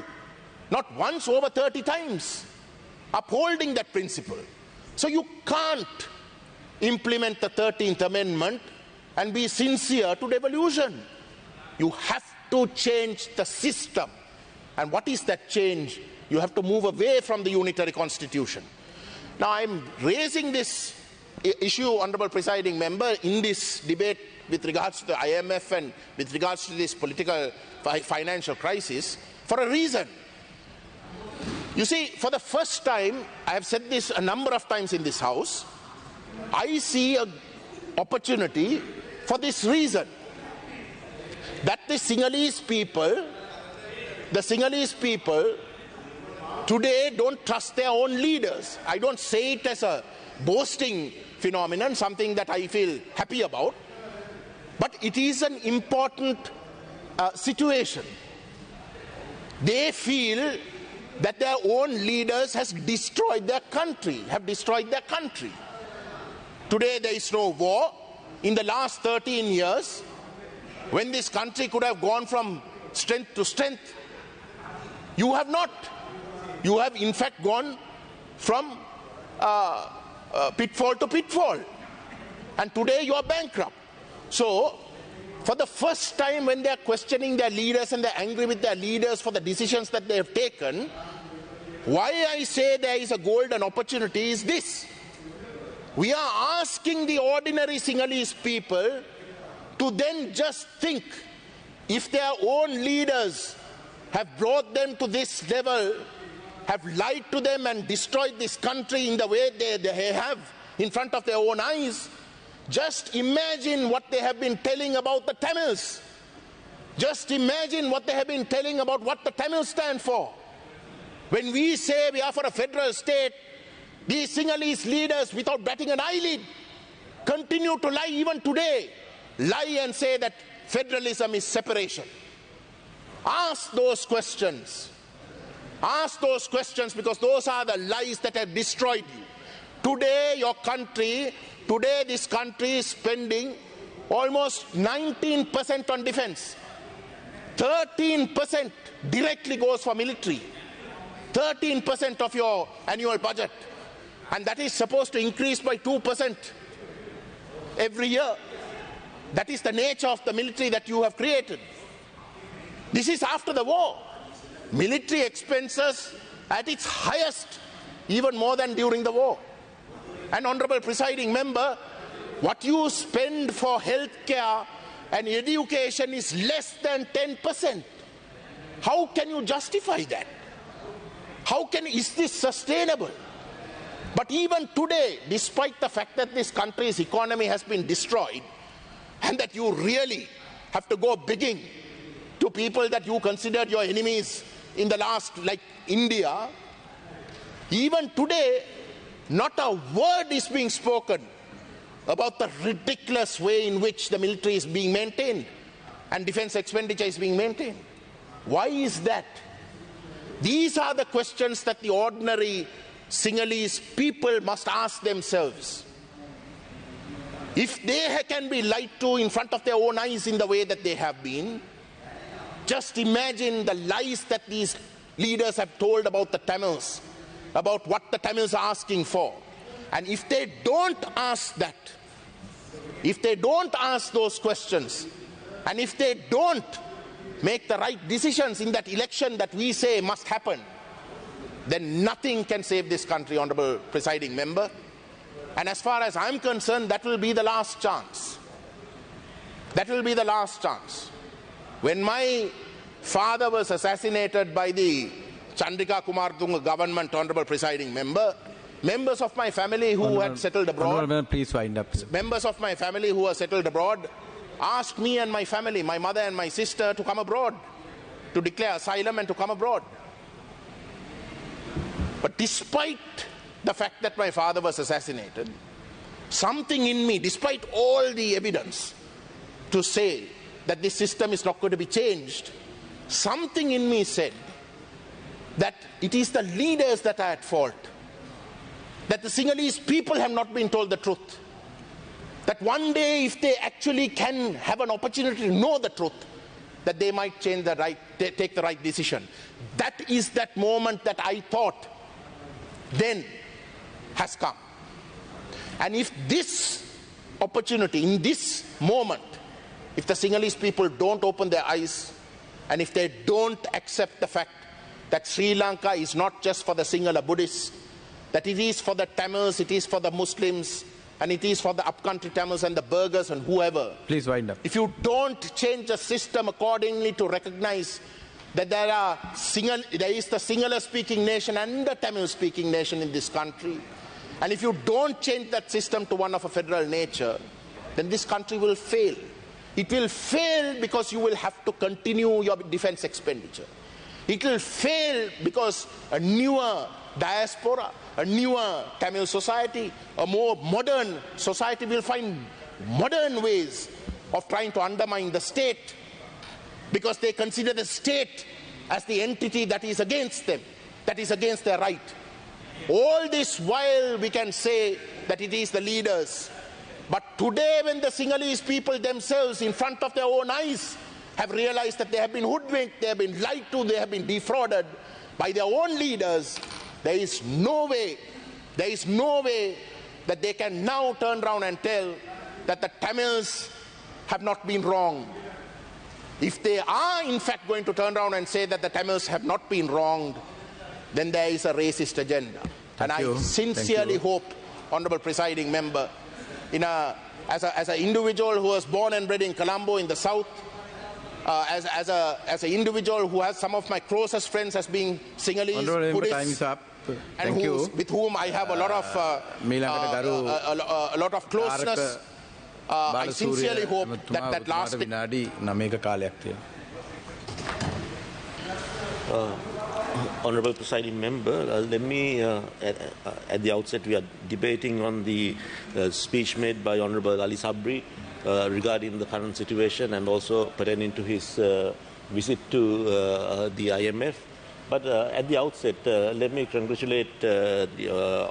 not once, over 30 times, upholding that principle. So you can't implement the 13th Amendment and be sincere to devolution. You have to change the system. And what is that change? You have to move away from the unitary constitution. Now I'm raising this issue, Honourable Presiding Member, in this debate with regards to the IMF and with regards to this political financial crisis for a reason. You see, for the first time, I have said this a number of times in this house, I see an opportunity for this reason, that the Sinhalese people today don't trust their own leaders. I don't say it as a boasting phenomenon, something that I feel happy about, but it is an important situation. They feel that their own leaders have destroyed their country. Today there is no war. In the last 13 years, when this country could have gone from strength to strength, you have not. You have in fact gone from pitfall to pitfall. And today you are bankrupt. So, for the first time when they are questioning their leaders and they are angry with their leaders for the decisions that they have taken, why I say there is a golden opportunity is this. We are asking the ordinary Sinhalese people to then just think if their own leaders have brought them to this level, have lied to them and destroyed this country in the way they have in front of their own eyes, just imagine what they have been telling about the Tamils. Just imagine what they have been telling about what the Tamils stand for. When we say we are for a federal state, these Sinhalese leaders, without batting an eyelid, continue to lie even today. Lie and say that federalism is separation. Ask those questions. Ask those questions, because those are the lies that have destroyed you. Today, this country is spending almost 19% on defense. 13% directly goes for military. 13% of your annual budget. And that is supposed to increase by 2% every year. That is the nature of the military that you have created. This is after the war. Military expenses at its highest, even more than during the war. And honorable presiding member, what you spend for health care and education is less than 10%. How can you justify that? Is this sustainable? But even today, despite the fact that this country's economy has been destroyed, and that you really have to go begging to people that you considered your enemies in the last, like India, even today, not a word is being spoken about the ridiculous way in which the military is being maintained and defense expenditure is being maintained. Why is that? These are the questions that the ordinary Sinhalese people must ask themselves. If they can be lied to in front of their own eyes in the way that they have been, just imagine the lies that these leaders have told about the Tamils, about what the Tamils are asking for. And if they don't ask that, if they don't ask those questions, and if they don't make the right decisions in that election that we say must happen, then nothing can save this country, honorable presiding member. And as far as I'm concerned, that will be the last chance. That will be the last chance. When my father was assassinated by the Chandrika Kumartunga government, honorable presiding member, members of my family who had settled abroad, please wind up. Members of my family who were settled abroad asked me and my family, my mother and my sister, to come abroad, to declare asylum and to come abroad. But despite the fact that my father was assassinated, something in me, despite all the evidence to say that this system is not going to be changed, something in me said that it is the leaders that are at fault, that the Sinhalese people have not been told the truth, that one day if they actually can have an opportunity to know the truth, that they might change the right, take the right decision. That is that moment that I thought then has come. And if this opportunity, in this moment, if the Sinhalese people don't open their eyes, and if they don't accept the fact that Sri Lanka is not just for the Sinhala Buddhists, that it is for the Tamils, it is for the Muslims, and it is for the upcountry Tamils and the Burghers and whoever. Please wind up. If you don't change the system accordingly to recognize that there is the Sinhala speaking nation and the Tamil speaking nation in this country, and if you don't change that system to one of a federal nature, then this country will fail. It will fail because you will have to continue your defense expenditure. It will fail because a newer diaspora, a newer Tamil society, a more modern society will find modern ways of trying to undermine the state, because they consider the state as the entity that is against them, that is against their right. All this while we can say that it is the leaders. But today, when the Sinhalese people themselves, in front of their own eyes, have realized that they have been hoodwinked, they have been lied to, they have been defrauded by their own leaders, there is no way that they can now turn around and tell that the Tamils have not been wrong. If they are in fact going to turn around and say that the Tamils have not been wronged, then there is a racist agenda. And I sincerely hope, honorable presiding member, as an individual who was born and bred in Colombo in the south, as an individual who has some of my closest friends as being Sinhalese, Honourable Member, time is Buddhists, up. and Thank you. with whom I have a lot of closeness. I sincerely hope that last. විනාඩි 9ක කාලයක් තියෙනවා. Honorable Presiding Member, let me, at the outset, we are debating on the speech made by Honorable Ali Sabri regarding the current situation and also pertaining to his visit to the IMF. But at the outset, let me congratulate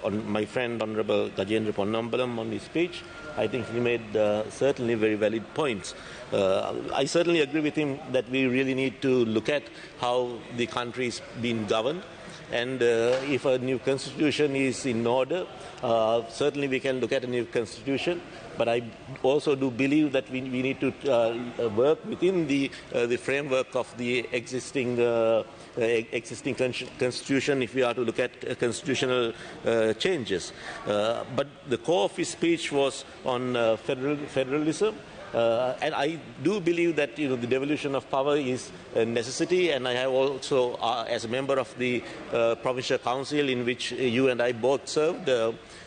on my friend Honorable Gajendra Ponnambalam on his speech. I think he made certainly very valid points. I certainly agree with him that we really need to look at how the country is being governed. And if a new constitution is in order, certainly we can look at a new constitution. But I also do believe that we need to work within the framework of the existing constitution if we are to look at constitutional changes. But the core of his speech was on federalism. And I do believe that the devolution of power is a necessity, and I have also, as a member of the provincial council in which you and I both served,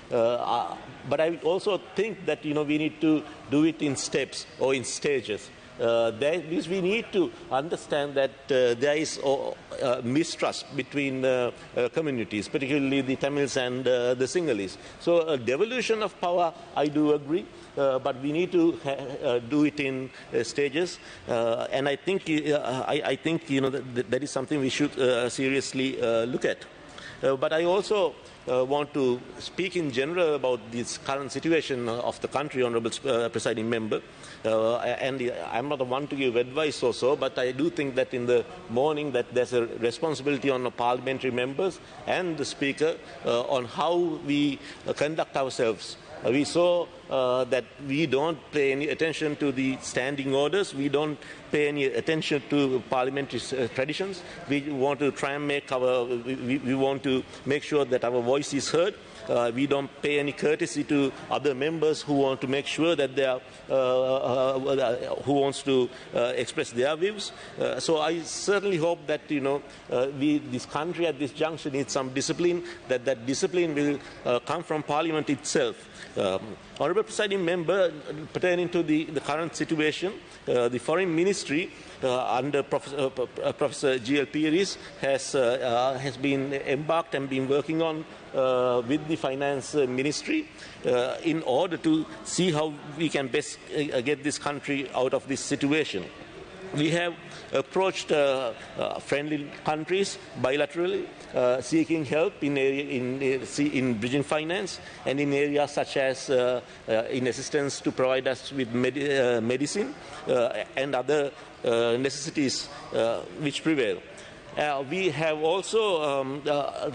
but I also think that we need to do it in steps or in stages. Because we need to understand that there is mistrust between communities, particularly the Tamils and the Sinhalese. So devolution of power, I do agree. But we need to do it in stages, and I think that is something we should seriously look at. But I also want to speak in general about this current situation of the country, Honourable Presiding Member. And I'm not the one to give advice or so, but I do think that in the morning that there's a responsibility on the parliamentary members and the Speaker on how we conduct ourselves. We saw that we don't pay any attention to the standing orders. We don't pay any attention to parliamentary traditions. We want to try and make we want to make sure that our voice is heard. We don't pay any courtesy to other members who want to make sure that they are, who wants to express their views. So I certainly hope that this country at this juncture needs some discipline. That discipline will come from Parliament itself. Honourable Presiding Member, pertaining to the current situation, the Foreign Ministry under Professor G.L. Pieris has been embarked and been working on with the Finance Ministry in order to see how we can best get this country out of this situation. We have approached friendly countries bilaterally, seeking help in bridging finance and in areas such as in assistance to provide us with medicine and other necessities which prevail. We have also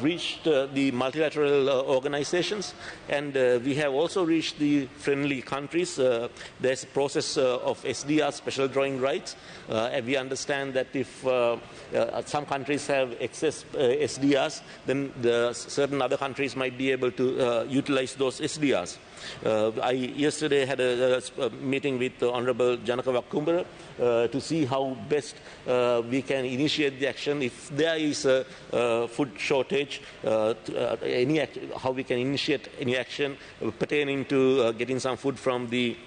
reached the multilateral organizations, and we have also reached the friendly countries. There's a process of SDR, special drawing rights, and we understand that if some countries have excess SDRs, then certain other countries might be able to utilize those SDRs. I yesterday had a meeting with Honourable Janaka Wakkumbara to see how best we can initiate the action. If there is a food shortage, how we can initiate any action pertaining to getting some food from the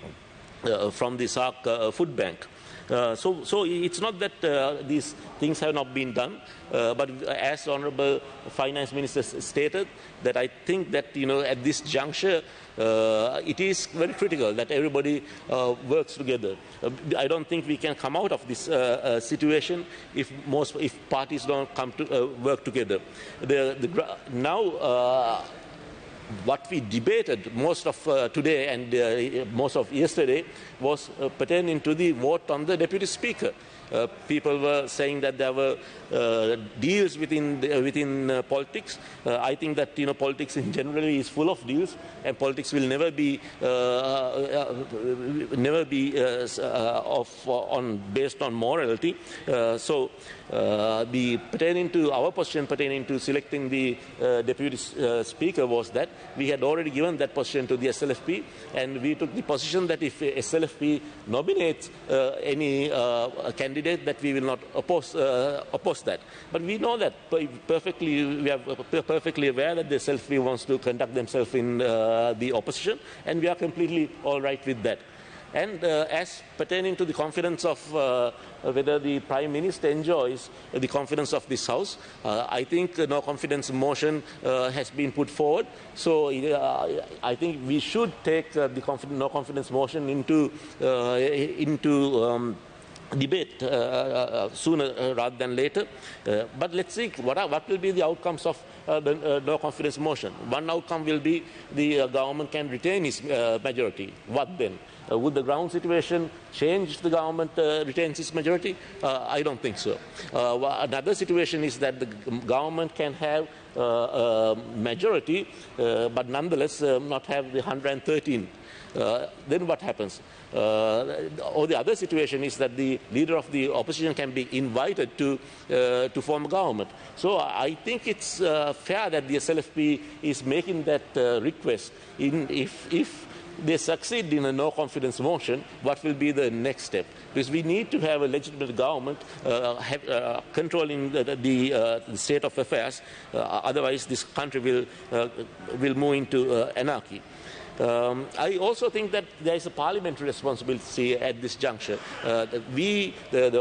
SARC food bank. So it's not that these things have not been done, but as Honourable Finance Minister stated, that I think that at this juncture it is very critical that everybody works together. I don't think we can come out of this situation if parties don't come to work together. Now. What we debated most of today and most of yesterday was pertaining to the vote on the Deputy Speaker. People were saying that there were deals within politics. I think that politics in general is full of deals, and politics will never be based on morality. So our position pertaining to selecting the Deputy Speaker was that we had already given that position to the SLFP, and we took the position that if SLFP nominates any candidate candidate that we will not oppose that. But we know that perfectly. We are perfectly aware that the SLP wants to conduct themselves in the opposition, and we are completely all right with that. And as pertaining to the confidence of whether the Prime Minister enjoys the confidence of this House, I think no confidence motion has been put forward. So I think we should take the no confidence motion into debate sooner rather than later. But let's see what will be the outcomes of the no confidence motion. One outcome will be the government can retain its majority. What then? Would the ground situation change the government retains its majority? I don't think so. Another situation is that the government can have a majority, but nonetheless not have the 113. Then what happens? Or the other situation is that the leader of the opposition can be invited to form a government. So I think it's fair that the SLFP is making that request. If they succeed in a no confidence motion, what will be the next step? Because we need to have a legitimate government controlling the state of affairs. Otherwise, this country will move into anarchy. I also think that there is a parliamentary responsibility at this juncture. The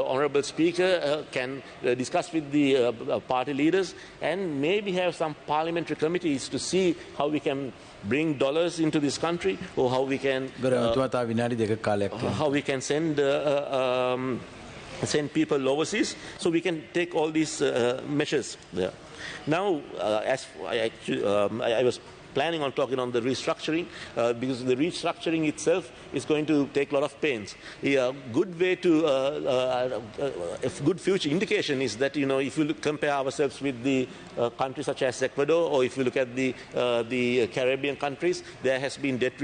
Honourable Speaker can discuss with the party leaders and maybe have some parliamentary committees to see how we can bring dollars into this country, or how we can send people overseas, so we can take all these measures there. Now, as I was planning on talking on the restructuring, because the restructuring itself is going to take a lot of pains. A good way to, a good future indication is that, if you compare ourselves with the countries such as Ecuador, or if you look at the Caribbean countries, there has been debt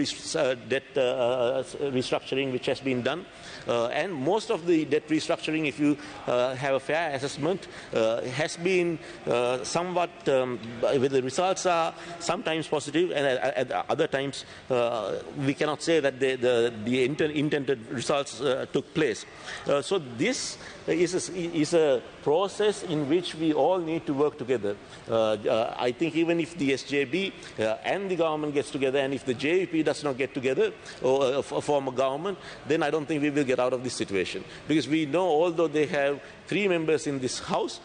restructuring which has been done. And most of the debt restructuring, if you have a fair assessment, has been somewhat, where the results are sometimes positive, and at other times we cannot say that the intended results took place. So this is a process in which we all need to work together. I think even if the SJB and the government gets together, and if the JVP does not get together or form a government, then I don't think we will get out of this situation. Because we know, although they have 3 members in this House,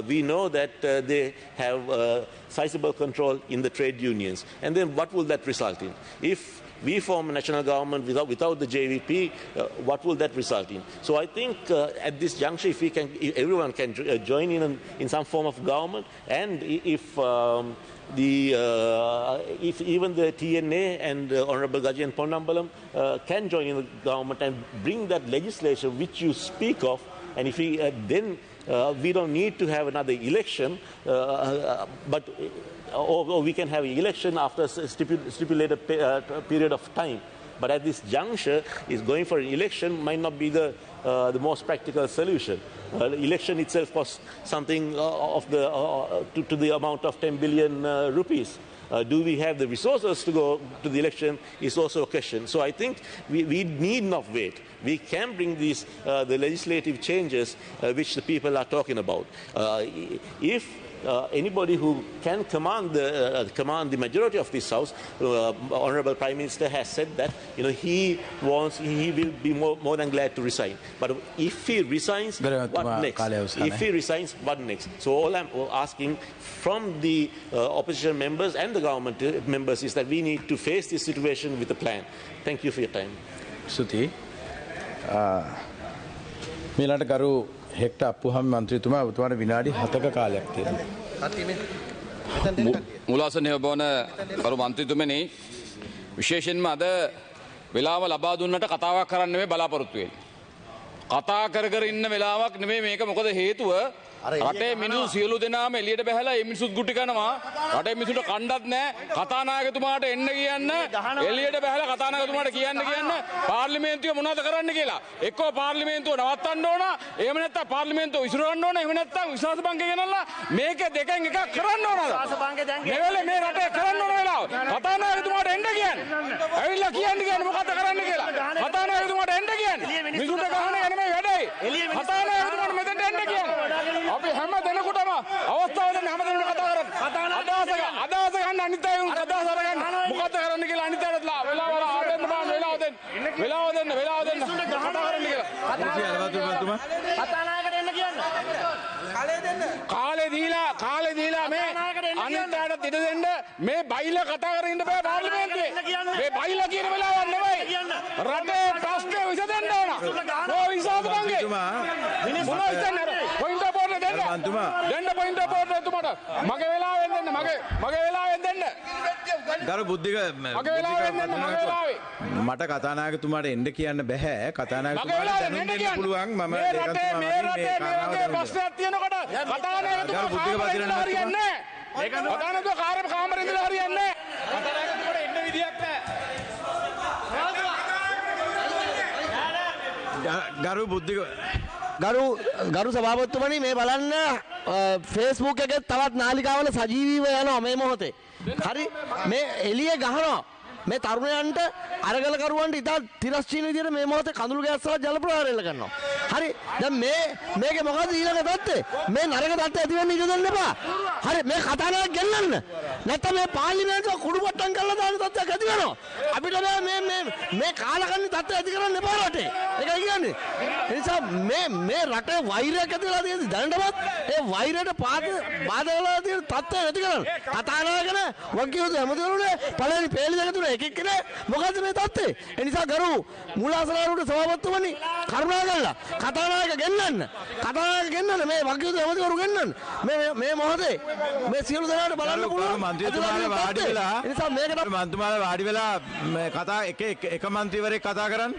we know that they have sizable control in the trade unions. And then what will that result in? If we form a national government without the JVP, what will that result in? So I think at this juncture, if everyone can join in some form of government, and if even the TNA and Honourable Gajian Ponnambalam can join in the government and bring that legislation which you speak of, and if we then we don't need to have another election, but or we can have an election after a stipulated period of time. But at this juncture, going for an election might not be the most practical solution. The election itself costs something of to the amount of 10 billion rupees. Do we have the resources to go to the election is also a question. So I think we need not wait. We can bring these the legislative changes which the people are talking about. If anybody who can command the majority of this House, Honourable Prime Minister has said that he will be more than glad to resign. But if he resigns, what next? If he resigns, what next? So all I'm asking from the opposition members and the government members is that we need to face this situation with a plan. Thank you for your time. Suti, මීළඟට ගරු hectare අප්පුහම් මන්ත්‍රීතුමා ඔබතුමාට විනාඩි 7ක කාලයක් තියෙනවා. මුලාසනය ඔබවන ගරු මන්ත්‍රීතුමනි, විශේෂයෙන්ම අද වෙලාව ලබා දුන්නට කතාවක් කරන්න නෙමෙයි බලාපොරොත්තු වෙන්නේ. කතා කර ඉන්න වෙලාවක් නෙමෙයි මේක. මොකද හේතුව රටේ මිනිස්සු සියලු දෙනාම එළියට බහැලා මේ මිනිස්සුත් ගුටි කනවා. රටේ මිනිස්සුන්ට කණ්ඩත් නැහැ. කතානායකතුමාට එන්න කියන්න, එළියට බහැලා කතානායකතුමාට කියන්න පාර්ලිමේන්තුව මොනවද කරන්න කියලා. එක්කෝ පාර්ලිමේන්තුව නවත්තන්න ඕන, එහෙම නැත්නම් පාර්ලිමේන්තුව විසිරවන්න ඕන, එහෙම නැත්නම් විශ්වාස භංගය ගෙනල්ලා මේක දෙකෙන් එකක් කරන්න ඕනද? මෙවල මේ රටේ කරන්න ඕන වෙලාව. කතානායකතුමාට එන්න කියන්න. ඇවිල්ලා කියන්නේ මොකද්ද කරන්න කියලා. කතානායකතුමාට එන්න කියන්නේ. මිනිසුන්ට ගහන යන්නේ මේ වැඩේ. කතානායක මොකද කරන්න කියලා අනිත් අයට වෙලාව ආදෙන්න බෑ වෙලාව දෙන්න. වෙලාව දෙන්න කතා කරන්න කියලා. කතානායකට එන්න කියන්න. කාලේ දීලා මේ අනිත් අයට ඉඩ දෙන්න මේ බයිලා කතා කරගෙන ඉන්න බෑ පාර්ලිමේන්තුවේ. මේ බයිලා කියන වෙලාවක් නෙවෙයි. රටේ ප්‍රශ්න විසඳෙන්න ඕන. ඕ විසඳපන්ගේ. මොනවා විසඳන්නේ? පොයින්ට් ඔෆ් ඕර්ඩර් දෙන්න. දෙන්න පොයින්ට් ඔෆ් ඕර්ඩර් එතුමාට. මගේ වෙලාවෙන් දෙන්න. මගේ වෙලාවෙන් දෙන්න. ගරු බුද්ධික මගේ වෙලාවෙන් දෙන්න. මගේ වෙලාවේ. මට කතානායකතුමාට එන්න කියන්න බෑ. කතානායකතුමාට දැනුම් දෙන්න පුළුවන්. මම මේ රටේ ප්‍රශ්නයක් තියෙනකොට කතානායකතුමා හරියන්නේ නැහැ. කතානායකතුමා කාමරේ ඉඳලා හරියන්නේ නැහැ. කතානායකතුමාට එන්න විදියක් නැහැ. ගරු බුද්ධික ගරු සභාපතිතුමනි මේ බලන්න ෆේස්බුක් එකේ තවත් නාලිකාවල සජීවීව යනවා මේ මොහොතේ. හරි මේ එළිය ගහනවා. මේ තරුණයන්ට අරගලකරුවන්ට ඉතා තිරස්චීන විදිහට මේ මොහොතේ කඳුළු ගෑස් සහ ජල ප්‍රහාර එල්ල කරනවා. හරි දැන් මේකේ මොකද්ද ඊළඟ தත්ත්වය? මේ නරක தත්ත්වය ඇති වෙන්න ඉඩ දෙන්න එපා. හරි මේ කතානායක ගෙන්නන්න. නැත්නම් මේ පාර්ලිමේන්තුව කුඩු පට්ටම් කරලා දාන තත්ත්වයක් ඇති වෙනවා. අපිට මේ කාලකන්ණි තත්ත්වය ඇති කරන්න එපා රටේ. ඒකයි කියන්නේ. ඒ නිසා මේ රටේ වෛරයක් ඇති වෙලා තියෙන දැනටමත් ඒ වෛරයට බාධා වෙලා තියෙන තත්ත්වය ඇති කරන්න. කතානායකන වගකීම් හැමදෙරුනේ පළවෙනි පේලි දෙක තුන එකෙක් කෙනේ මොකද්ද මේ තත්ත්වය? ඒ නිසා ගරු මූලාසනාරුට සභාපතිතුමනි කරුණාකරලා කතානායක ගෙන්නන්න මේ වගකීම් හැමදෙරු ගෙන්නන්න. මේ මොහොතේ මේ සියලු දෙනාට බලන්න පුළුවන් මන්ත්‍රීතුමාලා වාඩි වෙලා ඒ නිසා මේකට මන්ත්‍රීතුමාලා වාඩි වෙලා කතා එක මන්ත්‍රීවරයෙක් කතා කරන්න.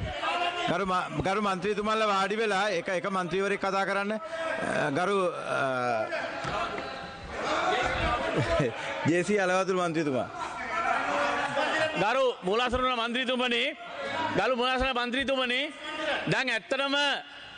ගරු මන්ත්‍රීතුමාලා වාඩි වෙලා එක මන්ත්‍රීවරයෙක් කතා කරන්න. ගරු ජේසී අලවතුල් මන්ත්‍රීතුමා. ගරු මූලාසන මන්ත්‍රීතුමනි දැන් ඇත්තටම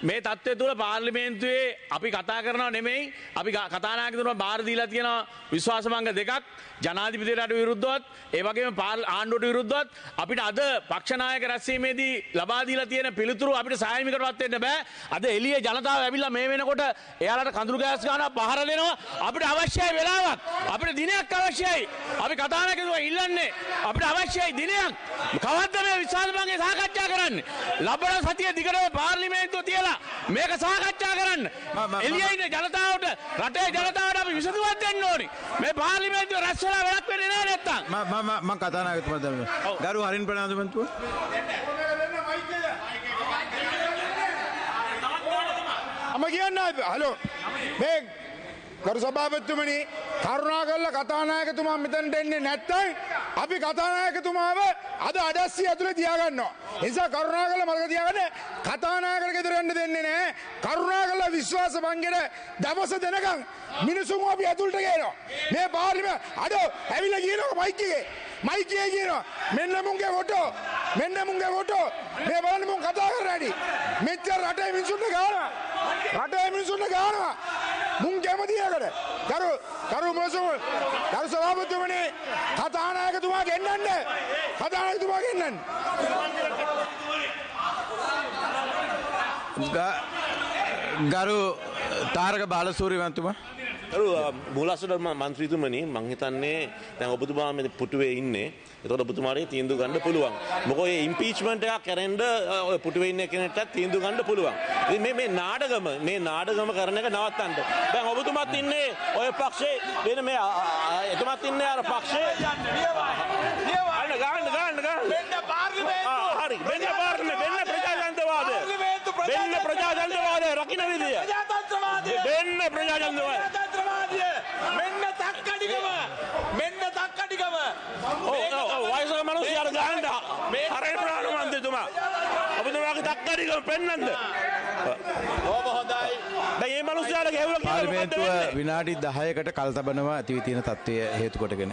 මේ තත්ත්වය තුළ පාර්ලිමේන්තුවේ අපි කතා කරනවා නෙමෙයි අපි කතානායකතුමා බාර දීලා තියෙන විශ්වාසභංග දෙකක් ජනාධිපතියට විරුද්ධවත් ඒ වගේම ආණ්ඩුවට විරුද්ධවත් අපිට අද පක්ෂ නායක රැස්වීමේදී ලබා දීලා තියෙන පිළිතුරු අපිට සායමිකටවත් වෙන්න බෑ. අද එළියේ ජනතාව ඇවිල්ලා මේ වෙනකොට එයාලට කඳුළු ගෑස් ගන්නවා පහර දෙනවා. අපිට අවශ්‍යයි වෙලාවක්. අපිට දිනයක් අවශ්‍යයි. අපි කතානායකතුමා ඉල්ලන්නේ අපිට අවශ්‍යයි දිනයක්. කවද්ද මේ විශ්වාසභංගේ සාකච්ඡා කරන්නේ? ලබන සතිය දිගටම පාර්ලිමේන්තුව තියලා මේක සාකච්ඡා කරන්න. එළියේ ඉන්න ජනතාවට රටේ ජනතාවට අපි විසඳුමක් දෙන්න ඕනි. මේ පාර්ලිමේන්තුව රැස් වෙලා වැඩක් වෙන්නේ නැහැ නැත්තම්. මම කතානායකතුමා දැන් ගරු හරින් ප්‍රනාන්දුමන්තුව කියන්න හලෝ මේ ගරු සභාපතිතුමනි කරුණාකරලා කතානායකතුමා මෙතනට එන්නේ නැත්නම් අපි කතානායකතුමාව අද අඩස්සිය ඇතුලේ තියාගන්නවා. ඒ නිසා කරුණාකරලා මතක තියාගන්න කතානායකට ගෙදර යන්න දෙන්නේ නැහැ. කරුණාකරලා විශ්වාස භංගයට දවස දෙනකන් මිනිසුන් අපි ඇතුළට ගේනවා. මේ පාර්ලිමේන්තුව අඩෝ ඇවිල්ලා කියනවා මයික් එකේ කියනවා මෙන්න මුංගේ ෆොටෝ මේ බලන්න මුන් කතා කරන හැටි මෙච්චර රටේ මිනිසුන්ට ගානවා මුන් කැමතියකට කරු සභාපතිතුමනි කතානායකතුමා ගෙන්නන්න ගරු තාරක බාලසූරියවන්තුමා මූලාසන මන්ත්‍රීතුමනි මං හිතන්නේ දැන් ඔබතුමා මේ පුටුවේ ඉන්නේ. එතකොට ඔබතුමාට තීන්දුව ගන්න පුළුවන්. මොකද ඔය ඉම්පීච්මන්ට් එකක් කරන්න ඔය පුටුවේ ඉන්න කෙනෙක්ට තීන්දුව ගන්න පුළුවන්. ඉතින් මේ නාඩගම කරන එක නවත්තන්න. දැන් ඔබතුමාත් ඉන්නේ ඔය පක්ෂේ වෙන මේ එතුමාත් ඉන්නේ අර පක්ෂේ ගන්න. වෙන්න පාර්ලිමේන්තුව. හරි. වෙන්න ප්‍රජාතන්ත්‍රවාදය රකින්න විදිය. වෙන්න ප්‍රජාතන්ත්‍රවාදය. මෙන්න තක්කඩිකම. වයසක මිනිස්සුන්ට ගහන්න මේ හරේ ප්‍රාණමන්ත්‍රීතුමා. ඔබතුමාගේ තක්කඩිකම පෙන්නන්න. හොඳයි. දැන් මේ මිනිස්සුන්ට ගෙවුවා කියලා පාර්ලිමේන්තුව විනාඩි 10කට කල් තබනවා ඇති තියෙන තත්ත්වය හේතු කොටගෙන.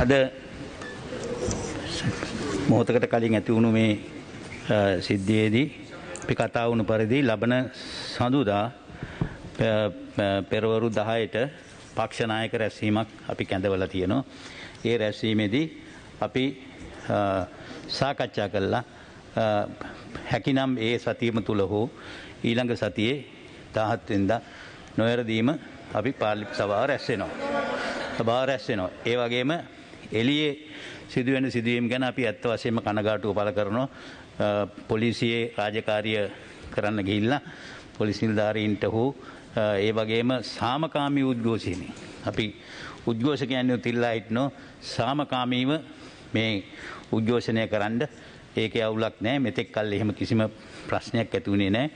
අද මොහොතකට කලින් ඇති වුණු මේ සිද්ධියේදී අපි කතා වුණු පරිදි ලබන සඳුදා පෙරවරු 10ට පක්ෂ නායක රැස්වීමක් අපි කැඳවලා තියෙනවා. ඒ රැස්වීමේදී අපි සාකච්ඡා කළා හැකිනම් ඒ සතියම තුල හෝ ඊළඟ සතියේ 17 වෙනිදා නොයරදීම අපි පාර්ලිමේන්තු සභාව රැස් වෙනවා. ඒ වගේම එළියේ සිදුවෙන සිදුවීම් ගැන අපි ඇත්ත වශයෙන්ම කනගාටුව පළ කරනවා. පොලිසියේ රාජකාරිය කරන්න ගිහිල්ලා පොලිස් නිලධාරීන්ට හෝ ඒ වගේම සාමකාමී උද්ඝෝෂණේ අපි උද්ඝෝෂකයන්ව තිල්ලා හිටනෝ සාමකාමීව මේ උද්ඝෝෂණය කරන්න ඒකේ අවුලක් නැහැ. මෙතෙක් කල් එහෙම කිසිම ප්‍රශ්නයක් ඇති වුණේ නැහැ.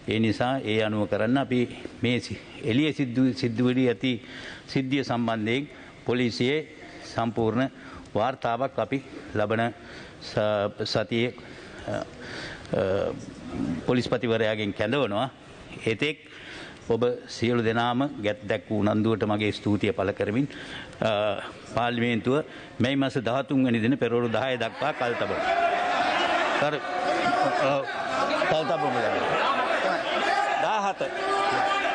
ඒ නිසා ඒ අනුව කරන්න අපි මේ එළියේ සිද්ධ වෙඩි ඇති සිද්ධිය සම්බන්ධයෙන් පොලිසියේ සම්පූර්ණ වාර්තාවක් අපි ලබන සතියේ පොලිස්පතිවරයාගෙන් කැඳවනවා. එතෙක් ඔබ සියලු දෙනාම ගැත් දැක් වූ උනන්දුවට මගේ ස්තුතිය පළ කරමින් පාර්ලිමේන්තුව මේ මාස 13 වෙනි දින පෙරවරු 10 දක්වා කල් තබනවා. 17